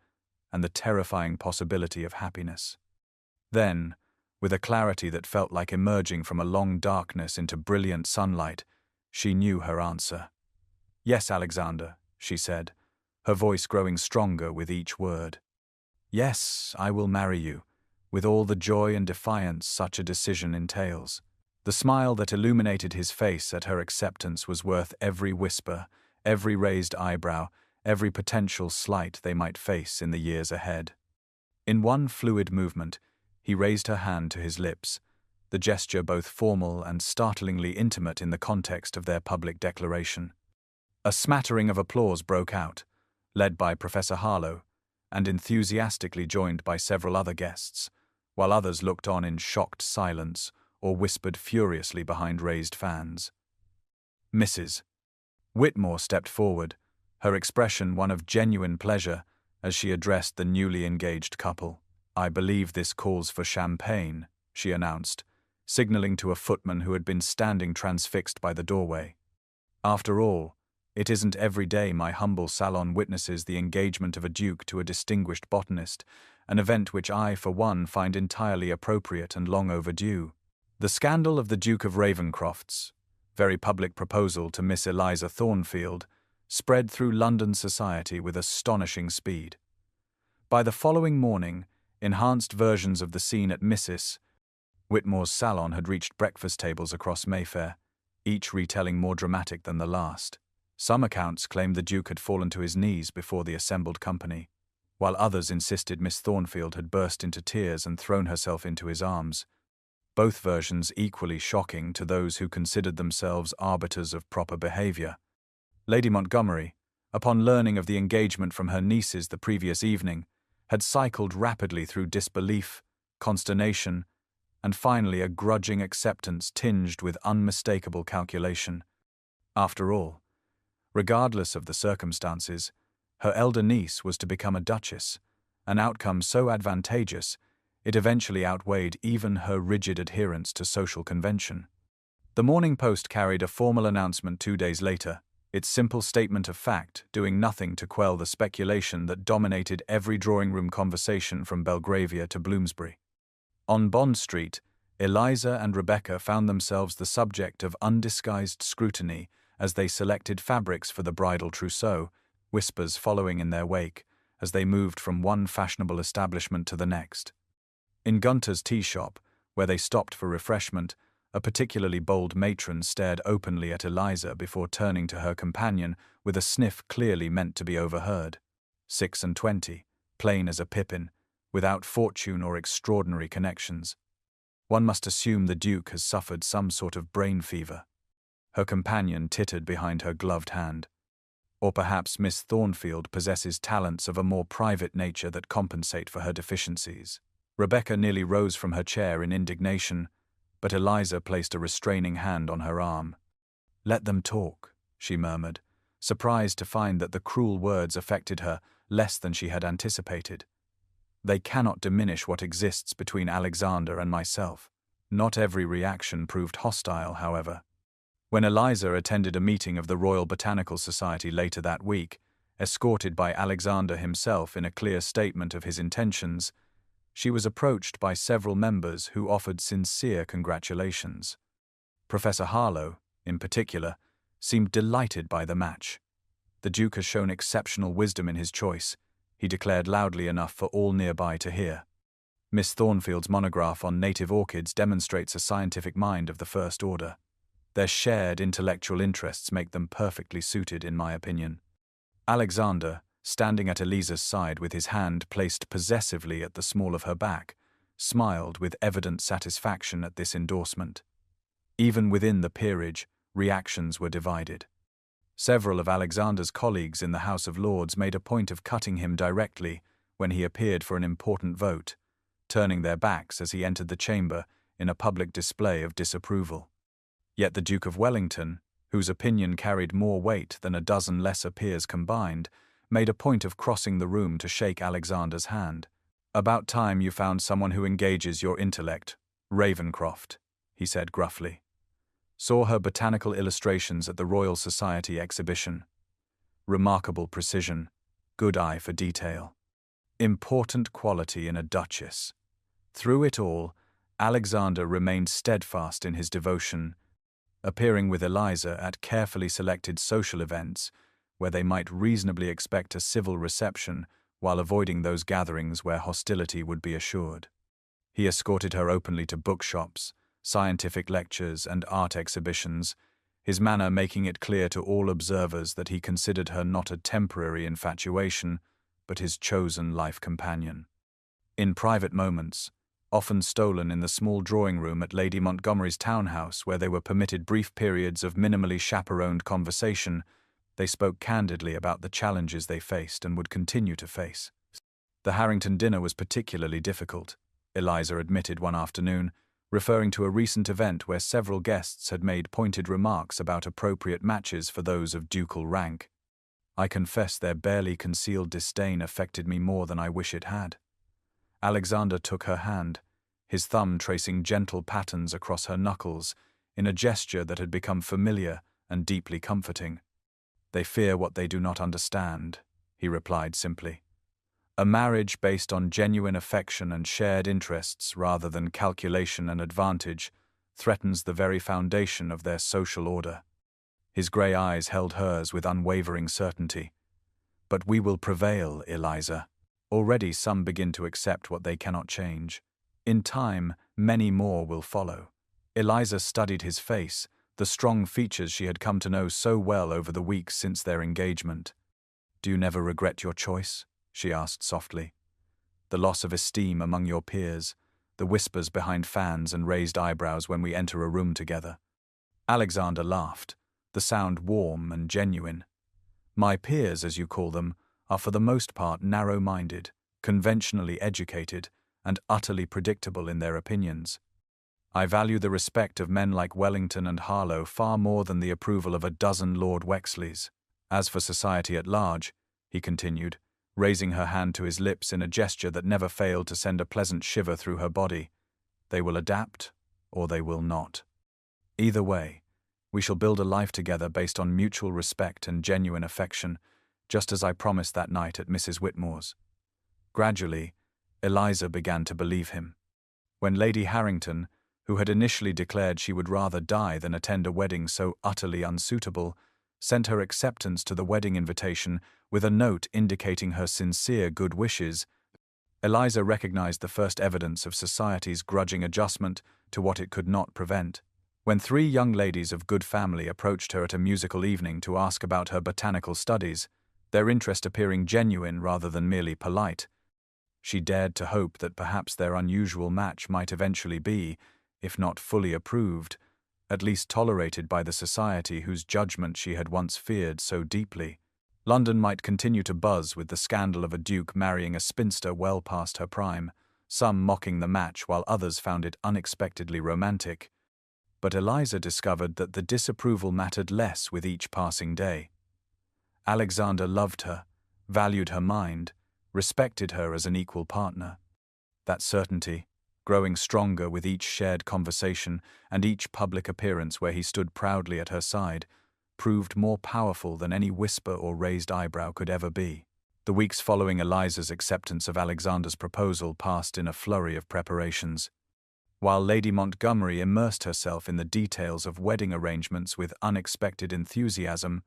and the terrifying possibility of happiness. Then, with a clarity that felt like emerging from a long darkness into brilliant sunlight, she knew her answer. "Yes, Alexander," she said, her voice growing stronger with each word. "Yes, I will marry you, with all the joy and defiance such a decision entails." The smile that illuminated his face at her acceptance was worth every whisper, every raised eyebrow, every potential slight they might face in the years ahead. In one fluid movement, he raised her hand to his lips, the gesture both formal and startlingly intimate in the context of their public declaration. A smattering of applause broke out, led by Professor Harlow, and enthusiastically joined by several other guests, while others looked on in shocked silence or whispered furiously behind raised fans. Mrs. Whitmore stepped forward, her expression one of genuine pleasure as she addressed the newly engaged couple. "I believe this calls for champagne," she announced, signaling to a footman who had been standing transfixed by the doorway. "After all, it isn't every day my humble salon witnesses the engagement of a duke to a distinguished botanist, an event which I, for one, find entirely appropriate and long overdue." The scandal of the Duke of Ravencroft's very public proposal to Miss Eliza Thornfield spread through London society with astonishing speed. By the following morning, enhanced versions of the scene at Mrs. Whitmore's salon had reached breakfast tables across Mayfair, each retelling more dramatic than the last. Some accounts claimed the Duke had fallen to his knees before the assembled company, while others insisted Miss Thornfield had burst into tears and thrown herself into his arms. Both versions equally shocking to those who considered themselves arbiters of proper behavior. Lady Montgomery, upon learning of the engagement from her nieces the previous evening, had cycled rapidly through disbelief, consternation, and finally a grudging acceptance tinged with unmistakable calculation. After all, regardless of the circumstances, her elder niece was to become a duchess, an outcome so advantageous it eventually outweighed even her rigid adherence to social convention. The Morning Post carried a formal announcement 2 days later, its simple statement of fact doing nothing to quell the speculation that dominated every drawing-room conversation from Belgravia to Bloomsbury. On Bond Street, Eliza and Rebecca found themselves the subject of undisguised scrutiny as they selected fabrics for the bridal trousseau, whispers following in their wake as they moved from one fashionable establishment to the next. In Gunter's tea shop, where they stopped for refreshment, a particularly bold matron stared openly at Eliza before turning to her companion with a sniff clearly meant to be overheard. 26, plain as a pippin, without fortune or extraordinary connections. One must assume the Duke has suffered some sort of brain fever. Her companion tittered behind her gloved hand. Or perhaps Miss Thornfield possesses talents of a more private nature that compensate for her deficiencies. Rebecca nearly rose from her chair in indignation, but Eliza placed a restraining hand on her arm. "Let them talk," she murmured, surprised to find that the cruel words affected her less than she had anticipated. "They cannot diminish what exists between Alexander and myself." Not every reaction proved hostile, however. When Eliza attended a meeting of the Royal Botanical Society later that week, escorted by Alexander himself in a clear statement of his intentions, she was approached by several members who offered sincere congratulations. Professor Harlow, in particular, seemed delighted by the match. "The Duke has shown exceptional wisdom in his choice," he declared loudly enough for all nearby to hear. "Miss Thornfield's monograph on native orchids demonstrates a scientific mind of the first order. Their shared intellectual interests make them perfectly suited, in my opinion." Alexander, standing at Eliza's side with his hand placed possessively at the small of her back, smiled with evident satisfaction at this endorsement. Even within the peerage, reactions were divided. Several of Alexander's colleagues in the House of Lords made a point of cutting him directly when he appeared for an important vote, turning their backs as he entered the chamber in a public display of disapproval. Yet the Duke of Wellington, whose opinion carried more weight than a dozen lesser peers combined, made a point of crossing the room to shake Alexander's hand. "About time you found someone who engages your intellect, Ravencroft," he said gruffly. "Saw her botanical illustrations at the Royal Society exhibition. Remarkable precision, good eye for detail. Important quality in a duchess." Through it all, Alexander remained steadfast in his devotion, appearing with Eliza at carefully selected social events where they might reasonably expect a civil reception while avoiding those gatherings where hostility would be assured. He escorted her openly to bookshops, scientific lectures, and art exhibitions, his manner making it clear to all observers that he considered her not a temporary infatuation, but his chosen life companion. In private moments, often stolen in the small drawing room at Lady Montgomery's townhouse where they were permitted brief periods of minimally chaperoned conversation, they spoke candidly about the challenges they faced and would continue to face. The Harrington dinner was particularly difficult, Eliza admitted one afternoon, referring to a recent event where several guests had made pointed remarks about appropriate matches for those of ducal rank. "I confess their barely concealed disdain affected me more than I wish it had." Alexander took her hand, his thumb tracing gentle patterns across her knuckles in a gesture that had become familiar and deeply comforting. "They fear what they do not understand," he replied simply. "A marriage based on genuine affection and shared interests rather than calculation and advantage threatens the very foundation of their social order." His grey eyes held hers with unwavering certainty. "But we will prevail, Eliza. Already some begin to accept what they cannot change. In time, many more will follow." Eliza studied his face, the strong features she had come to know so well over the weeks since their engagement. "Do you never regret your choice?" she asked softly. "The loss of esteem among your peers, the whispers behind fans and raised eyebrows when we enter a room together." Alexander laughed, the sound warm and genuine. "My peers, as you call them, are for the most part narrow-minded, conventionally educated, and utterly predictable in their opinions. I value the respect of men like Wellington and Harlow far more than the approval of a dozen Lord Wexleys. As for society at large," he continued, raising her hand to his lips in a gesture that never failed to send a pleasant shiver through her body, "they will adapt, or they will not. Either way, we shall build a life together based on mutual respect and genuine affection, just as I promised that night at Mrs. Whitmore's." Gradually, Eliza began to believe him. When Lady Harrington, who had initially declared she would rather die than attend a wedding so utterly unsuitable, sent her acceptance to the wedding invitation with a note indicating her sincere good wishes, Eliza recognized the first evidence of society's grudging adjustment to what it could not prevent. When three young ladies of good family approached her at a musical evening to ask about her botanical studies, their interest appearing genuine rather than merely polite, she dared to hope that perhaps their unusual match might eventually be, if not fully approved, at least tolerated by the society whose judgment she had once feared so deeply. London might continue to buzz with the scandal of a duke marrying a spinster well past her prime, some mocking the match while others found it unexpectedly romantic. But Eliza discovered that the disapproval mattered less with each passing day. Alexander loved her, valued her mind, respected her as an equal partner. That certainty, growing stronger with each shared conversation and each public appearance where he stood proudly at her side, proved more powerful than any whisper or raised eyebrow could ever be. The weeks following Eliza's acceptance of Alexander's proposal passed in a flurry of preparations. While Lady Montgomery immersed herself in the details of wedding arrangements with unexpected enthusiasm,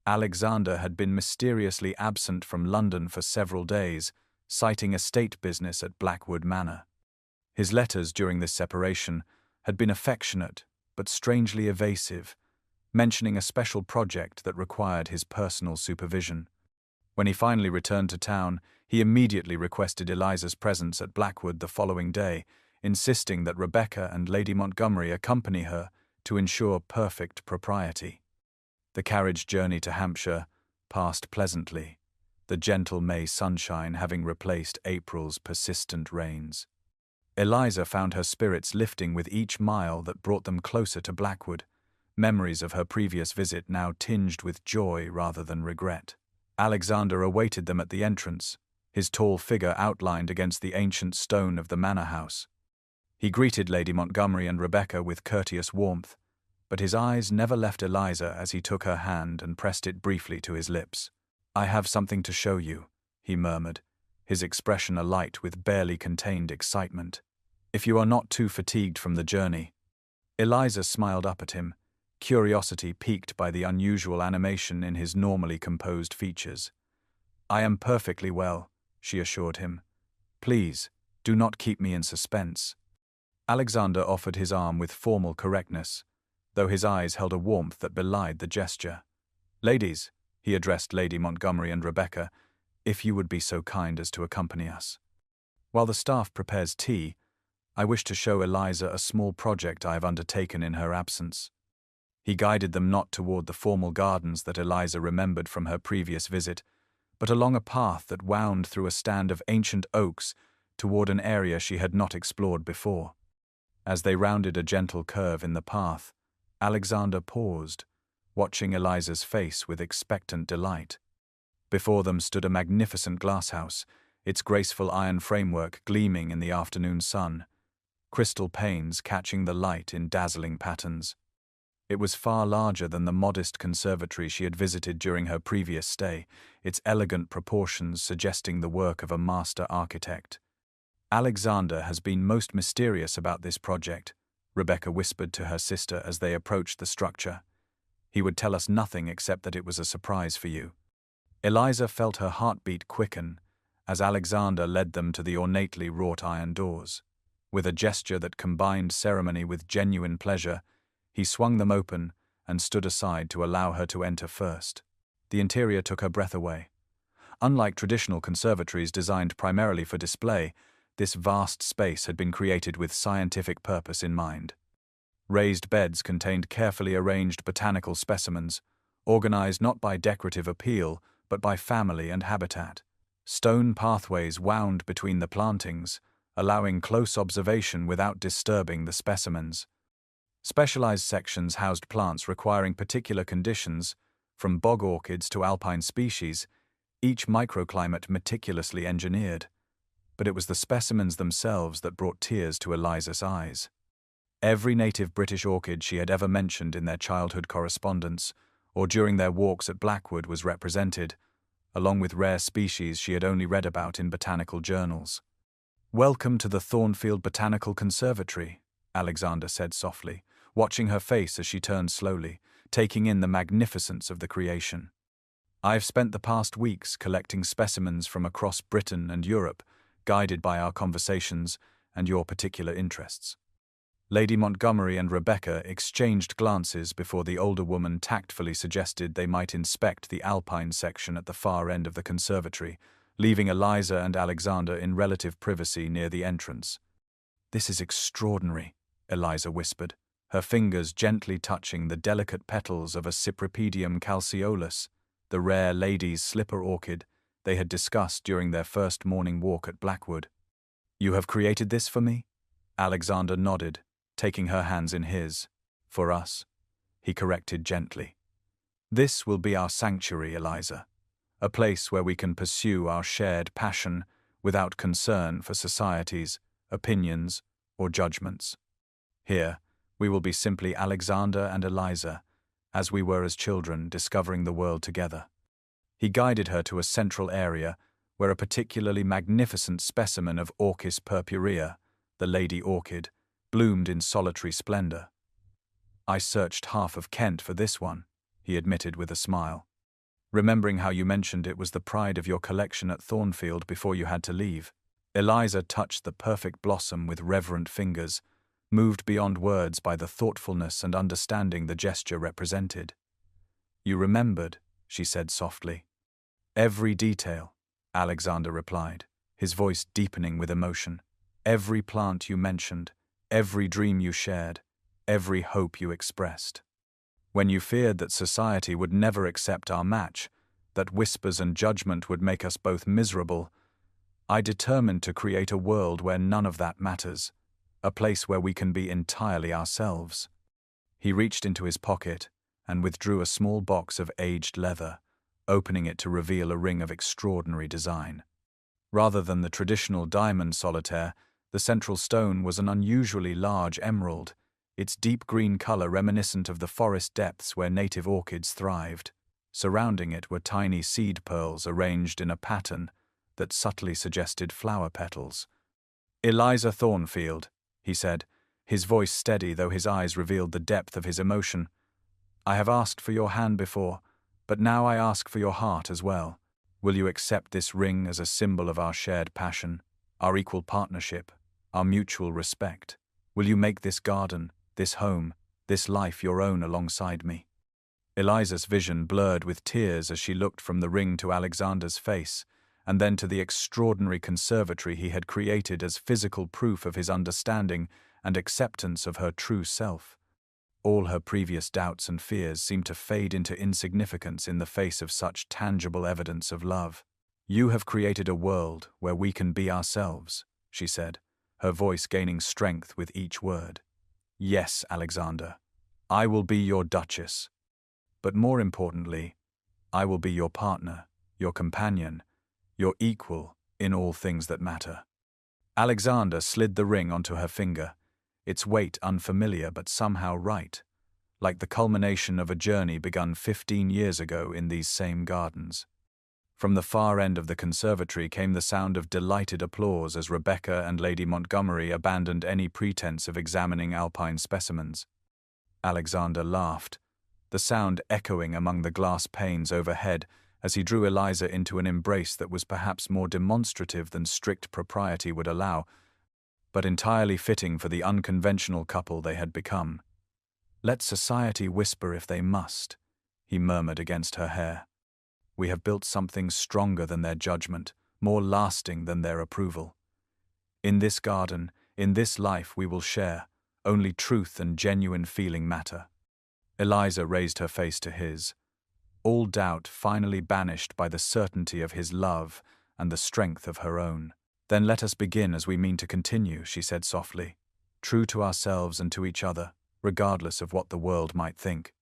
Alexander had been mysteriously absent from London for several days, citing estate business at Blackwood Manor. His letters during this separation had been affectionate but strangely evasive, mentioning a special project that required his personal supervision. When he finally returned to town, he immediately requested Eliza's presence at Blackwood the following day, insisting that Rebecca and Lady Montgomery accompany her to ensure perfect propriety. The carriage journey to Hampshire passed pleasantly, the gentle May sunshine having replaced April's persistent rains. Eliza found her spirits lifting with each mile that brought them closer to Blackwood, memories of her previous visit now tinged with joy rather than regret. Alexander awaited them at the entrance, his tall figure outlined against the ancient stone of the manor house. He greeted Lady Montgomery and Rebecca with courteous warmth, but his eyes never left Eliza as he took her hand and pressed it briefly to his lips. "I have something to show you," he murmured, his expression alight with barely contained excitement. "If you are not too fatigued from the journey." Eliza smiled up at him, curiosity piqued by the unusual animation in his normally composed features. "I am perfectly well," she assured him. "Please, do not keep me in suspense." Alexander offered his arm with formal correctness, though his eyes held a warmth that belied the gesture. "Ladies," he addressed Lady Montgomery and Rebecca, "if you would be so kind as to accompany us. While the staff prepares tea, I wish to show Eliza a small project I have undertaken in her absence." He guided them not toward the formal gardens that Eliza remembered from her previous visit, but along a path that wound through a stand of ancient oaks toward an area she had not explored before. As they rounded a gentle curve in the path, Alexander paused, watching Eliza's face with expectant delight. Before them stood a magnificent glasshouse, its graceful iron framework gleaming in the afternoon sun, crystal panes catching the light in dazzling patterns. It was far larger than the modest conservatory she had visited during her previous stay, its elegant proportions suggesting the work of a master architect. "Alexander has been most mysterious about this project," Rebecca whispered to her sister as they approached the structure. "He would tell us nothing except that it was a surprise for you." Eliza felt her heartbeat quicken as Alexander led them to the ornately wrought iron doors. With a gesture that combined ceremony with genuine pleasure, he swung them open and stood aside to allow her to enter first. The interior took her breath away. Unlike traditional conservatories designed primarily for display, this vast space had been created with scientific purpose in mind. Raised beds contained carefully arranged botanical specimens, organized not by decorative appeal, but by family and habitat. Stone pathways wound between the plantings, allowing close observation without disturbing the specimens. Specialized sections housed plants requiring particular conditions, from bog orchids to alpine species, each microclimate meticulously engineered. But it was the specimens themselves that brought tears to Eliza's eyes. Every native British orchid she had ever mentioned in their childhood correspondence, or during their walks at Blackwood, was represented, along with rare species she had only read about in botanical journals. "Welcome to the Thornfield Botanical Conservatory," Alexander said softly, watching her face as she turned slowly, taking in the magnificence of the creation. "I've spent the past weeks collecting specimens from across Britain and Europe, guided by our conversations and your particular interests." Lady Montgomery and Rebecca exchanged glances before the older woman tactfully suggested they might inspect the alpine section at the far end of the conservatory, leaving Eliza and Alexander in relative privacy near the entrance. "This is extraordinary," Eliza whispered, her fingers gently touching the delicate petals of a Cypripedium calceolus. the rare lady's slipper orchid they had discussed during their first morning walk at Blackwood. "You have created this for me?" Alexander nodded, taking her hands in his. "For us," he corrected gently. "This will be our sanctuary, Eliza, a place where we can pursue our shared passion without concern for society's opinions or judgments. Here, we will be simply Alexander and Eliza, as we were as children discovering the world together." He guided her to a central area where a particularly magnificent specimen of Orchis purpurea, the lady orchid, bloomed in solitary splendor. "I searched half of Kent for this one," he admitted with a smile. "Remembering how you mentioned it was the pride of your collection at Thornfield before you had to leave." Eliza touched the perfect blossom with reverent fingers, moved beyond words by the thoughtfulness and understanding the gesture represented. "You remembered," she said softly. "Every detail," Alexander replied, his voice deepening with emotion. "Every plant you mentioned, every dream you shared, every hope you expressed. When you feared that society would never accept our match, that whispers and judgment would make us both miserable, I determined to create a world where none of that matters, a place where we can be entirely ourselves." He reached into his pocket and withdrew a small box of aged leather, opening it to reveal a ring of extraordinary design. Rather than the traditional diamond solitaire, the central stone was an unusually large emerald, its deep green color reminiscent of the forest depths where native orchids thrived. Surrounding it were tiny seed pearls arranged in a pattern that subtly suggested flower petals. "Eliza Thornfield," he said, his voice steady though his eyes revealed the depth of his emotion. "I have asked for your hand before, but now I ask for your heart as well. Will you accept this ring as a symbol of our shared passion, our equal partnership, our mutual respect? Will you make this garden, this home, this life your own alongside me?" Eliza's vision blurred with tears as she looked from the ring to Alexander's face, and then to the extraordinary conservatory he had created as physical proof of his understanding and acceptance of her true self. All her previous doubts and fears seemed to fade into insignificance in the face of such tangible evidence of love. "You have created a world where we can be ourselves," she said, her voice gaining strength with each word. "Yes, Alexander, I will be your duchess. But more importantly, I will be your partner, your companion, your equal in all things that matter." Alexander slid the ring onto her finger, its weight unfamiliar but somehow right, like the culmination of a journey begun 15 years ago in these same gardens. From the far end of the conservatory came the sound of delighted applause as Rebecca and Lady Montgomery abandoned any pretense of examining alpine specimens. Alexander laughed, the sound echoing among the glass panes overhead as he drew Eliza into an embrace that was perhaps more demonstrative than strict propriety would allow, but entirely fitting for the unconventional couple they had become. "Let society whisper if they must," he murmured against her hair. "We have built something stronger than their judgment, more lasting than their approval. In this garden, in this life we will share, only truth and genuine feeling matter." Eliza raised her face to his, all doubt finally banished by the certainty of his love and the strength of her own. "Then let us begin as we mean to continue," she said softly, "true to ourselves and to each other, regardless of what the world might think."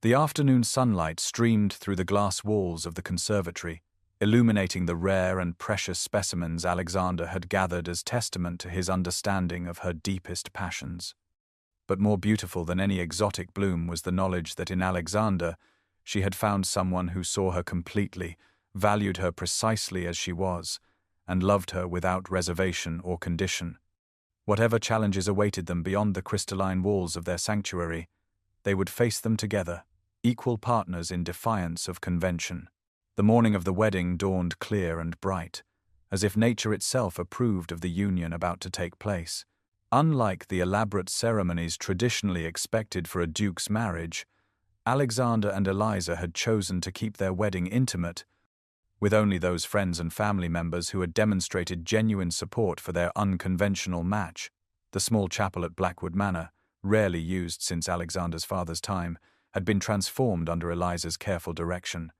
The afternoon sunlight streamed through the glass walls of the conservatory, illuminating the rare and precious specimens Alexander had gathered as testament to his understanding of her deepest passions. But more beautiful than any exotic bloom was the knowledge that in Alexander she had found someone who saw her completely, valued her precisely as she was, and loved her without reservation or condition. Whatever challenges awaited them beyond the crystalline walls of their sanctuary, they would face them together, equal partners in defiance of convention. The morning of the wedding dawned clear and bright, as if nature itself approved of the union about to take place. Unlike the elaborate ceremonies traditionally expected for a duke's marriage, Alexander and Eliza had chosen to keep their wedding intimate, with only those friends and family members who had demonstrated genuine support for their unconventional match. The small chapel at Blackwood Manor, rarely used since Alexander's father's time, had been transformed under Eliza's careful direction.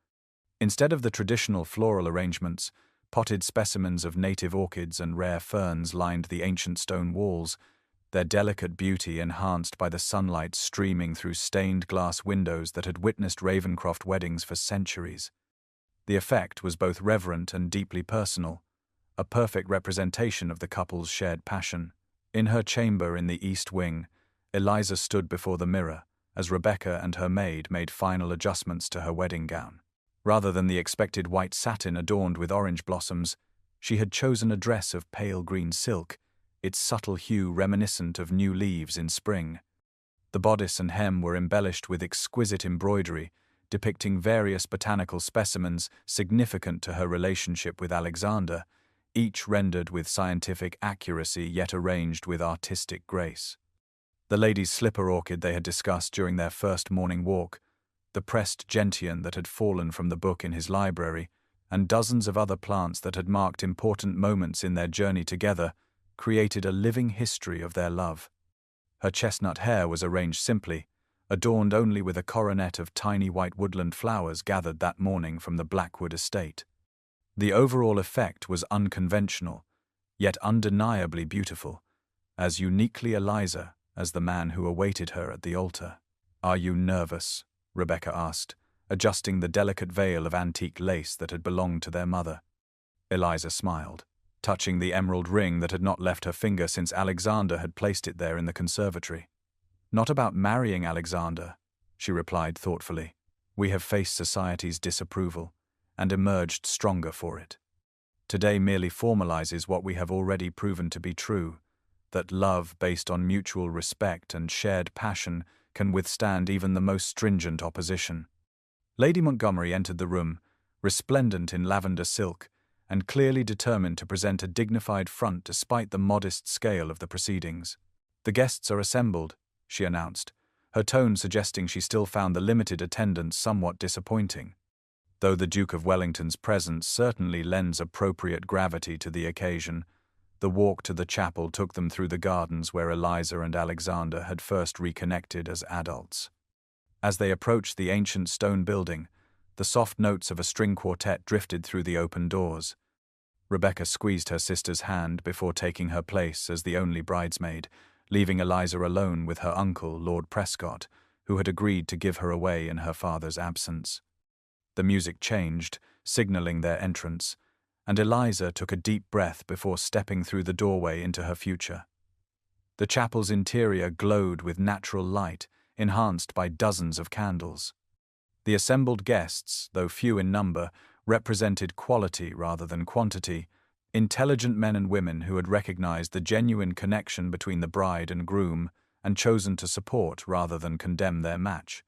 Instead of the traditional floral arrangements, potted specimens of native orchids and rare ferns lined the ancient stone walls, their delicate beauty enhanced by the sunlight streaming through stained glass windows that had witnessed Ravencroft weddings for centuries. The effect was both reverent and deeply personal, a perfect representation of the couple's shared passion. In her chamber in the East Wing, Eliza stood before the mirror as Rebecca and her maid made final adjustments to her wedding gown. Rather than the expected white satin adorned with orange blossoms, she had chosen a dress of pale green silk, its subtle hue reminiscent of new leaves in spring. The bodice and hem were embellished with exquisite embroidery, depicting various botanical specimens significant to her relationship with Alexander, each rendered with scientific accuracy yet arranged with artistic grace. The lady's slipper orchid they had discussed during their first morning walk, the pressed gentian that had fallen from the book in his library, and dozens of other plants that had marked important moments in their journey together, created a living history of their love. Her chestnut hair was arranged simply, adorned only with a coronet of tiny white woodland flowers gathered that morning from the Blackwood estate. The overall effect was unconventional, yet undeniably beautiful, as uniquely Eliza as the man who awaited her at the altar. "Are you nervous?" Rebecca asked, adjusting the delicate veil of antique lace that had belonged to their mother. Eliza smiled, touching the emerald ring that had not left her finger since Alexander had placed it there in the conservatory. "Not about marrying Alexander," she replied thoughtfully. "We have faced society's disapproval and emerged stronger for it. Today merely formalizes what we have already proven to be true, that love based on mutual respect and shared passion can withstand even the most stringent opposition." Lady Montgomery entered the room, resplendent in lavender silk, and clearly determined to present a dignified front despite the modest scale of the proceedings. "The guests are assembled," she announced, her tone suggesting she still found the limited attendance somewhat disappointing. Though the Duke of Wellington's presence certainly lends appropriate gravity to the occasion, the walk to the chapel took them through the gardens where Eliza and Alexander had first reconnected as adults. As they approached the ancient stone building, the soft notes of a string quartet drifted through the open doors. Rebecca squeezed her sister's hand before taking her place as the only bridesmaid, leaving Eliza alone with her uncle, Lord Prescott, who had agreed to give her away in her father's absence. The music changed, signaling their entrance, and Eliza took a deep breath before stepping through the doorway into her future. The chapel's interior glowed with natural light, enhanced by dozens of candles. The assembled guests, though few in number, represented quality rather than quantity, intelligent men and women who had recognized the genuine connection between the bride and groom and chosen to support rather than condemn their match.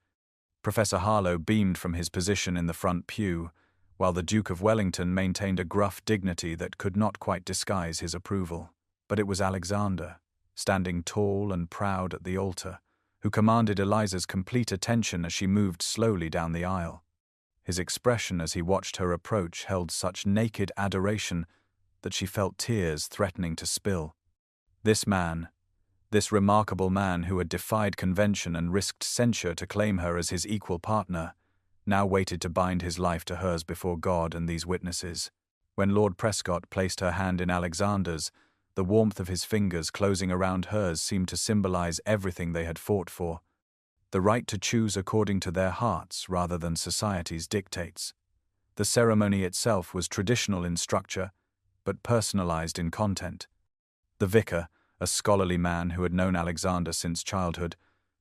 Professor Harlow beamed from his position in the front pew, while the Duke of Wellington maintained a gruff dignity that could not quite disguise his approval. But it was Alexander, standing tall and proud at the altar, who commanded Eliza's complete attention as she moved slowly down the aisle. His expression as he watched her approach held such naked adoration that she felt tears threatening to spill. This man, this remarkable man who had defied convention and risked censure to claim her as his equal partner, now waited to bind his life to hers before God and these witnesses. When Lord Prescott placed her hand in Alexander's, the warmth of his fingers closing around hers seemed to symbolize everything they had fought for: the right to choose according to their hearts rather than society's dictates. The ceremony itself was traditional in structure, but personalized in content. The vicar, a scholarly man who had known Alexander since childhood,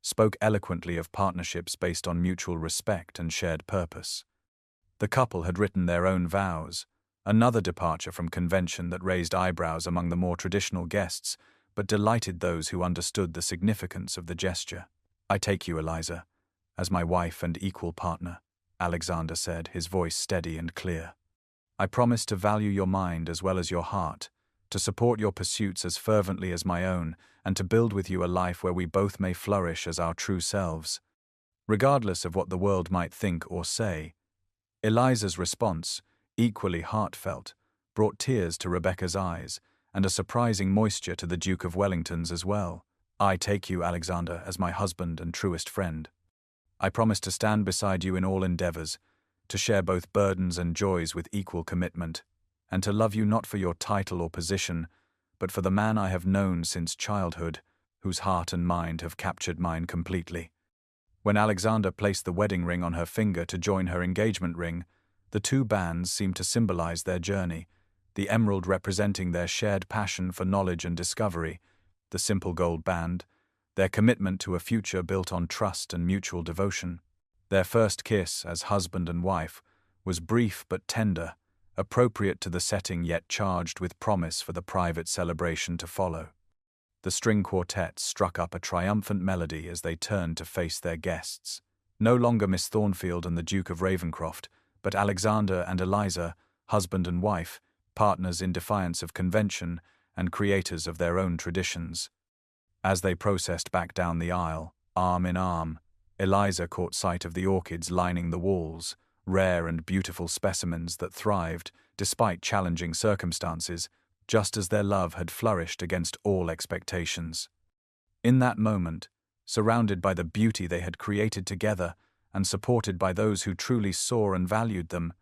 spoke eloquently of partnerships based on mutual respect and shared purpose. The couple had written their own vows, another departure from convention that raised eyebrows among the more traditional guests, but delighted those who understood the significance of the gesture. "I take you, Eliza, as my wife and equal partner," Alexander said, his voice steady and clear. "I promise to value your mind as well as your heart, to support your pursuits as fervently as my own, and to build with you a life where we both may flourish as our true selves." Regardless of what the world might think or say, Eliza's response, equally heartfelt, brought tears to Rebecca's eyes, and a surprising moisture to the Duke of Wellington's as well. "I take you, Alexander, as my husband and truest friend. I promise to stand beside you in all endeavors, to share both burdens and joys with equal commitment, and to love you not for your title or position, but for the man I have known since childhood, whose heart and mind have captured mine completely. When Alexander placed the wedding ring on her finger to join her engagement ring, the two bands seemed to symbolize their journey, the emerald representing their shared passion for knowledge and discovery, the simple gold band, their commitment to a future built on trust and mutual devotion. Their first kiss, as husband and wife, was brief but tender, appropriate to the setting yet charged with promise for the private celebration to follow. The string quartet struck up a triumphant melody as they turned to face their guests. No longer Miss Thornfield and the Duke of Ravenscroft, but Alexander and Eliza, husband and wife, partners in defiance of convention and creators of their own traditions. As they processed back down the aisle, arm in arm, Eliza caught sight of the orchids lining the walls, rare and beautiful specimens that thrived, despite challenging circumstances, just as their love had flourished against all expectations. In that moment, surrounded by the beauty they had created together and supported by those who truly saw and valued them,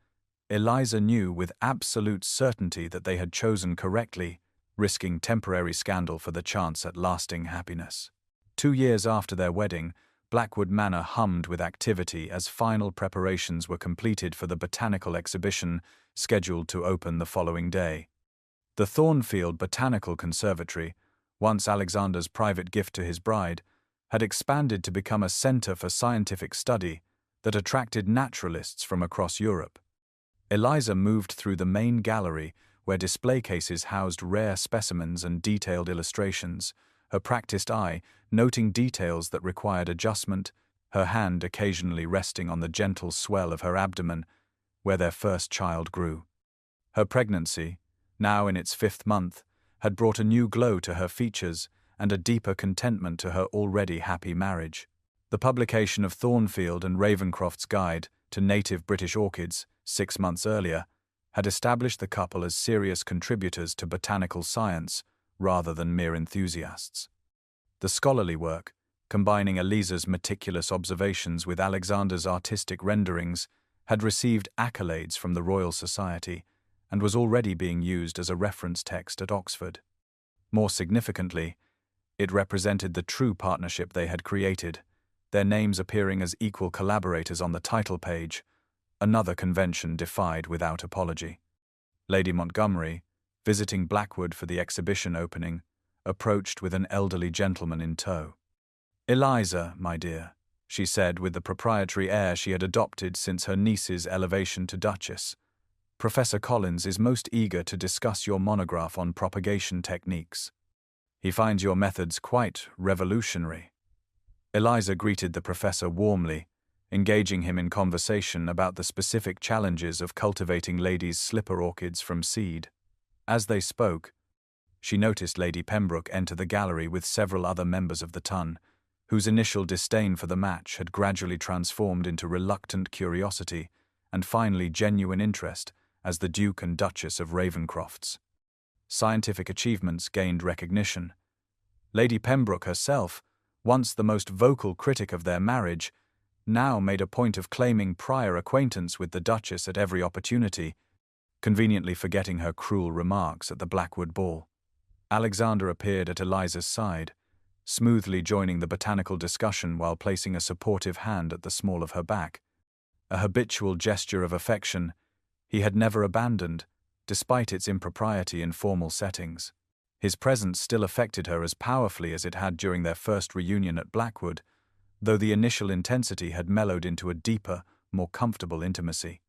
Eliza knew with absolute certainty that they had chosen correctly, risking temporary scandal for the chance at lasting happiness. 2 years after their wedding, Blackwood Manor hummed with activity as final preparations were completed for the botanical exhibition scheduled to open the following day. The Thornfield Botanical Conservatory, once Alexander's private gift to his bride, had expanded to become a center for scientific study that attracted naturalists from across Europe. Eliza moved through the main gallery, where display cases housed rare specimens and detailed illustrations, her practiced eye noting details that required adjustment, her hand occasionally resting on the gentle swell of her abdomen, where their first child grew. Her pregnancy, now in its 5th month, had brought a new glow to her features and a deeper contentment to her already happy marriage. The publication of Thornfield and Ravenscroft's Guide to Native British Orchids, 6 months earlier, had established the couple as serious contributors to botanical science rather than mere enthusiasts. The scholarly work, combining Eliza's meticulous observations with Alexander's artistic renderings, had received accolades from the Royal Society and was already being used as a reference text at Oxford. More significantly, it represented the true partnership they had created, their names appearing as equal collaborators on the title page, another convention defied without apology. Lady Montgomery, visiting Blackwood for the exhibition opening, approached with an elderly gentleman in tow. "Eliza, my dear," she said with the proprietary air she had adopted since her niece's elevation to Duchess, "Professor Collins is most eager to discuss your monograph on propagation techniques. He finds your methods quite revolutionary." Eliza greeted the professor warmly, engaging him in conversation about the specific challenges of cultivating ladies' slipper orchids from seed. As they spoke, she noticed Lady Pembroke enter the gallery with several other members of the ton, whose initial disdain for the match had gradually transformed into reluctant curiosity and finally genuine interest as the Duke and Duchess of Ravenscroft's scientific achievements gained recognition. Lady Pembroke herself, once the most vocal critic of their marriage, now made a point of claiming prior acquaintance with the Duchess at every opportunity, conveniently forgetting her cruel remarks at the Blackwood ball. Alexander appeared at Eliza's side, smoothly joining the botanical discussion while placing a supportive hand at the small of her back. A habitual gesture of affection he had never abandoned, despite its impropriety in formal settings. His presence still affected her as powerfully as it had during their first reunion at Blackwood, though the initial intensity had mellowed into a deeper, more comfortable intimacy.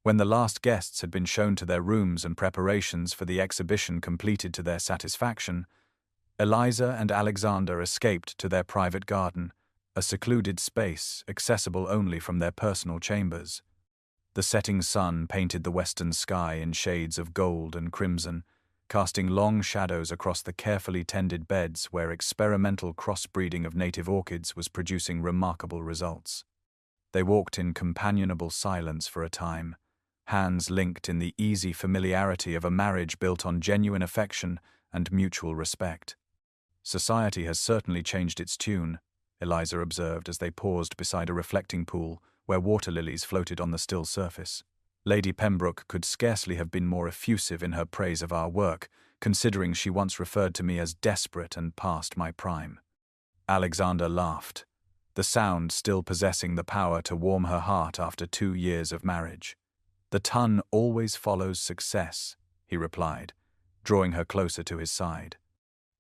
When the last guests had been shown to their rooms and preparations for the exhibition completed to their satisfaction, Eliza and Alexander escaped to their private garden, a secluded space accessible only from their personal chambers. The setting sun painted the western sky in shades of gold and crimson, casting long shadows across the carefully tended beds where experimental crossbreeding of native orchids was producing remarkable results. They walked in companionable silence for a time, hands linked in the easy familiarity of a marriage built on genuine affection and mutual respect. "Society has certainly changed its tune," Eliza observed as they paused beside a reflecting pool where water lilies floated on the still surface. Lady Pembroke could scarcely have been more effusive in her praise of our work, considering she once referred to me as desperate and past my prime. Alexander laughed, the sound still possessing the power to warm her heart after 2 years of marriage. "The ton always follows success," he replied, drawing her closer to his side.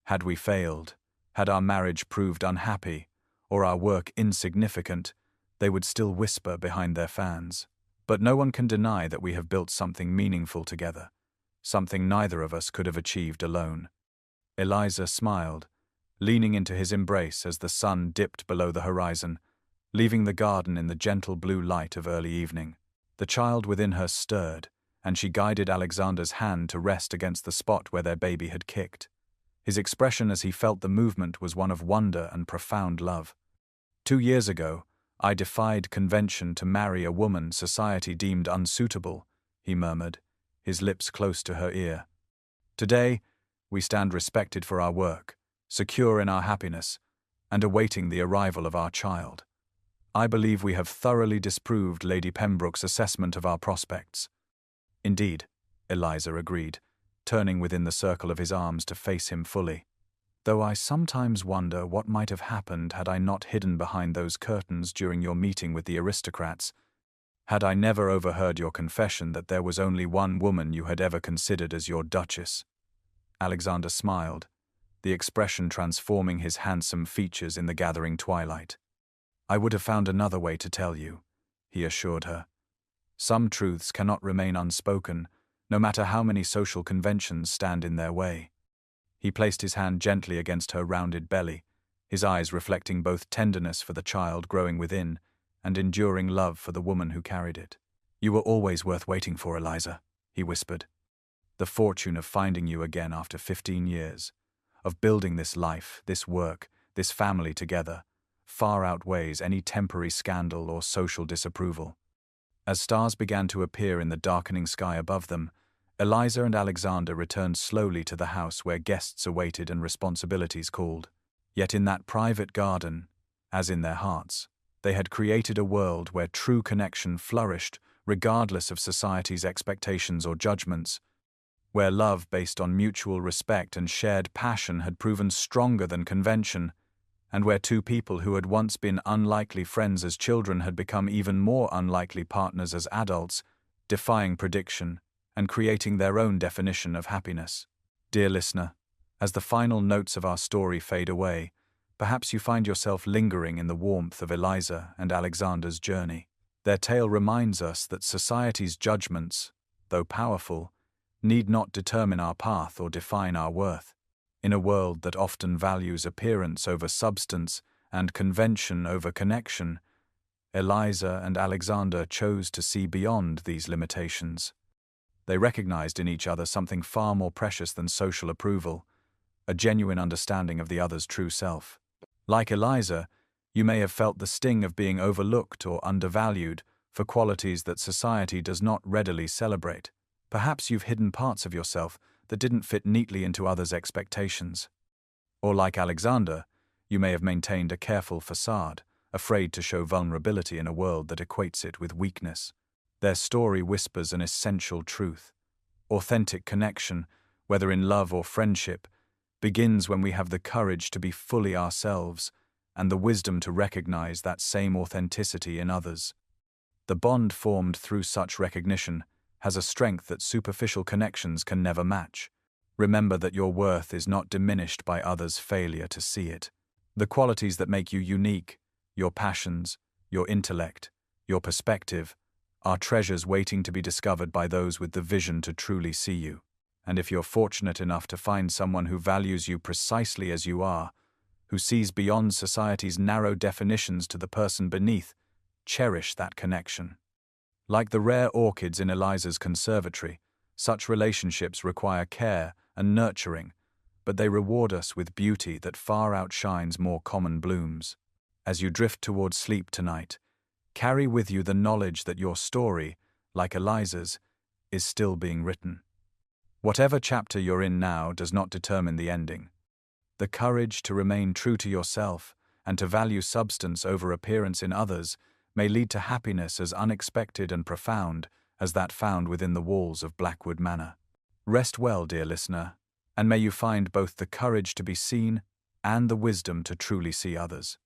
"Had we failed, had our marriage proved unhappy, or our work insignificant, they would still whisper behind their fans. But no one can deny that we have built something meaningful together, something neither of us could have achieved alone." Eliza smiled, leaning into his embrace as the sun dipped below the horizon, leaving the garden in the gentle blue light of early evening. The child within her stirred, and she guided Alexander's hand to rest against the spot where their baby had kicked. His expression as he felt the movement was one of wonder and profound love. "2 years ago, I defied convention to marry a woman society deemed unsuitable," he murmured, his lips close to her ear. "Today, we stand respected for our work, secure in our happiness, and awaiting the arrival of our child. I believe we have thoroughly disproved Lady Pembroke's assessment of our prospects." "Indeed," Eliza agreed, turning within the circle of his arms to face him fully. "Though I sometimes wonder what might have happened had I not hidden behind those curtains during your meeting with the aristocrats. Had I never overheard your confession that there was only one woman you had ever considered as your duchess." Alexander smiled, the expression transforming his handsome features in the gathering twilight. "I would have found another way to tell you," he assured her. "Some truths cannot remain unspoken, no matter how many social conventions stand in their way." He placed his hand gently against her rounded belly, his eyes reflecting both tenderness for the child growing within and enduring love for the woman who carried it. "You were always worth waiting for, Eliza," he whispered. "The fortune of finding you again after 15 years, of building this life, this work, this family together, far outweighs any temporary scandal or social disapproval." As stars began to appear in the darkening sky above them, Eliza and Alexander returned slowly to the house where guests awaited and responsibilities called. Yet in that private garden, as in their hearts, they had created a world where true connection flourished regardless of society's expectations or judgments, where love based on mutual respect and shared passion had proven stronger than convention, and where two people who had once been unlikely friends as children had become even more unlikely partners as adults, defying prediction and creating their own definition of happiness. Dear listener, as the final notes of our story fade away, perhaps you find yourself lingering in the warmth of Eliza and Alexander's journey. Their tale reminds us that society's judgments, though powerful, need not determine our path or define our worth. In a world that often values appearance over substance and convention over connection, Eliza and Alexander chose to see beyond these limitations. They recognized in each other something far more precious than social approval, a genuine understanding of the other's true self. Like Eliza, you may have felt the sting of being overlooked or undervalued for qualities that society does not readily celebrate. Perhaps you've hidden parts of yourself that didn't fit neatly into others' expectations. Or like Alexander, you may have maintained a careful facade, afraid to show vulnerability in a world that equates it with weakness. Their story whispers an essential truth. Authentic connection, whether in love or friendship, begins when we have the courage to be fully ourselves and the wisdom to recognize that same authenticity in others. The bond formed through such recognition has a strength that superficial connections can never match. Remember that your worth is not diminished by others' failure to see it. The qualities that make you unique, your passions, your intellect, your perspective, are treasures waiting to be discovered by those with the vision to truly see you. And if you're fortunate enough to find someone who values you precisely as you are, who sees beyond society's narrow definitions to the person beneath, cherish that connection. Like the rare orchids in Eliza's conservatory, such relationships require care and nurturing, but they reward us with beauty that far outshines more common blooms. As you drift towards sleep tonight, carry with you the knowledge that your story, like Eliza's, is still being written. Whatever chapter you're in now does not determine the ending. The courage to remain true to yourself and to value substance over appearance in others may lead to happiness as unexpected and profound as that found within the walls of Blackwood Manor. Rest well, dear listener, and may you find both the courage to be seen and the wisdom to truly see others.